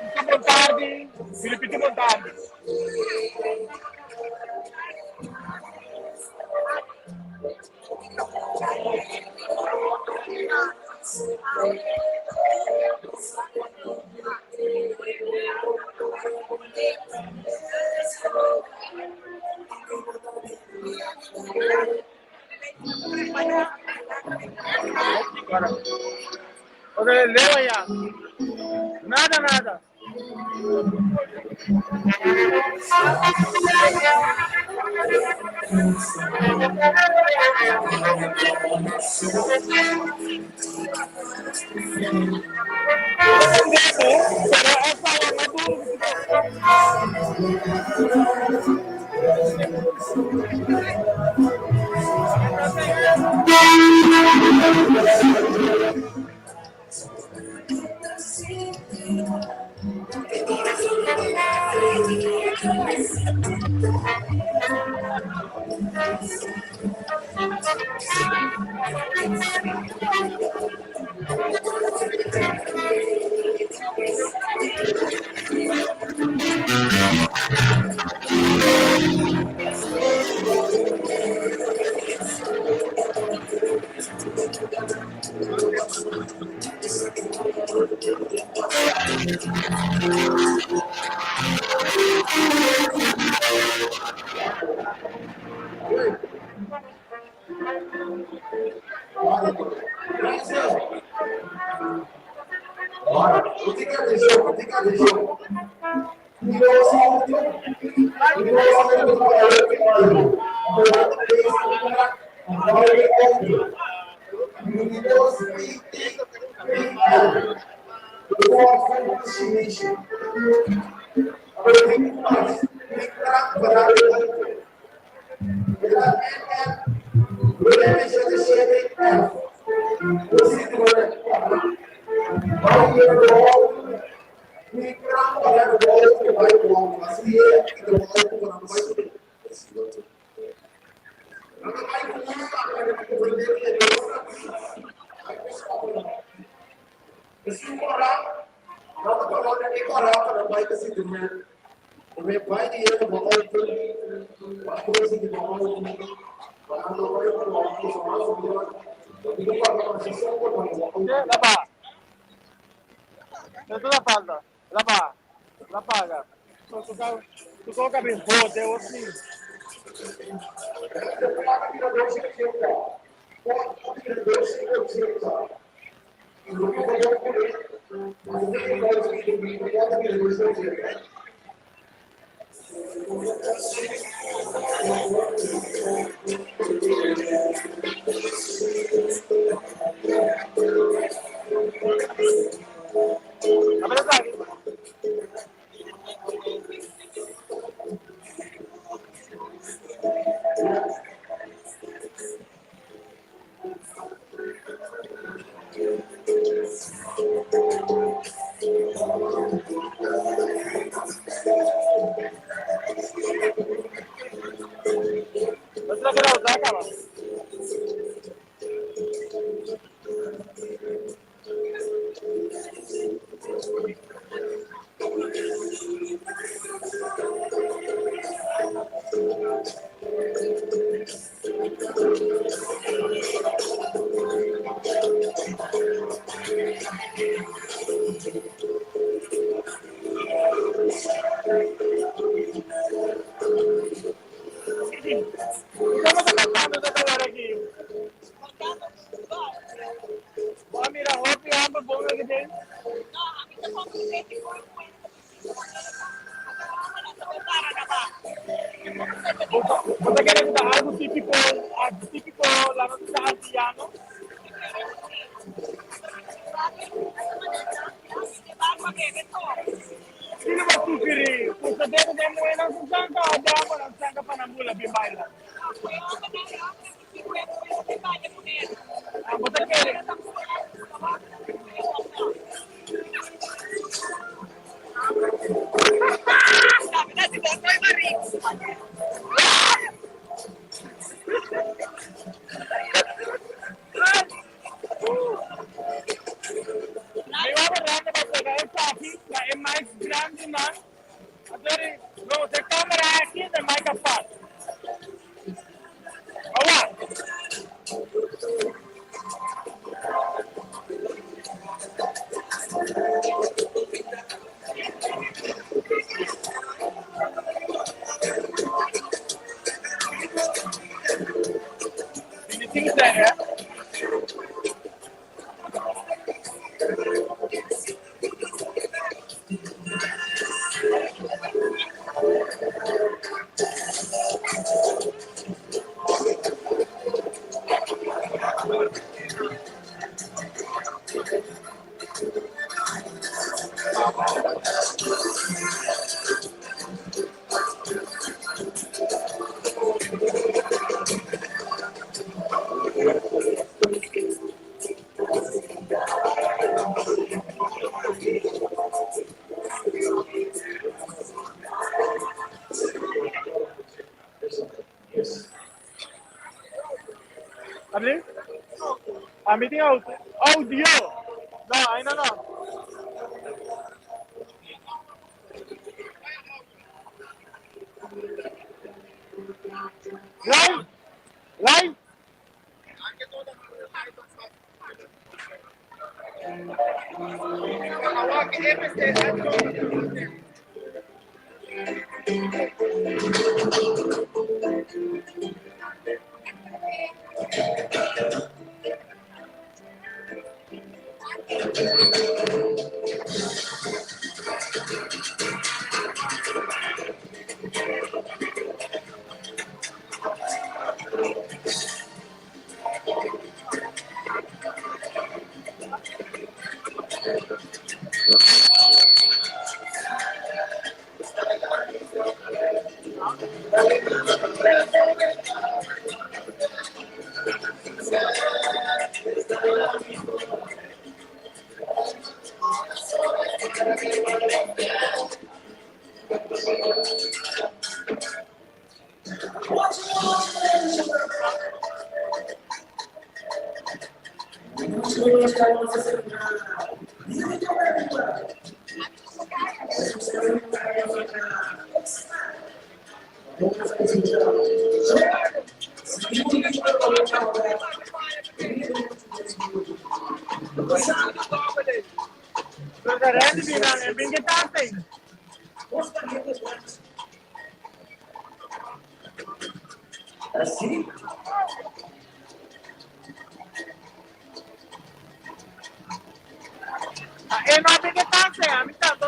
Fique à vontade, Felipe, fique à vontade. Olha, leu aí. Nada. Kasi orang, kalau dari orang kalau baik kasi dengan, kami baik dia tu bawa itu, aku kasi dia bawa itu, kalau bawa itu bawa itu semua semua, itu kalau masih semua bawa itu. Lapa. Ito la palda. Lapa. Lapaga. So, tu toca bem forte, eu assim. Basta que não dá, cara. Estamos tratando de trabalhar aqui. Vamos mirar roupa e ambos vão aqui dentro. Você quer dar algo típico lá no Sahariano? Sino ba sufiri? Kung sa dito tayo mo ng susangka, o dyan mo ng sangka pa ng mula bimbay lang. Basta kaya. May wawarang na ba sa kaya sa akin na mic grande man? At no, sa camera aqui na mic apart. Awa! Anything there? Abli? Meeting audio. No, I don't know. Live? Live? No hay que estarse, a mitad.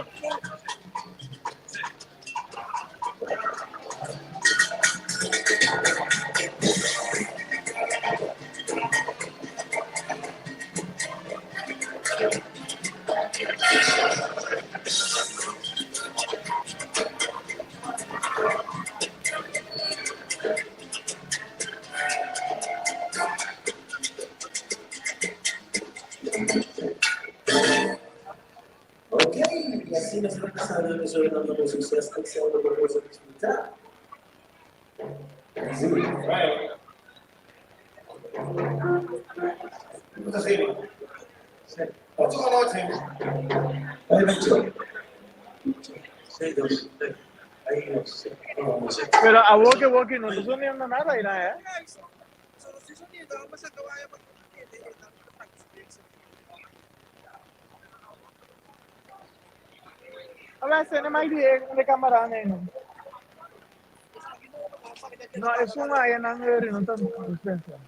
Ok, y así nos está pasando sobre la música que se lo vamos a disfrutar. Sí, bueno. Pero a walkie no te soniendo nada, ¿eh? Allora, se ne mai di camera neno. No, è su mai non è non tanto penso.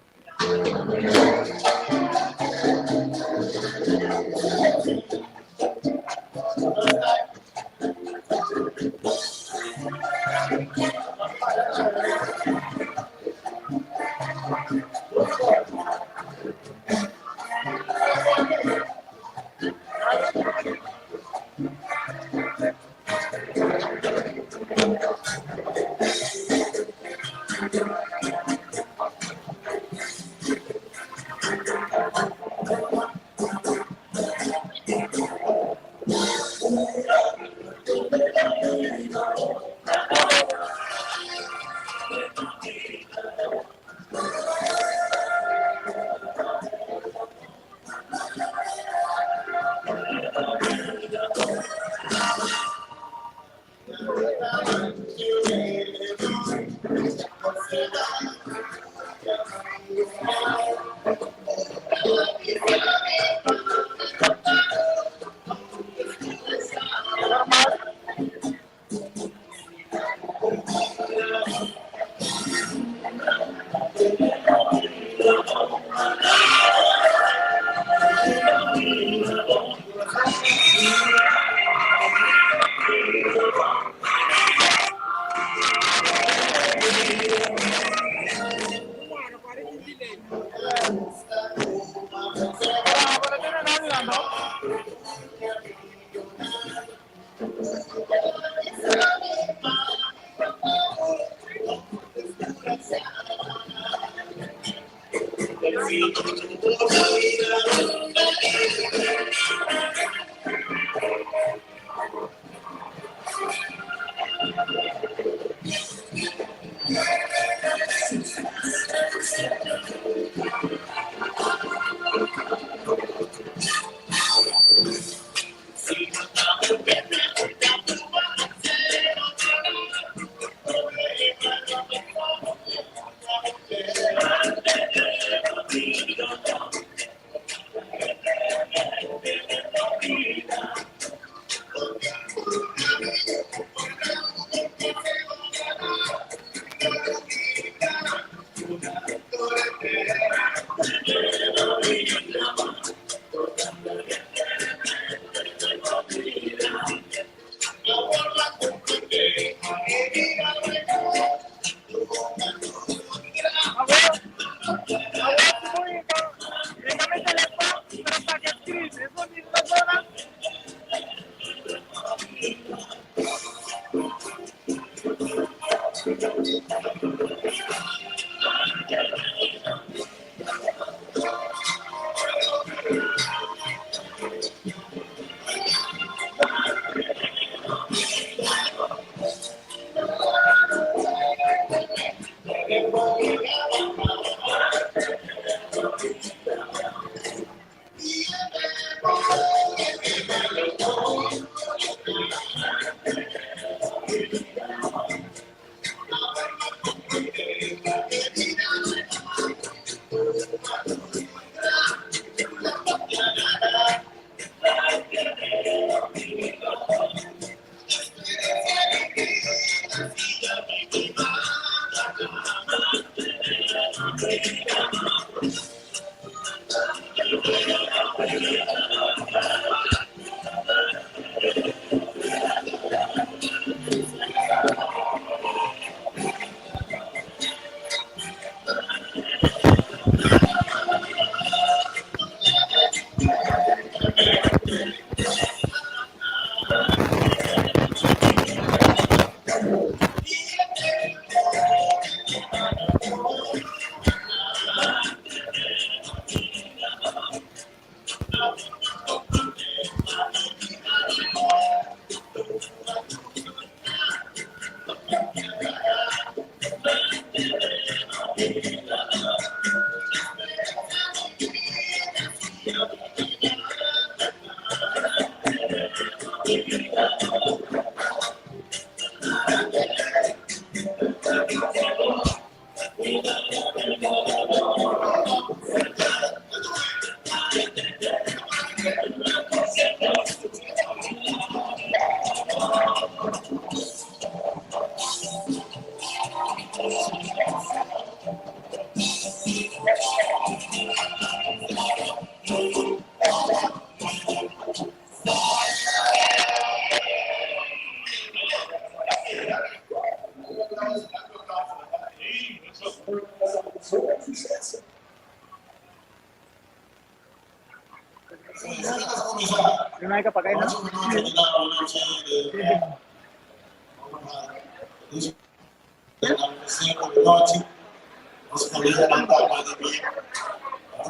May kapagay na.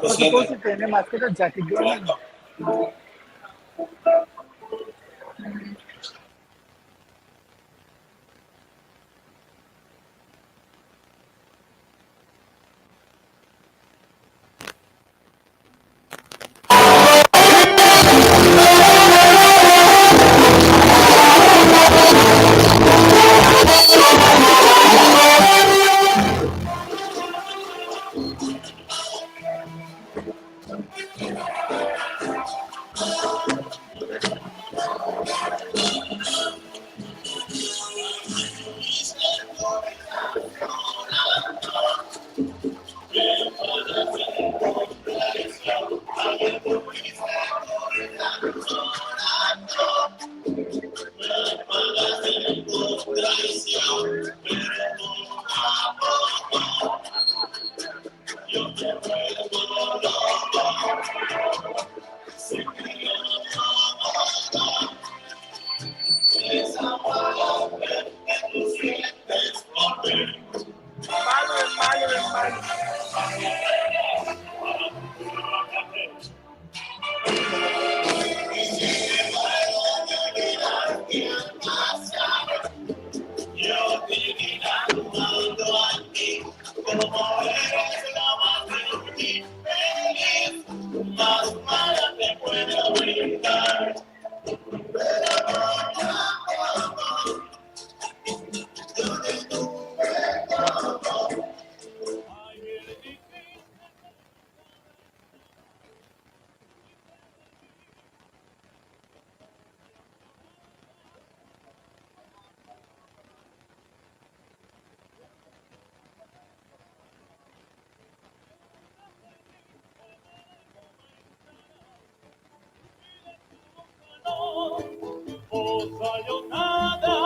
Suppose tiene más que el jacket.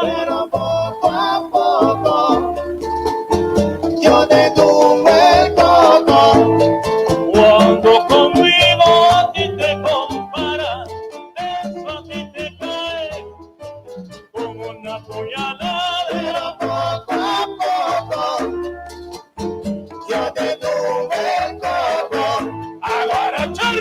Pero poco a poco yo te tuve el coco. Cuando conmigo a ti te comparas, eso a ti te cae como una puñalada. Pero poco a poco yo te tuve el coco. ¡Aguarachar!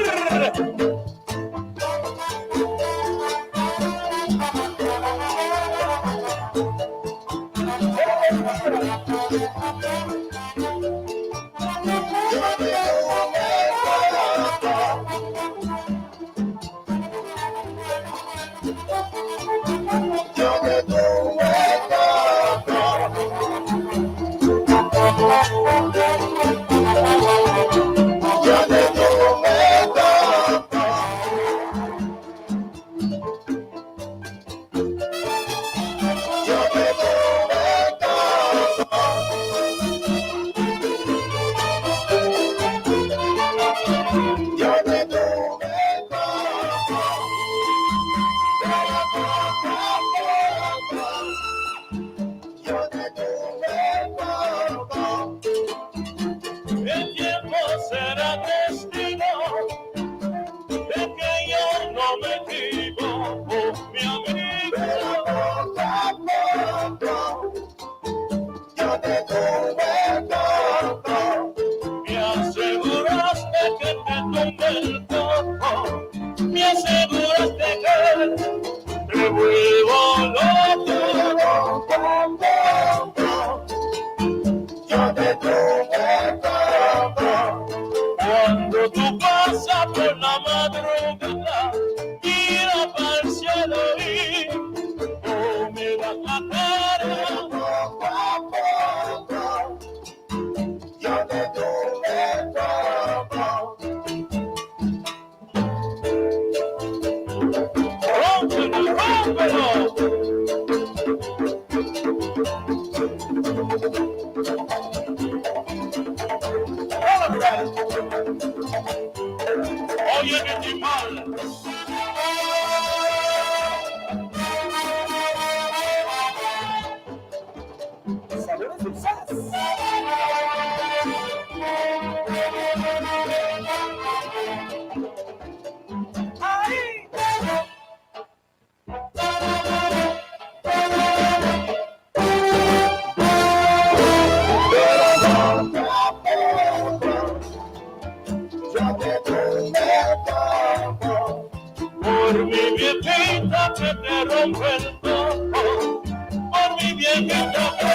Oye, mi animal. Saludos, suceso. Por mi viejita que te rompe el coco, por mi viejita que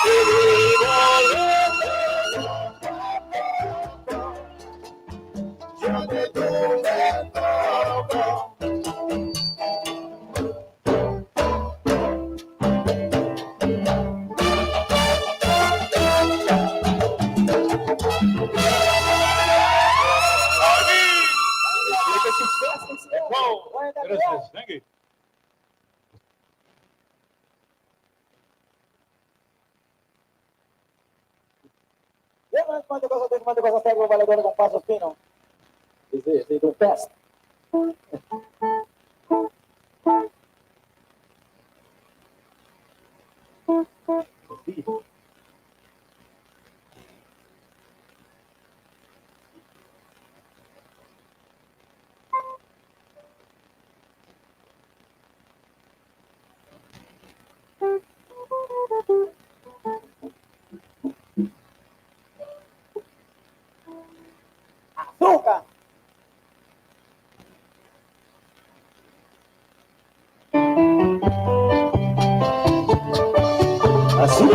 te vivo Yo te tuve todo. Wow, gracias, thank you. ¿Cuántas cosas tengo valedor con pasos finos? Sí, tu best. Sí. Azúcar. Así.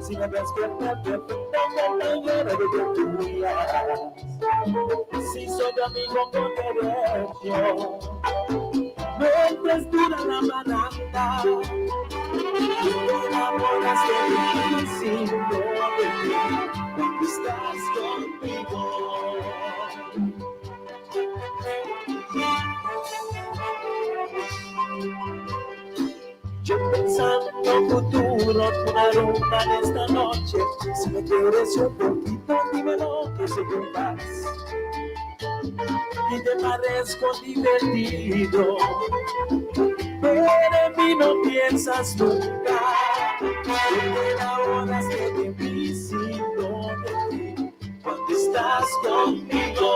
Si me despiertas, te pongo mañana de tu día. Si soy tu amigo con derecho, no entres dura la baranda. Te enamoras de mí sin poder cuando estás conmigo. Yo pensando futuro, una rumba en esta noche. Si me quieres un poquito, dímelo que sé que vas. Y te parezco divertido, pero en mí no piensas nunca. Te enamoras de mí sin de ti cuando estás conmigo.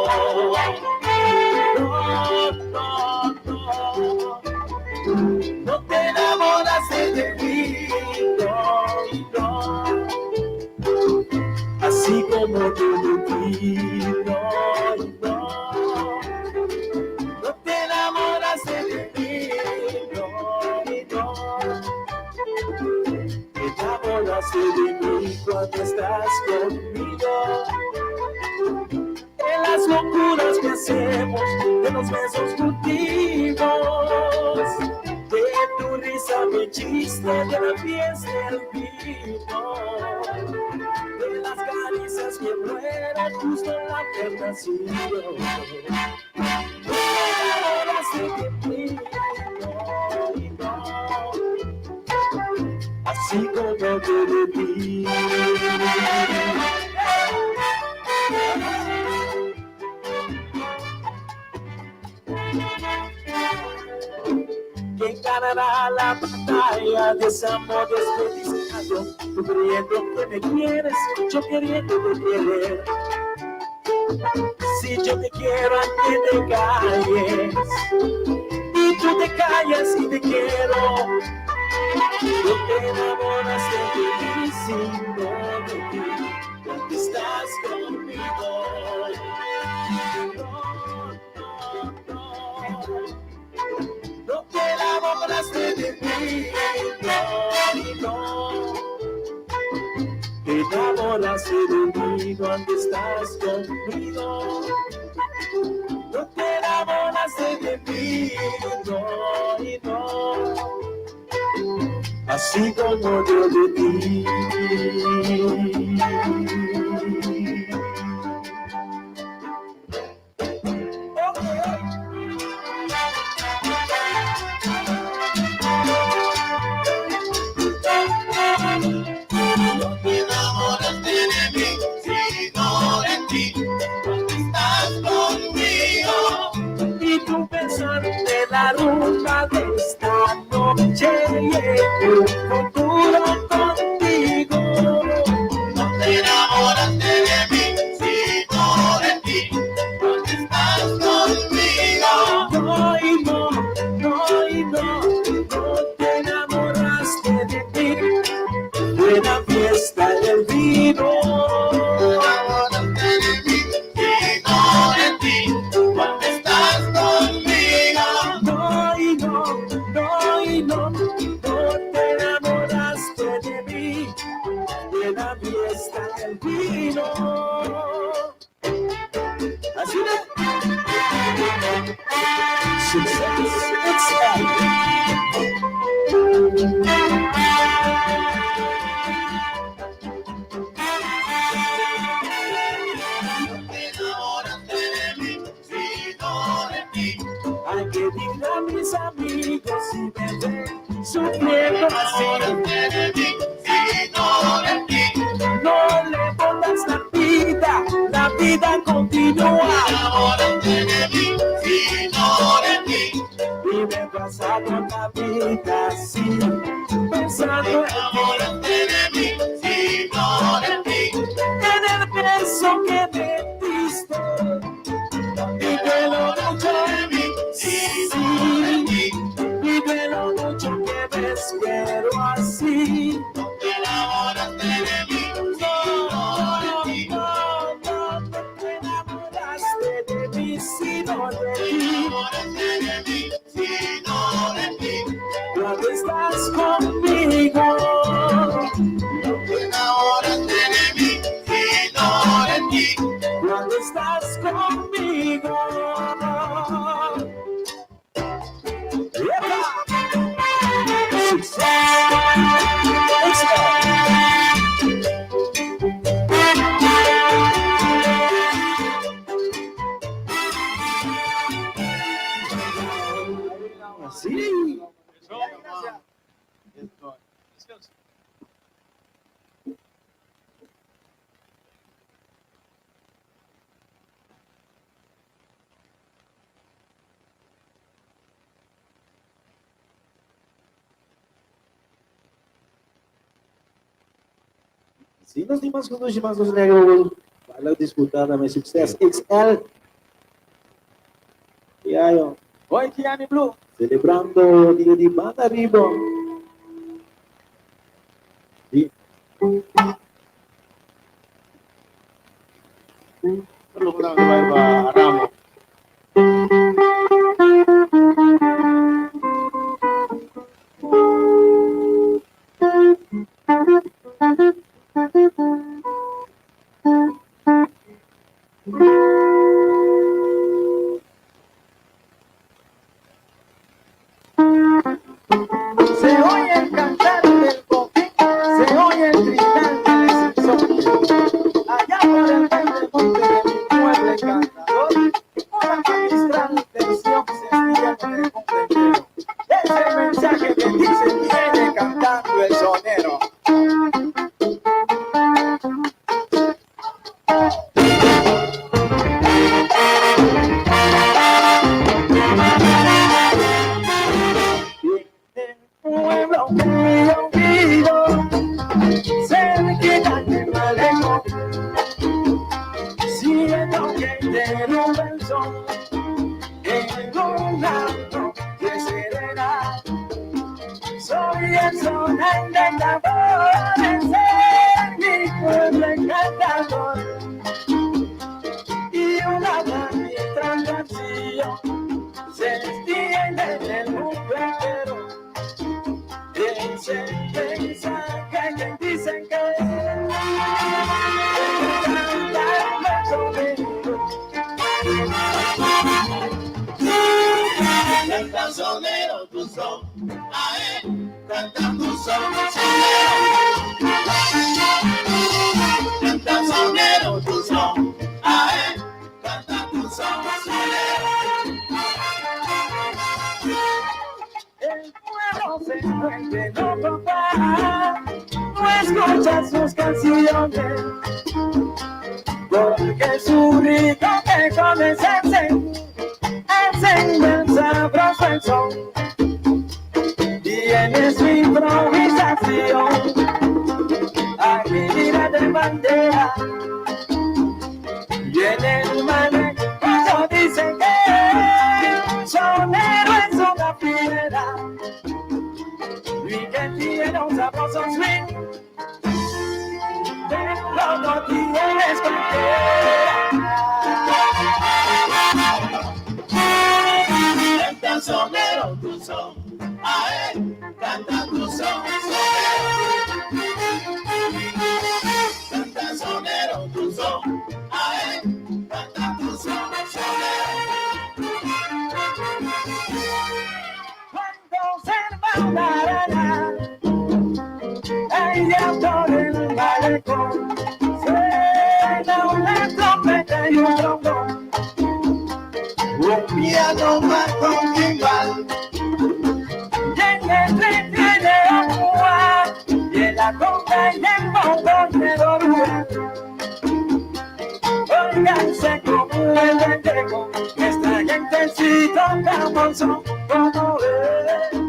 No te enamoras de mí, no. Así como tú de ti, no. No te enamoras de mí, no. Te enamoras de mí cuando estás conmigo. En las locuras que hacemos, de los besos furtivos, de tu risa mi chiste, de la fiesta el vino, de las caricias que mueren justo en la tentación. No te enamoras de mí, no. Así como yo de ti. ¿Quién ganará la batalla de ese amor desperdiciado? Tú creyendo que me quieres, yo queriendo te querer. Si yo te quiero a que te calles, y tú te callas y te quiero. No te enamoras de mí sin de ti cuando estás conmigo. No te enamoras de mí, no. Te enamoras de mí cuando estás conmigo. No te enamoras de mí, no. Así como yo de ti. mis amigos y me ven sufriendo así. No le botas la vida continúa. Y me he pasado la vida así, pensando en ti, en el beso que me diste, y de lo mucho y de lo mucho que me espero así. Te enamoraste de mí, no te enamoraste de mí, sino de ti. Cuando estás conmigo, no te enamoraste de mí, sino de ti. Cuando estás conmigo. Sí. Sino di mas conhecidos dos negros para disputar a minha sucesso XL. E aí, ó. Oi, Kiani Blue. Celebrando o dia de Banda'riba. Perlu kurang ba Ramo. Se oye el cantar del boquín, se oye el gritar del sinsonte. Allá por el verde monte de mi pueblo encantador, una magistral lección se estira con el comprendero. Es el mensaje que dice viene cantando el sonero. Pueblo que yo vivo, cerquita del malecón, siento que interrumpe el sol, en un alto de serena. Soy el sonante de tambores en mi pueblo encantador, y una magistral canción se extiende en el mundo entero. Ese mensaje que dicen que canta sonero tu son, ae, canta tu son, canta sonero tu son, ae, canta tu son, el pueblo se encuentre loco para no escuchar sus canciones, porque su ritmo que comienza el sabroso el son, y en su improvisación agilidad de bandera, y en el manejo dicen que sonero es una fiera, y que tiene un sabroso swing, pero no tienes cualquiera. Canta sonero tu son, ae, canta tu son, canta sonero tu son, ae, canta tu son, cuando se mandará ella por el malecón, suena una trompeta y un trombón, un piano más con timbal, dulce como el lentejo, esta gentecita tan son como él.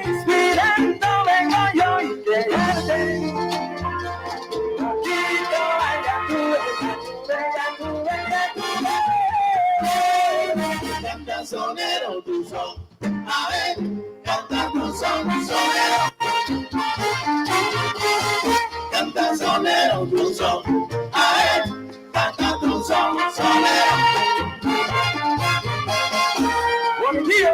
Inspirando vengo yo y llegarte. Poquito vaya tú, bella tú, bella tú, bella tú. Canta sonero tu son, a ver, canta tu son, sonero. Canta sonero tu son, a ver, canta tu son, sonero. Buen día.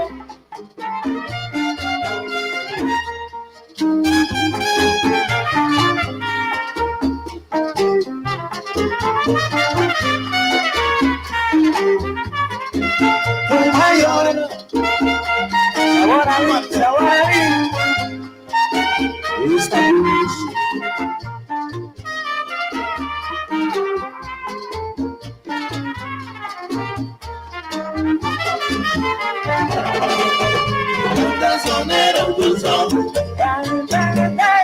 Canta sonero tu son, Canta, canta,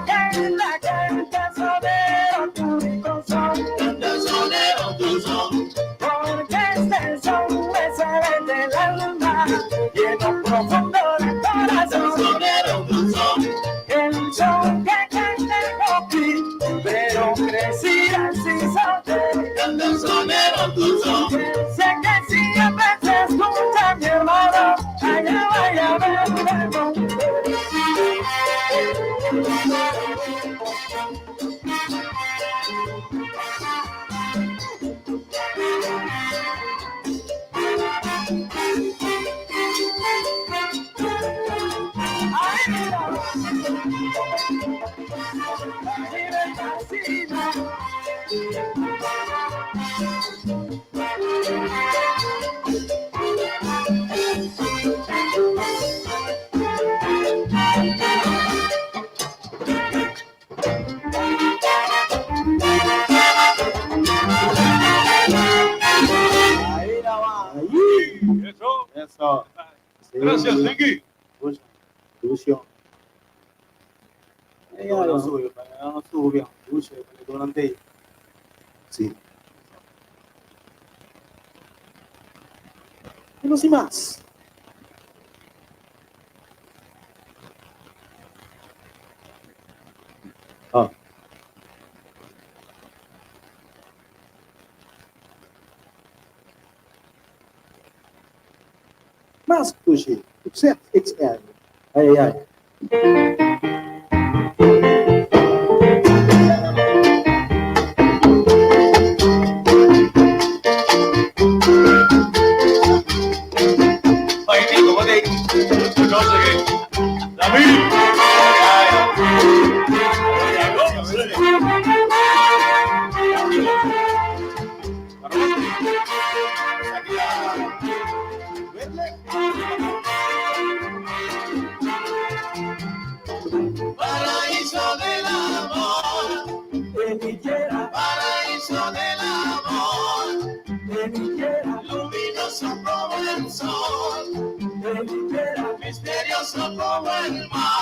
canta, canta, sonero tu rico son. canta sonero tu son, Porque este son me sale del alma, lleno profundo del corazón. sonero tu son, El son que canta el copi, pero crecí así solté. canta sonero tu son. Sé que siempre se escucha mi hermano, allá vaya a ver el mundo. Ay, mira, ay, me fascina. Ahí la va. Eso. Eso. Sí. Gracias, Tiki. Escucha, ilusión. Ella lo suyo, para que no subió. Escucha, para que durante ella. Sí. Menos y más. Ah. Más pushy. Except XL. Ay, ay, ay. Ay, Nico, ¿cómo te no sé qué? David. Paraíso del amor, paraíso del amor, luminoso como el sol, misterioso como el mar.